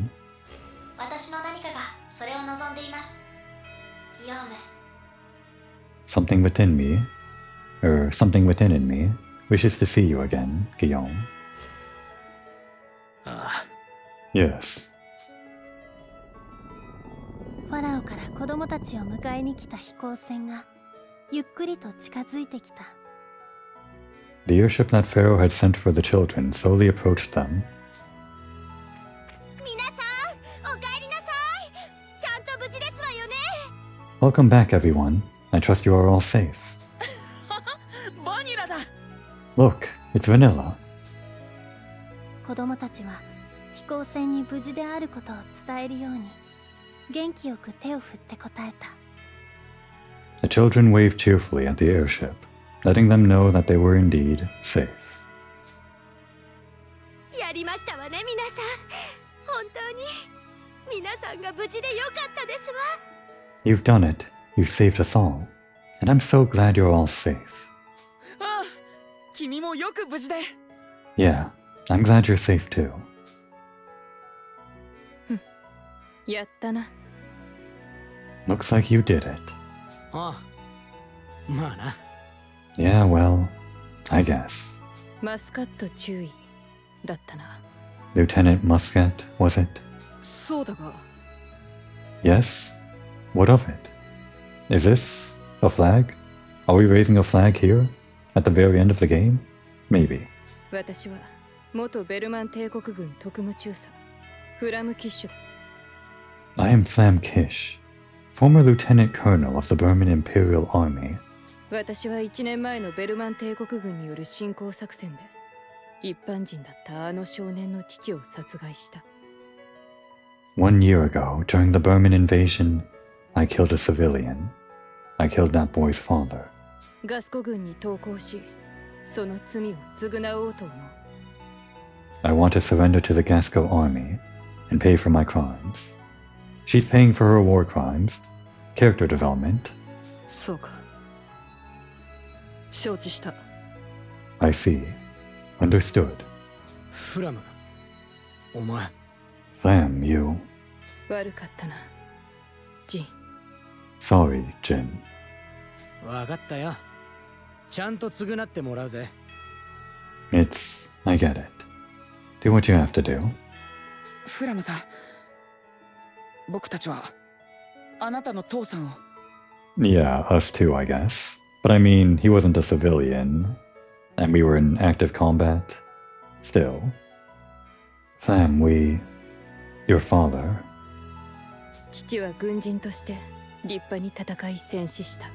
Speaker 2: 私の何かがそれを望んでいます。ギヨーム。
Speaker 1: Something within me, something within in me, wishes to see you again, Guillaume.
Speaker 8: ああ、
Speaker 1: Yes.
Speaker 2: ファラオから子供たちを迎えに来た飛行船がゆっくりと近づいてきた。
Speaker 1: The airship that Pharaoh had sent for the children slowly approached them.
Speaker 6: 皆さん、おかえりなさい。ちゃんと無事ですわよね。
Speaker 1: Welcome back, everyone. I trust you are all safe.
Speaker 3: バニラだ。
Speaker 1: Look, it's Vanilla.
Speaker 2: 子供たちは飛行船に無事であることを伝えるように元気よく手を振って答えた。
Speaker 1: The children waved cheerfully at the airship, letting them know that they were indeed safe.
Speaker 6: やりましたわね、皆さん。本当に皆さんが無事でよかったですわ。
Speaker 1: You've done it. You've saved us all. And I'm so glad you're all safe.
Speaker 3: ああ、君もよく無事で。
Speaker 1: Yeah, I'm glad you're safe too.
Speaker 3: やったな。
Speaker 1: Looks like you did it.
Speaker 7: ああ、まあな。
Speaker 1: Yeah, well, I guess.
Speaker 3: マスカット注意だったな。
Speaker 1: Lieutenant Muscat, was it?
Speaker 3: そうだが。
Speaker 1: Yes? What of it? Is this a flag? Are we raising a flag here? At the very end of the game? Maybe.
Speaker 3: 私は元ベルマン帝国軍特務中佐フラムキッシュだ。
Speaker 1: I am Flam Kish, former Lieutenant Colonel of the Burman Imperial Army.
Speaker 3: 私は1年前のベルマン帝国軍による侵攻作戦で一般人だったあの少年の父を殺害した。
Speaker 1: 1 year ago, during the Burman invasion, I killed a civilian. I killed that boy's father.
Speaker 3: ガスコ軍に投降し、その罪を償おうと思う。
Speaker 1: I want to surrender to the Gasco army and pay for my crimes. She's paying for her war crimes, character development.
Speaker 3: そうか。承知した。
Speaker 1: I see. Understood.
Speaker 7: フラム、お前。
Speaker 1: Damn you.
Speaker 3: 悪かったな、ジン。
Speaker 1: Sorry, Jin.
Speaker 7: わかったよ。ちゃんと償ってもらうぜ。
Speaker 1: I get it. Do what you have to do.
Speaker 3: フラムさん、僕たちはあなたの父さんを。
Speaker 1: Yeah, us too, I guess. But I mean, he wasn't a civilian, and we were in active combat. Still. Sam, your father.
Speaker 3: 父は軍人として立派に戦い戦死した。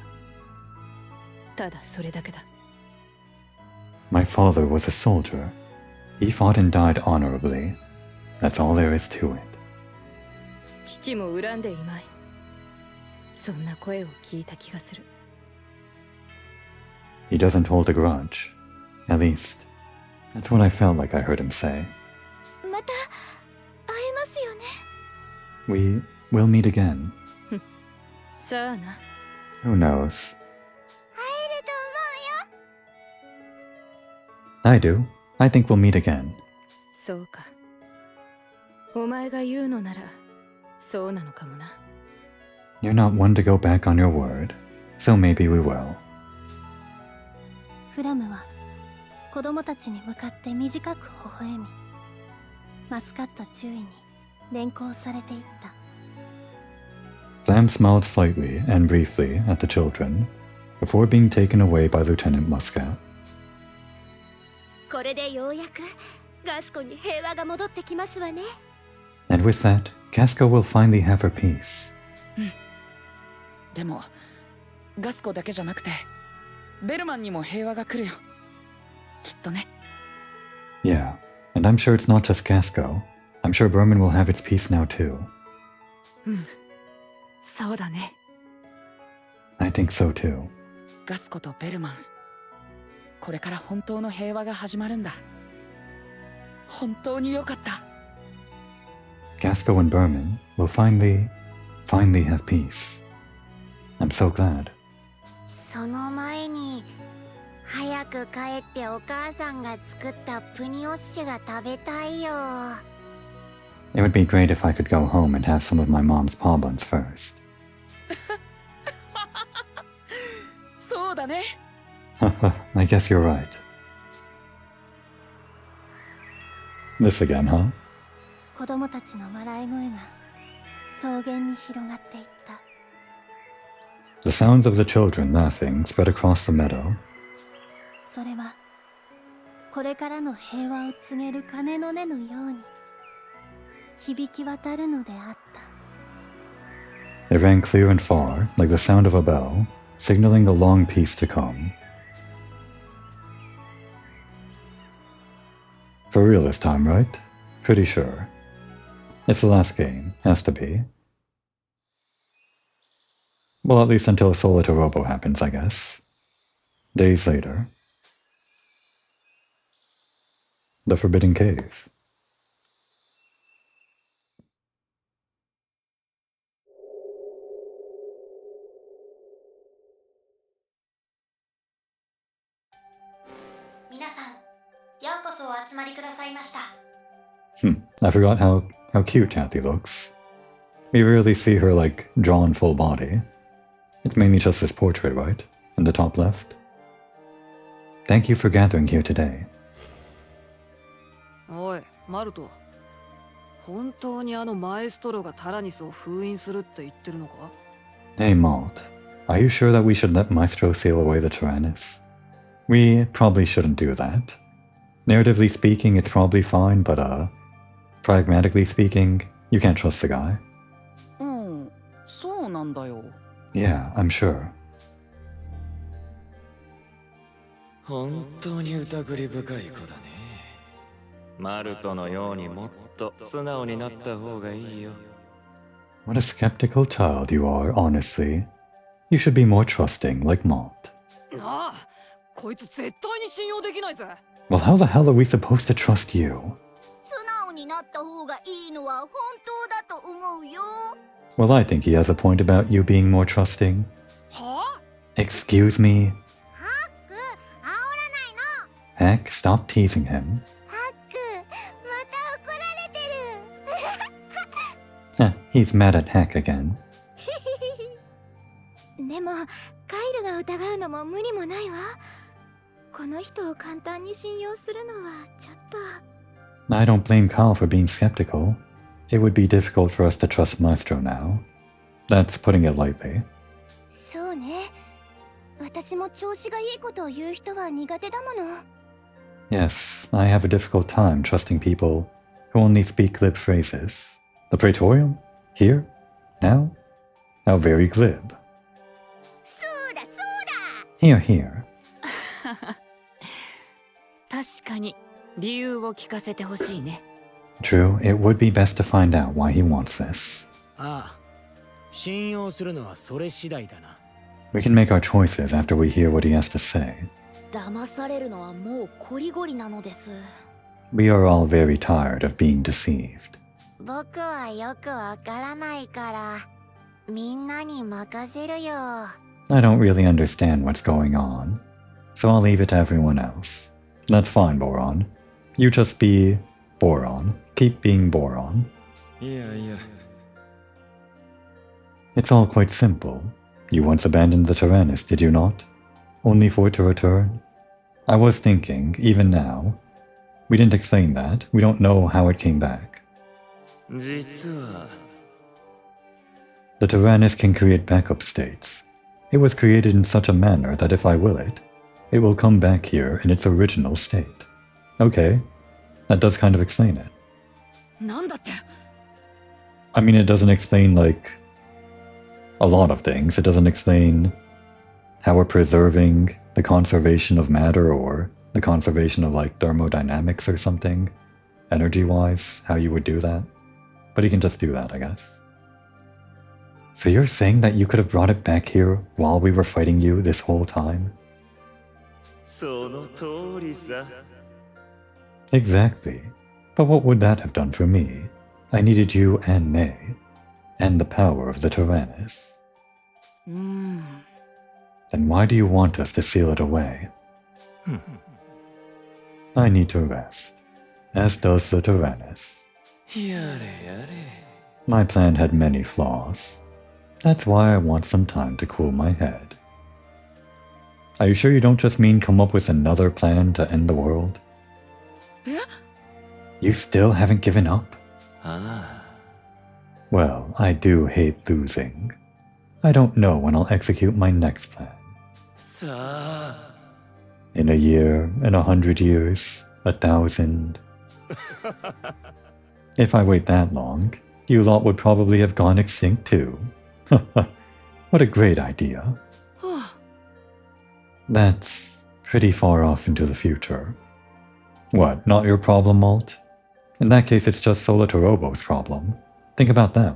Speaker 3: ただそれだけだ。
Speaker 1: My father was a soldier. He fought and died honorably. That's all there is to it.
Speaker 3: 父も恨んでいまい。そんな声を聞いた気がする。
Speaker 1: He doesn't hold a grudge. At least, that's what I felt like I heard him say.
Speaker 2: また会えますよね。
Speaker 1: We will meet again.
Speaker 3: さあな。
Speaker 1: Who knows?
Speaker 2: 会えると
Speaker 1: I do. I think we'll meet again.
Speaker 3: そうか。お前が言うのなら、そうなのかもな。
Speaker 1: You're not one to go back on your word, so maybe we will.
Speaker 2: フラムは子供たちに向かって短く微笑み、マスカット中尉に連行されていった。
Speaker 1: Lamb smiled slightly and briefly at the children before being taken away by Lieutenant Muscat.
Speaker 6: これでようやくガスコに平和が戻ってきますわね。
Speaker 1: And with that, Casco will finally have her peace.
Speaker 3: でも、ガスコだけじゃなくて、ベルマンにも平和が来るよ。きっとね。
Speaker 1: Yeah, and I'm sure it's not just Casco. I'm sure Berman will have its peace now too.
Speaker 3: そうだね。
Speaker 1: I think so too.
Speaker 3: ガスコとベルマン、これから本当の平和が始まるんだ。本当によかった。
Speaker 1: Casco and Berman will finally have peace. I'm so glad.
Speaker 6: その前に早く帰ってお母さんが作ったプニオッシュが食べたいよ。
Speaker 1: It would be great if I could go home and have some of my mom's paw buns first.
Speaker 3: そうだね。
Speaker 1: I guess you're right. This again, huh?
Speaker 2: 子供たちの笑い声が草原に広がっていった。
Speaker 1: The sounds of the children laughing spread across the meadow.
Speaker 2: それはこれからの平和を告げる鐘の音のように響き渡るのであった。
Speaker 1: It rang clear and far, like the sound of a bell, signaling a long peace to come. For real this time, right? Pretty sure. It's the last game, has to be. Well, at least until Sola to Robo happens, I guess. Days later. The Forbidden Cave. I forgot how cute Kathy looks. We rarely see her, like, drawn full body. It's mainly just this portrait, right? In the top left. Thank you for gathering here today.
Speaker 9: おい、マルト。本当にあのマエストロがタラニスを封印するって言ってるのか？
Speaker 1: Hey, Malt. Are you sure that we should let Maestro sail away the Tyrannus? We probably shouldn't do that. Narratively speaking, it's probably fine, but, pragmatically speaking, you can't trust the guy.
Speaker 3: うん、そうなんだよ。
Speaker 1: Yeah, I'm sure.
Speaker 8: 本当に疑り深い子だね。マルトのようにもっと素直になった方がいいよ。
Speaker 1: What a skeptical child you are, honestly. You should be more trusting, like Mont.
Speaker 9: ああ、こいつ絶対に信用できないぜ。
Speaker 1: Well, how the hell are we supposed to trust you?
Speaker 6: 素直になった方がいいのは本当だと思うよ。
Speaker 1: Well, I think he has a point about you being more trusting.
Speaker 9: はあ
Speaker 1: Excuse me?
Speaker 6: ハック、煽らないの。
Speaker 1: Heck, stop teasing him.
Speaker 6: ハック、また怒られてる。
Speaker 1: He's mad at Heck again.
Speaker 6: でもカイルが疑うのも無理もないわ。この人を簡単に信用するのはちょっと。
Speaker 1: I don't blame Kyle for being skeptical. It would be difficult for us to trust Maestro now. That's putting it lightly.
Speaker 6: そうね。私も調子がいいことを言う人は苦手だもの。
Speaker 1: Yes, I have a difficult time trusting people who only speak glib phrases. The Praetorium? Here? Now? How very glib.
Speaker 6: そうだそうだ。
Speaker 1: Here, here.
Speaker 3: 確かに理由を聞かせてほしいね。
Speaker 1: True, it would be best to find out why he wants this.
Speaker 7: ああ、信用するのはそれ次第だな。
Speaker 1: We can make our choices after we hear what he has to say.
Speaker 6: 騙されるのはもうコリゴリなのです。
Speaker 1: We are all very tired of being deceived.
Speaker 6: 僕はよくわからないからみんなに任せるよ。
Speaker 1: I don't really understand what's going on, so I'll leave it to everyone else. That's fine, Boron. You just be Boron. Keep being Boron.
Speaker 8: いやいや。
Speaker 1: It's all quite simple. You once abandoned the Tyrannus, did you not? Only for it to return? I was thinking, even now. We didn't explain that. We don't know how it came back.
Speaker 8: 実は
Speaker 1: The Tyrannus can create backup states. It was created in such a manner that if I will it, it will come back here in its original state. Okay, that does kind of explain it.
Speaker 3: なんだって
Speaker 1: I mean, it doesn't explain, like, a lot of things. It doesn't explain how we're preserving the conservation of matter or the conservation of, like, thermodynamics or something, energy-wise, how you would do that. But he can just do that, I guess. So you're saying that you could have brought it back here while we were fighting you this whole time?
Speaker 8: その通りさ。
Speaker 1: Exactly. But what would that have done for me? I needed you and May, and the power of the Tyrannus.
Speaker 3: うーん
Speaker 1: Then why do you want us to seal it away? I need to rest, as does the Tyrannus.
Speaker 8: やれやれ。
Speaker 1: My plan had many flaws. That's why I want some time to cool my head. Are you sure you don't just mean come up with another plan to end the world?
Speaker 3: え
Speaker 1: You still haven't given up?
Speaker 8: ああ。
Speaker 1: Well, I do hate losing. I don't know when I'll execute my next plan.
Speaker 8: さあ。
Speaker 1: In a year, in 100 years, 1,000. If I wait that long, you lot would probably have gone extinct too. What a great idea.
Speaker 3: はあ
Speaker 1: That's pretty far off into the future. What, not your problem, Malt? In that case, it's just Solatorobo's problem. Think about them.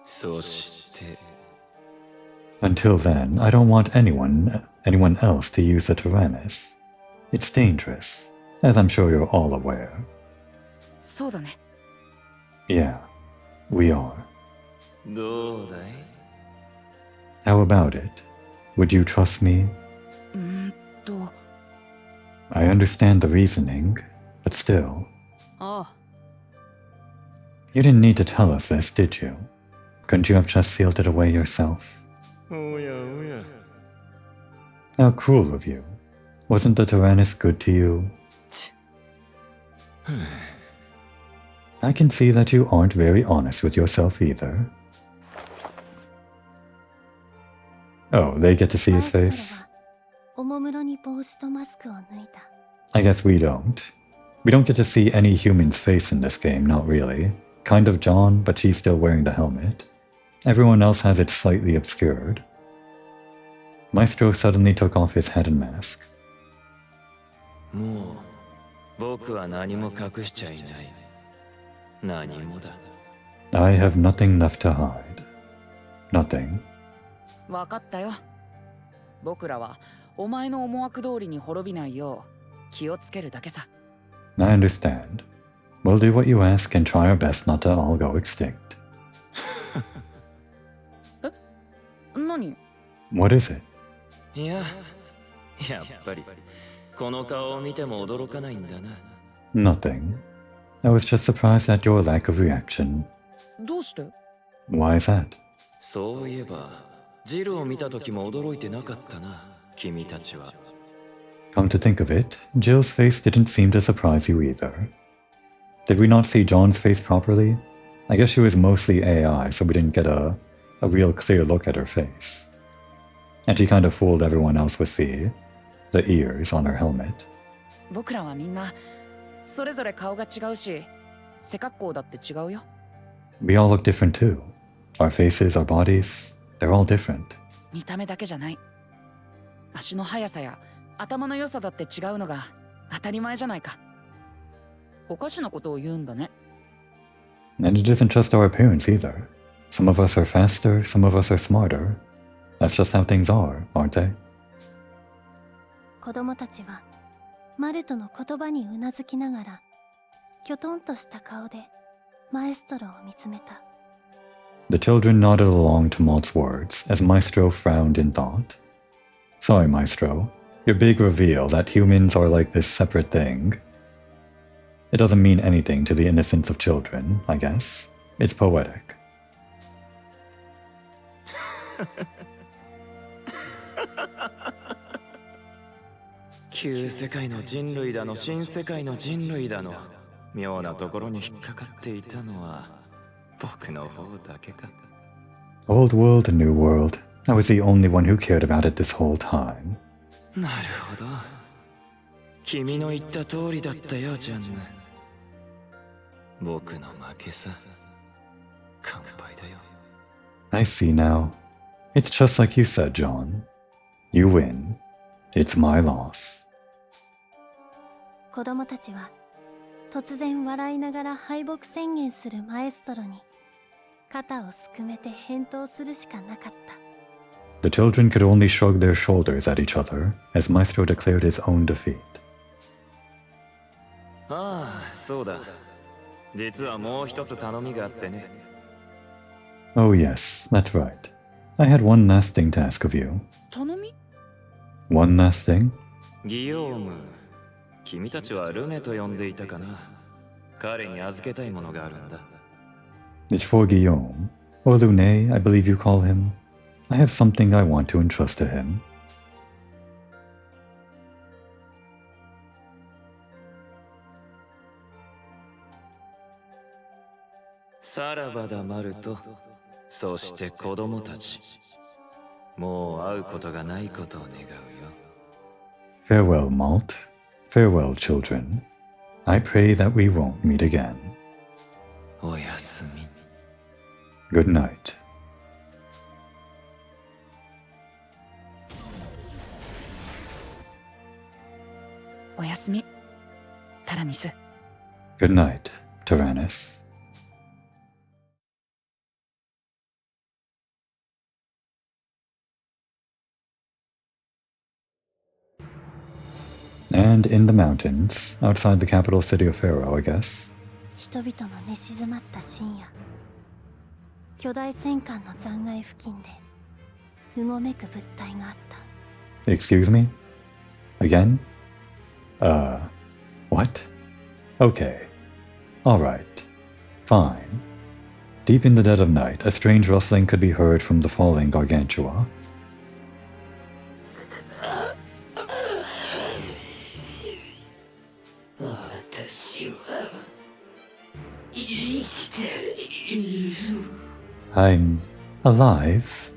Speaker 8: そして。
Speaker 1: Until then, I don't want anyone else to use the Tyrannus. It's dangerous, as I'm sure you're all aware.
Speaker 3: そうだね
Speaker 1: Yeah, we are.
Speaker 8: どうだい
Speaker 1: How about it? Would you trust me?
Speaker 3: うーんと
Speaker 1: I understand the reasoning, but still.
Speaker 9: ああ、
Speaker 1: You didn't need to tell us this, did you? Couldn't you have just sealed it away yourself?
Speaker 8: おやおや。
Speaker 1: How cruel of you. Wasn't the Tyrannus good to you? I can see that you aren't very honest with yourself either. Oh, they get to see his face?
Speaker 2: おもむろに帽子とマスクを脱いだ。
Speaker 1: I guess we don't. We don't get to see any human's face in this game, not really. Kind of John, but she's still wearing the helmet. Everyone else has it slightly obscured. Maestro suddenly took off his hat and mask.
Speaker 8: もう僕は何も隠しちゃいない。何もだ。
Speaker 1: I have nothing left to hide. Nothing.
Speaker 3: 分かったよ。僕らはお前の思惑通りに滅びないよう気をつけるだけさ。
Speaker 1: I understand. We'll do what you ask and try our best not to all go extinct.
Speaker 3: 何？
Speaker 1: What is it?
Speaker 8: いや、やっぱりこの顔を見ても驚かないんだな。
Speaker 1: Nothing. I was just surprised at your lack of reaction.
Speaker 3: どうして？
Speaker 1: Why is that?
Speaker 8: そういえば、ジルを見た時も驚いてなかったな、君たちは。
Speaker 1: Come to think of it, Jill's face didn't seem to surprise you either. Did we not see John's face properly? I guess she was mostly AI, so we didn't get a real clear look at her face. And she kind of fooled everyone else with the ears on her helmet.
Speaker 3: 僕らはみんなそれぞれ顔が違うし、背格好だって違うよ。
Speaker 1: We all look different too. Our faces, our bodies, they're all different.
Speaker 3: 見た目だけじゃない。足の速さや頭の良さだって違うのが当たり前じゃないか。おかしなことを言うんだね。
Speaker 1: And it isn't just our appearance either. Some of us are faster, some of us are smarter. That's just how things are, aren't they?
Speaker 2: 子供たちはマルトの言葉にうなずきながらきょとんとした顔でマエストロを見つめた。
Speaker 1: The children nodded along to Malt's words as Maestro frowned in thought. Sorry, Maestro. Your big reveal that humans are like this separate thing. It doesn't mean anything to the innocence of children, I guess. It's poetic.
Speaker 8: 旧世界の人類だの新世界の人類だの妙なところに引っかかっていたのは僕の方だけか。
Speaker 1: Old world, new world. I was the only one who cared about it this whole time.
Speaker 8: なるほど。君の言った通りだったよ、ジャンヌ。僕の負けさ。乾杯だよ。
Speaker 1: I see now. It's just like you said, John. You win. It's my loss.
Speaker 2: 子供たちは突然笑いながら敗北宣言するマエストロに肩をすくめて返答するしかなかった。
Speaker 1: The children could only shrug their shoulders at each other as Maestro declared his own defeat.
Speaker 8: ああ、そうだ。実はもう一つ頼みがあってね。
Speaker 1: Oh yes, that's right. I had one last thing to ask of you.
Speaker 3: 頼み？
Speaker 1: One last thing?
Speaker 8: ギヨーム。君たちはルネと呼んでいたかな。彼に預けたいものがあるんだ。
Speaker 1: It's for Guillaume, or Luné, I believe you call him. I have something I want to entrust to him.
Speaker 8: さらばだマルト。そして子供たち。もう会うことがないことを願うよ。
Speaker 1: Farewell, Malt. Farewell, children. I pray that we won't meet again.
Speaker 8: おやすみ。
Speaker 1: Good night.
Speaker 3: おやすみ、タラニス。
Speaker 1: Good night, Tyrannus. And in the mountains, outside the capital city of Pharaoh, I guess.
Speaker 2: 人々の寝静まった深夜、巨大戦艦の残骸付近でうごめく物体があった。
Speaker 1: Excuse me? Again? What? Okay. Alright. Fine. Deep in the dead of night, a strange rustling could be heard from the falling Gargantua.
Speaker 5: 私は生きている。
Speaker 1: I'm alive?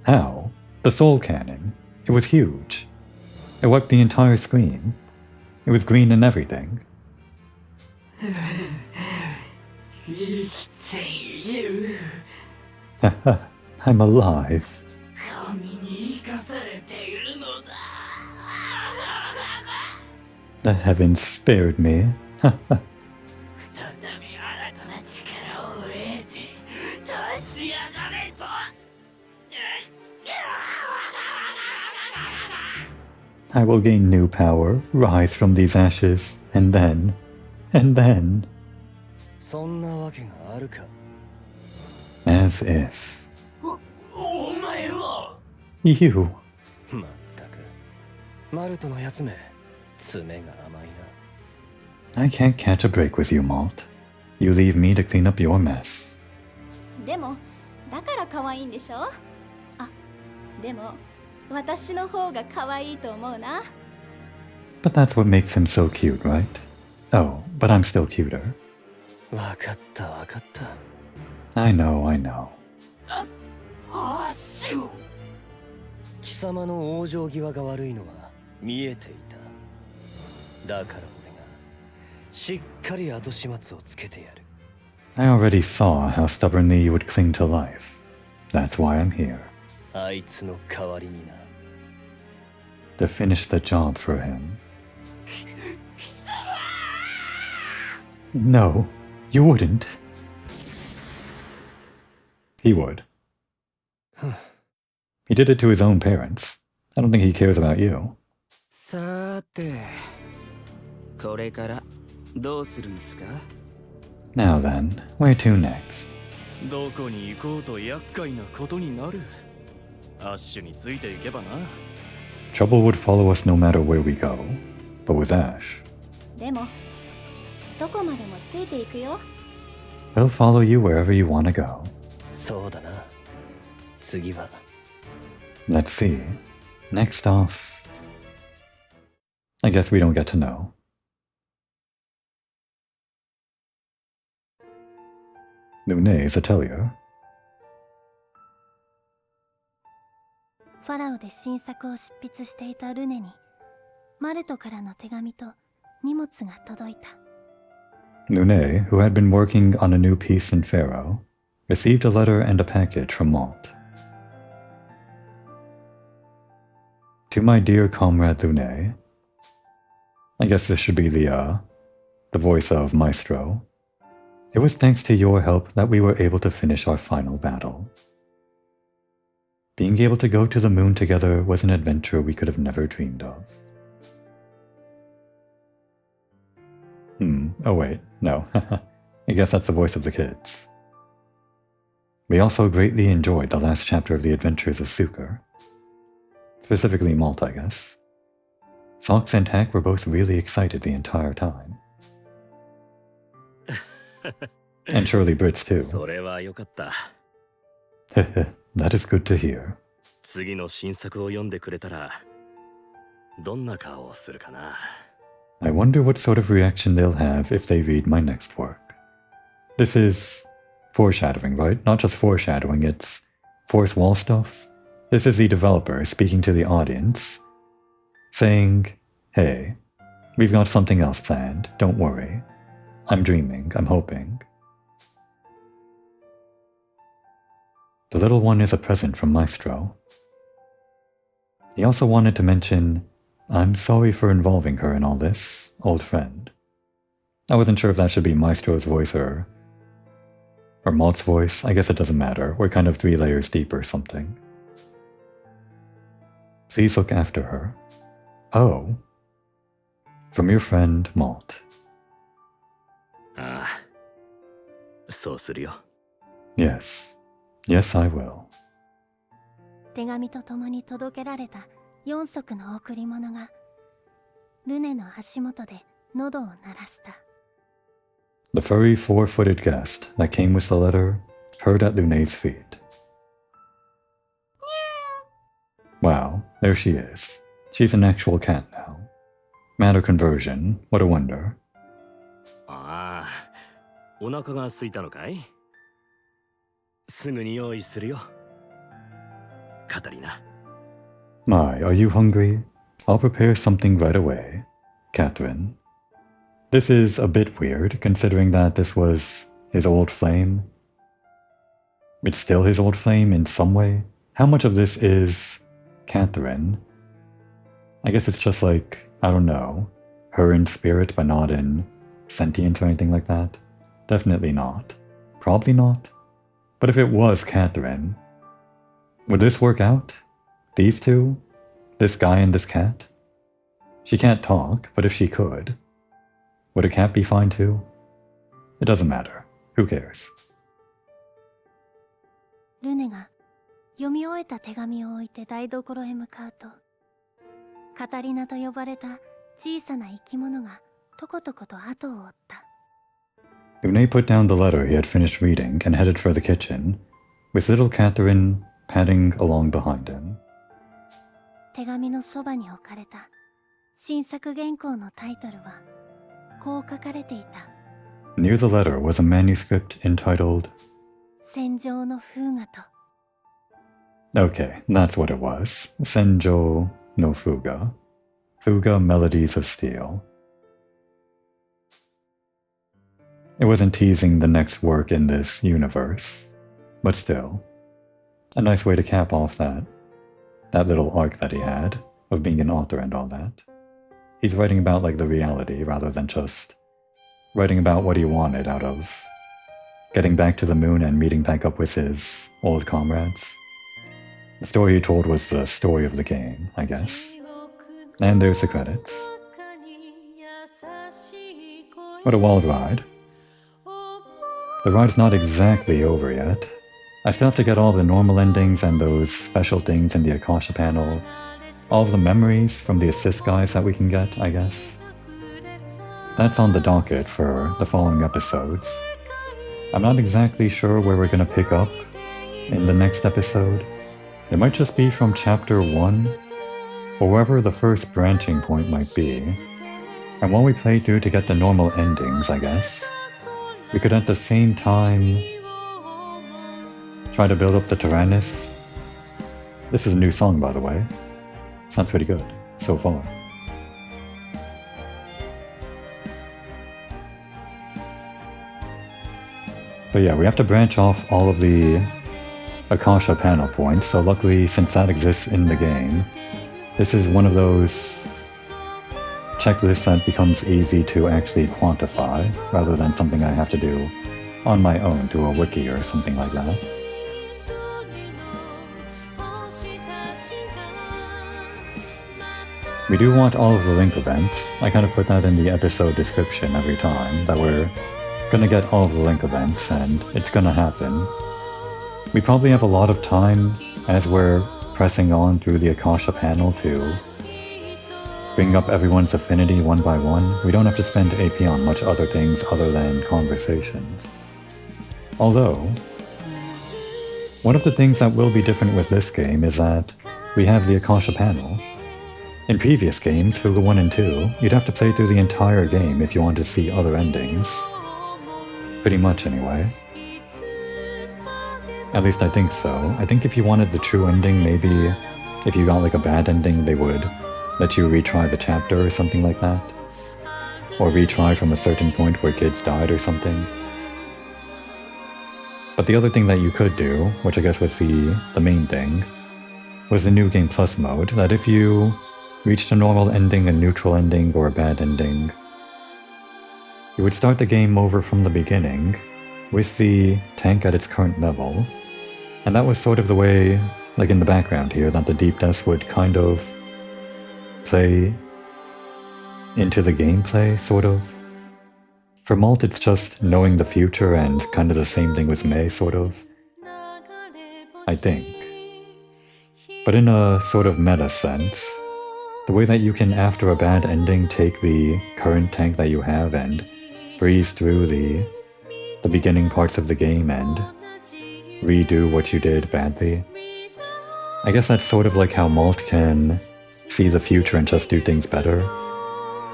Speaker 1: How? The soul cannon. It was huge. It wiped the entire screen. It was green and everything.
Speaker 5: 生きている。
Speaker 1: I'm alive.
Speaker 5: 神に生かされているのだ。
Speaker 1: The heavens spared me.
Speaker 5: 再び新たな力を得て立ち上がれと。
Speaker 1: I will gain new power, rise from these ashes, and then...
Speaker 5: そんなわけがあるか。
Speaker 1: As if...
Speaker 5: お前は
Speaker 1: You...
Speaker 5: まったくマルトのやつめ爪が甘いな。
Speaker 1: I can't catch a break with you, Malt. You leave me to clean up your mess.
Speaker 2: でもだから可愛いんでしょ。あ、でも私の方が可愛いと思うな。
Speaker 1: But that's what makes him so cute, right? Oh, but I'm still cuter.
Speaker 5: わかったわかった。
Speaker 1: I know, I know.
Speaker 5: あっしゅ。貴様の往生際が悪いのは見えていた。だから俺がしっかり後始末をつけてやる。
Speaker 1: I already saw how stubbornly you would cling to life. That's why I'm here.
Speaker 5: あいつの代わりにな。
Speaker 1: To finish the job for him. No, you wouldn't. He would. He did it to his own parents. I don't think he cares about you.
Speaker 5: さて、これからどうするんすか？
Speaker 1: Now then, where to next?
Speaker 5: どこに行こうと厄介なことになる。アッシュについていけばな。
Speaker 1: Trouble would follow us no matter where we go. But with Ash,
Speaker 2: でもどこまでもついていくよ。
Speaker 1: we'll follow you wherever you want to go.
Speaker 5: そうだな。次は
Speaker 1: Let's see. Next off... I guess we don't get to know. Lune's atelier.
Speaker 2: ファラオで新作を執筆していたルネにマルトからの手紙と荷物が届いた。
Speaker 1: Lune, who had been working on a new piece in Pharaoh, received a letter and a package from Malt. To my dear comrade Lune, I guess this should be the voice of Maestro. It was thanks to your help that we were able to finish our final battle. Being able to go to the moon together was an adventure we could have never dreamed of. Oh wait, no. I guess that's the voice of the kids. We also greatly enjoyed the last chapter of the adventures of Suker. Specifically Malt, I guess. Sox and Hack were both really excited the entire time. And surely Brits too.
Speaker 5: それはよかった。
Speaker 1: That is good to hear.
Speaker 5: 次の新作を読んでくれたらどんな顔をするかな。
Speaker 1: I wonder what sort of reaction they'll have if they read my next work. This is foreshadowing, right? Not just foreshadowing, it's fourth wall stuff. This is the developer speaking to the audience, saying, hey, we've got something else planned, don't worry. I'm dreaming, I'm hoping. The little one is a present from Maestro. He also wanted to mention, I'm sorry for involving her in all this, old friend. I wasn't sure if that should be Maestro's voice or Malt's voice. I guess it doesn't matter. We're kind of 3 layers deep or something. Please look after her. Oh. From your friend, Malt.
Speaker 5: ああ、そうするよ。
Speaker 1: Yes. Yes, I will.
Speaker 2: 手紙とともに届けられた4足の贈り物がルネの足元で喉を鳴らした。
Speaker 1: The furry 4-footed guest that came with the letter heard at Lune's feet. Wow, there she is. She's an actual cat now. Matter conversion, what a wonder.
Speaker 5: ああ、お腹が空いたのかい？すぐに用意するよ。カタリナ。
Speaker 1: My, are you hungry? I'll prepare something right away. Catherine. This is a bit weird, considering that this was his old flame. It's still his old flame in some way. How much of this is Catherine? I guess it's just like, I don't know, her in spirit but not in sentience or anything like that. Definitely not. Probably not. But if it was Catherine, would this work out? These two? This guy and this cat? She can't talk, but if she could, would a cat be fine too? It doesn't matter. Who cares?
Speaker 2: ルネが読み終えた手紙を置いて台所へ向かうと、カタリナと呼ばれた小さな生き物がとことこと後を追った。
Speaker 1: Une put down the letter he had finished reading and headed for the kitchen, with little Catherine padding along behind him.
Speaker 2: 手紙のそばに置かれた新作原稿のタイトルはこう書かれていた。
Speaker 1: Near the letter was a manuscript entitled
Speaker 2: 戦場のフーガと。
Speaker 1: Okay, that's what it was. Senjo no Fuga. Fuga Melodies of Steel. It wasn't teasing the next work in this universe, but still, a nice way to cap off that little arc that he had of being an author and all that. He's writing about like the reality rather than just writing about what he wanted out of getting back to the moon and meeting back up with his old comrades. The story he told was the story of the game, I guess. And there's the credits. What a wild ride. The ride's not exactly over yet. I still have to get all the normal endings and those special things in the Akasha panel. All of the memories from the assist guys that we can get, I guess. That's on the docket for the following episodes. I'm not exactly sure where we're gonna pick up in the next episode. It might just be from chapter 1, or wherever the first branching point might be. And while we play through to get the normal endings, I guess, we could at the same time try to build up the Tyrannus. This is a new song, by the way. Sounds pretty good, so far. But yeah, we have to branch off all of the Akasha panel points, so luckily, since that exists in the game, this is one of those checklists that becomes easy to actually quantify, rather than something I have to do on my own through a wiki or something like that. We do want all of the link events. I kind of put that in the episode description every time, that we're gonna get all of the link events, and it's gonna happen. We probably have a lot of time as we're pressing on through the Akasha panel to bring up everyone's affinity one by one. We don't have to spend AP on much other things other than conversations. Although, one of the things that will be different with this game is that we have the Akasha panel. In previous games, Fuga 1 and 2, you'd have to play through the entire game if you wanted to see other endings. Pretty much anyway. At least I think so. I think if you wanted the true ending, maybe if you got like a bad ending, they would let you retry the chapter or something like that. Or retry from a certain point where kids died or something. But the other thing that you could do, which I guess was the main thing, was the New Game Plus mode, that if you reached a normal ending, a neutral ending, or a bad ending, you would start the game over from the beginning with the tank at its current level. And that was sort of the way, like in the background here, that the Deep Deaths would kind of play into the gameplay, sort of. For Malt, it's just knowing the future and kind of the same thing with May, sort of. I think. But in a sort of meta sense, the way that you can, after a bad ending, take the current tank that you have and breeze through the beginning parts of the game and redo what you did badly. I guess that's sort of like how Malt can see the future and just do things better,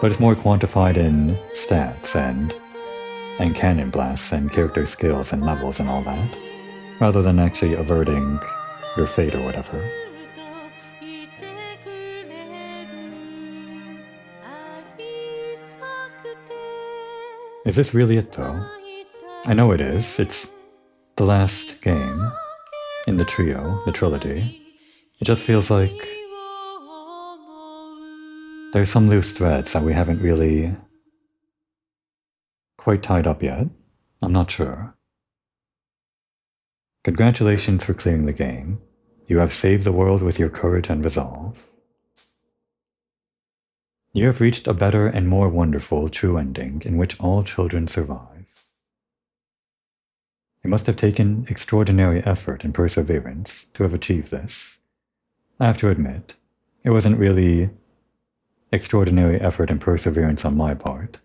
Speaker 1: but it's more quantified in stats and cannon blasts and character skills and levels and all that, rather than actually averting your fate or whatever. Is this really it though? I know it is. It's the last game in the trio, the trilogy. It just feels like there's some loose threads that we haven't really quite tied up yet. I'm not sure. Congratulations for clearing the game. You have saved the world with your courage and resolve. You have reached a better and more wonderful true ending in which all children survive. It must have taken extraordinary effort and perseverance to have achieved this. I have to admit, it wasn't really extraordinary effort and perseverance on my part,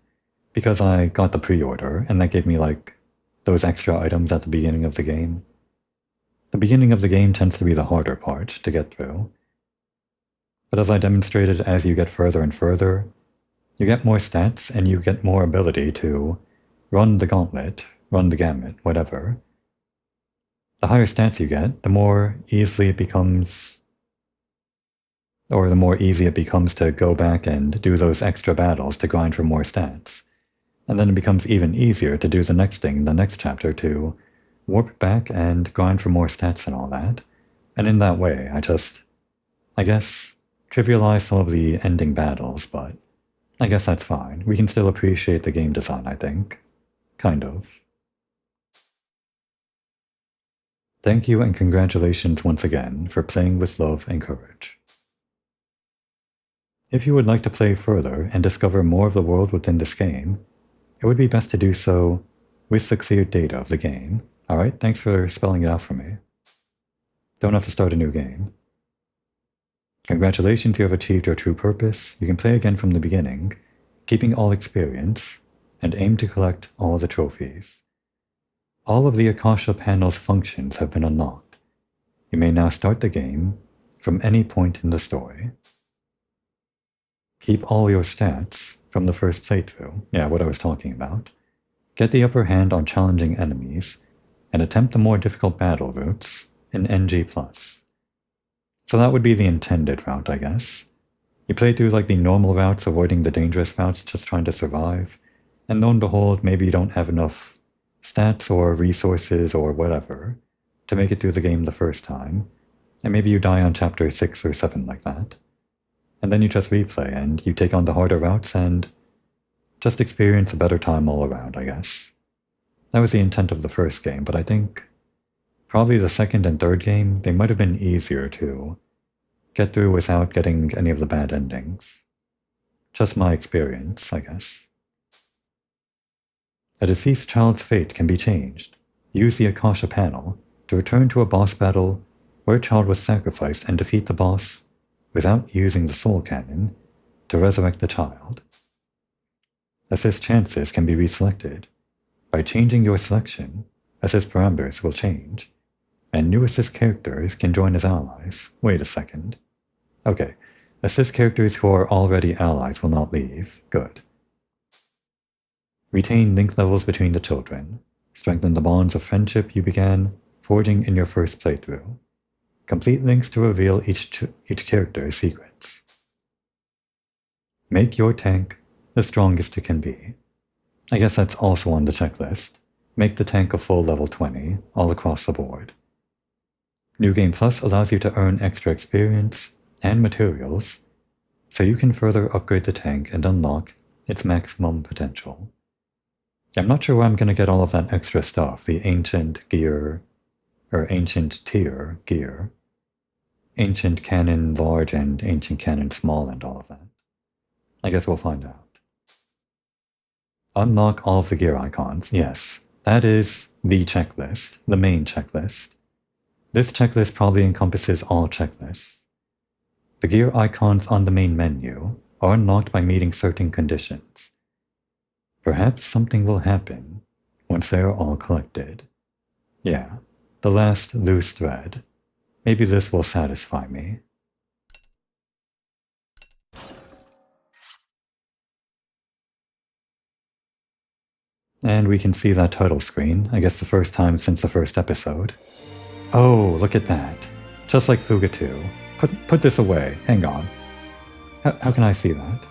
Speaker 1: because I got the pre-order and that gave me like those extra items at the beginning of the game. The beginning of the game tends to be the harder part to get through. But as I demonstrated, as you get further and further, you get more stats and you get more ability to run the gauntlet, run the gamut, whatever. The higher stats you get, the more easily it becomes, or the more easy it becomes to go back and do those extra battles to grind for more stats. And then it becomes even easier to do the next thing in the next chapter to warp back and grind for more stats and all that. And in that way, I guess, trivialize some of the ending battles, but I guess that's fine. We can still appreciate the game design, I think. Kind of. Thank you and congratulations once again for playing with love and courage. If you would like to play further and discover more of the world within this game, it would be best to do so with the cleared data of the game. Alright, thanks for spelling it out for me. Don't have to start a new game. Congratulations, you have achieved your true purpose. You can play again from the beginning, keeping all experience, and aim to collect all the trophies. All of the Akasha panel's functions have been unlocked. You may now start the game from any point in the story. Keep all your stats from the first playthrough, yeah, what I was talking about. Get the upper hand on challenging enemies, and attempt the more difficult battle routes in NG+. So that would be the intended route, I guess. You play through like the normal routes, avoiding the dangerous routes, just trying to survive, and lo and behold, maybe you don't have enough stats or resources or whatever to make it through the game the first time, and maybe you die on chapter 6 or 7 like that. And then you just replay and you take on the harder routes and just experience a better time all around, I guess. That was the intent of the first game, but I think probably the second and third game, they might have been easier to get through without getting any of the bad endings. Just my experience, I guess. A deceased child's fate can be changed. Use the Akasha panel to return to a boss battle where a child was sacrificed and defeat the boss without using the soul cannon to resurrect the child. Assist chances can be reselected. By changing your selection, assist parameters will change, and new assist characters can join as allies. Wait a second. Okay, assist characters who are already allies will not leave. Good. Retain link levels between the children. Strengthen the bonds of friendship you began forging in your first playthrough. Complete links to reveal each character's secrets. Make your tank the strongest it can be. I guess that's also on the checklist. Make the tank a full level 20, all across the board. New Game Plus allows you to earn extra experience and materials, so you can further upgrade the tank and unlock its maximum potential. I'm not sure where I'm going to get all of that extra stuff, the ancient gear, or ancient tier gear. Ancient cannon large and ancient cannon small and all of that. I guess we'll find out. Unlock all of the gear icons. Yes, that is the checklist, the main checklist. This checklist probably encompasses all checklists. The gear icons on the main menu are unlocked by meeting certain conditions. Perhaps something will happen once they are all collected. Yeah, the last loose thread. Maybe this will satisfy me. And we can see that title screen, I guess the first time since the first episode. Oh, look at that. Just like Fuga 2. Put this away. Hang on. How can I see that?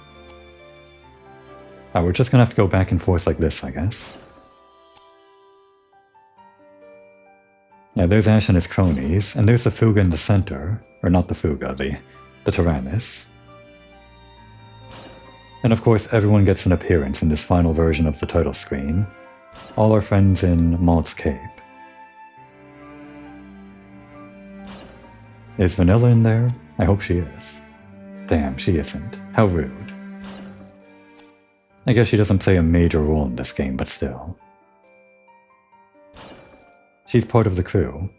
Speaker 1: Oh, we're just gonna have to go back and forth like this, I guess. Yeah, there's Ash and his cronies, and there's the Fuga in the center. Or not the Fuga, the Tyrannus. And of course, everyone gets an appearance in this final version of the title screen. All our friends in Maud's Cape. Is Vanilla in there? I hope she is. Damn, she isn't. How rude. I guess she doesn't play a major role in this game, but still. She's part of the crew.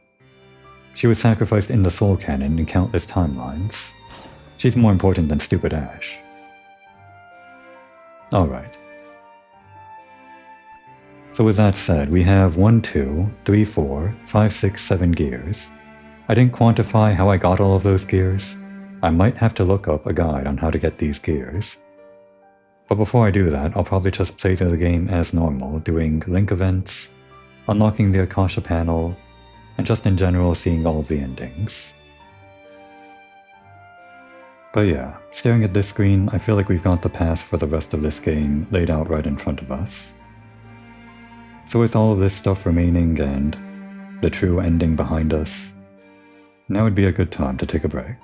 Speaker 1: She was sacrificed in the Soul Canon in countless timelines. She's more important than stupid Ash. Alright. So with that said, we have 1, 2, 3, 4, 5, 6, 7 gears. I didn't quantify how I got all of those gears. I might have to look up a guide on how to get these gears. But before I do that, I'll probably just play through the game as normal, doing link events, unlocking the Akasha panel, and just in general seeing all of the endings. But yeah, staring at this screen, I feel like we've got the path for the rest of this game laid out right in front of us. So with all of this stuff remaining and the true ending behind us, now would be a good time to take a break.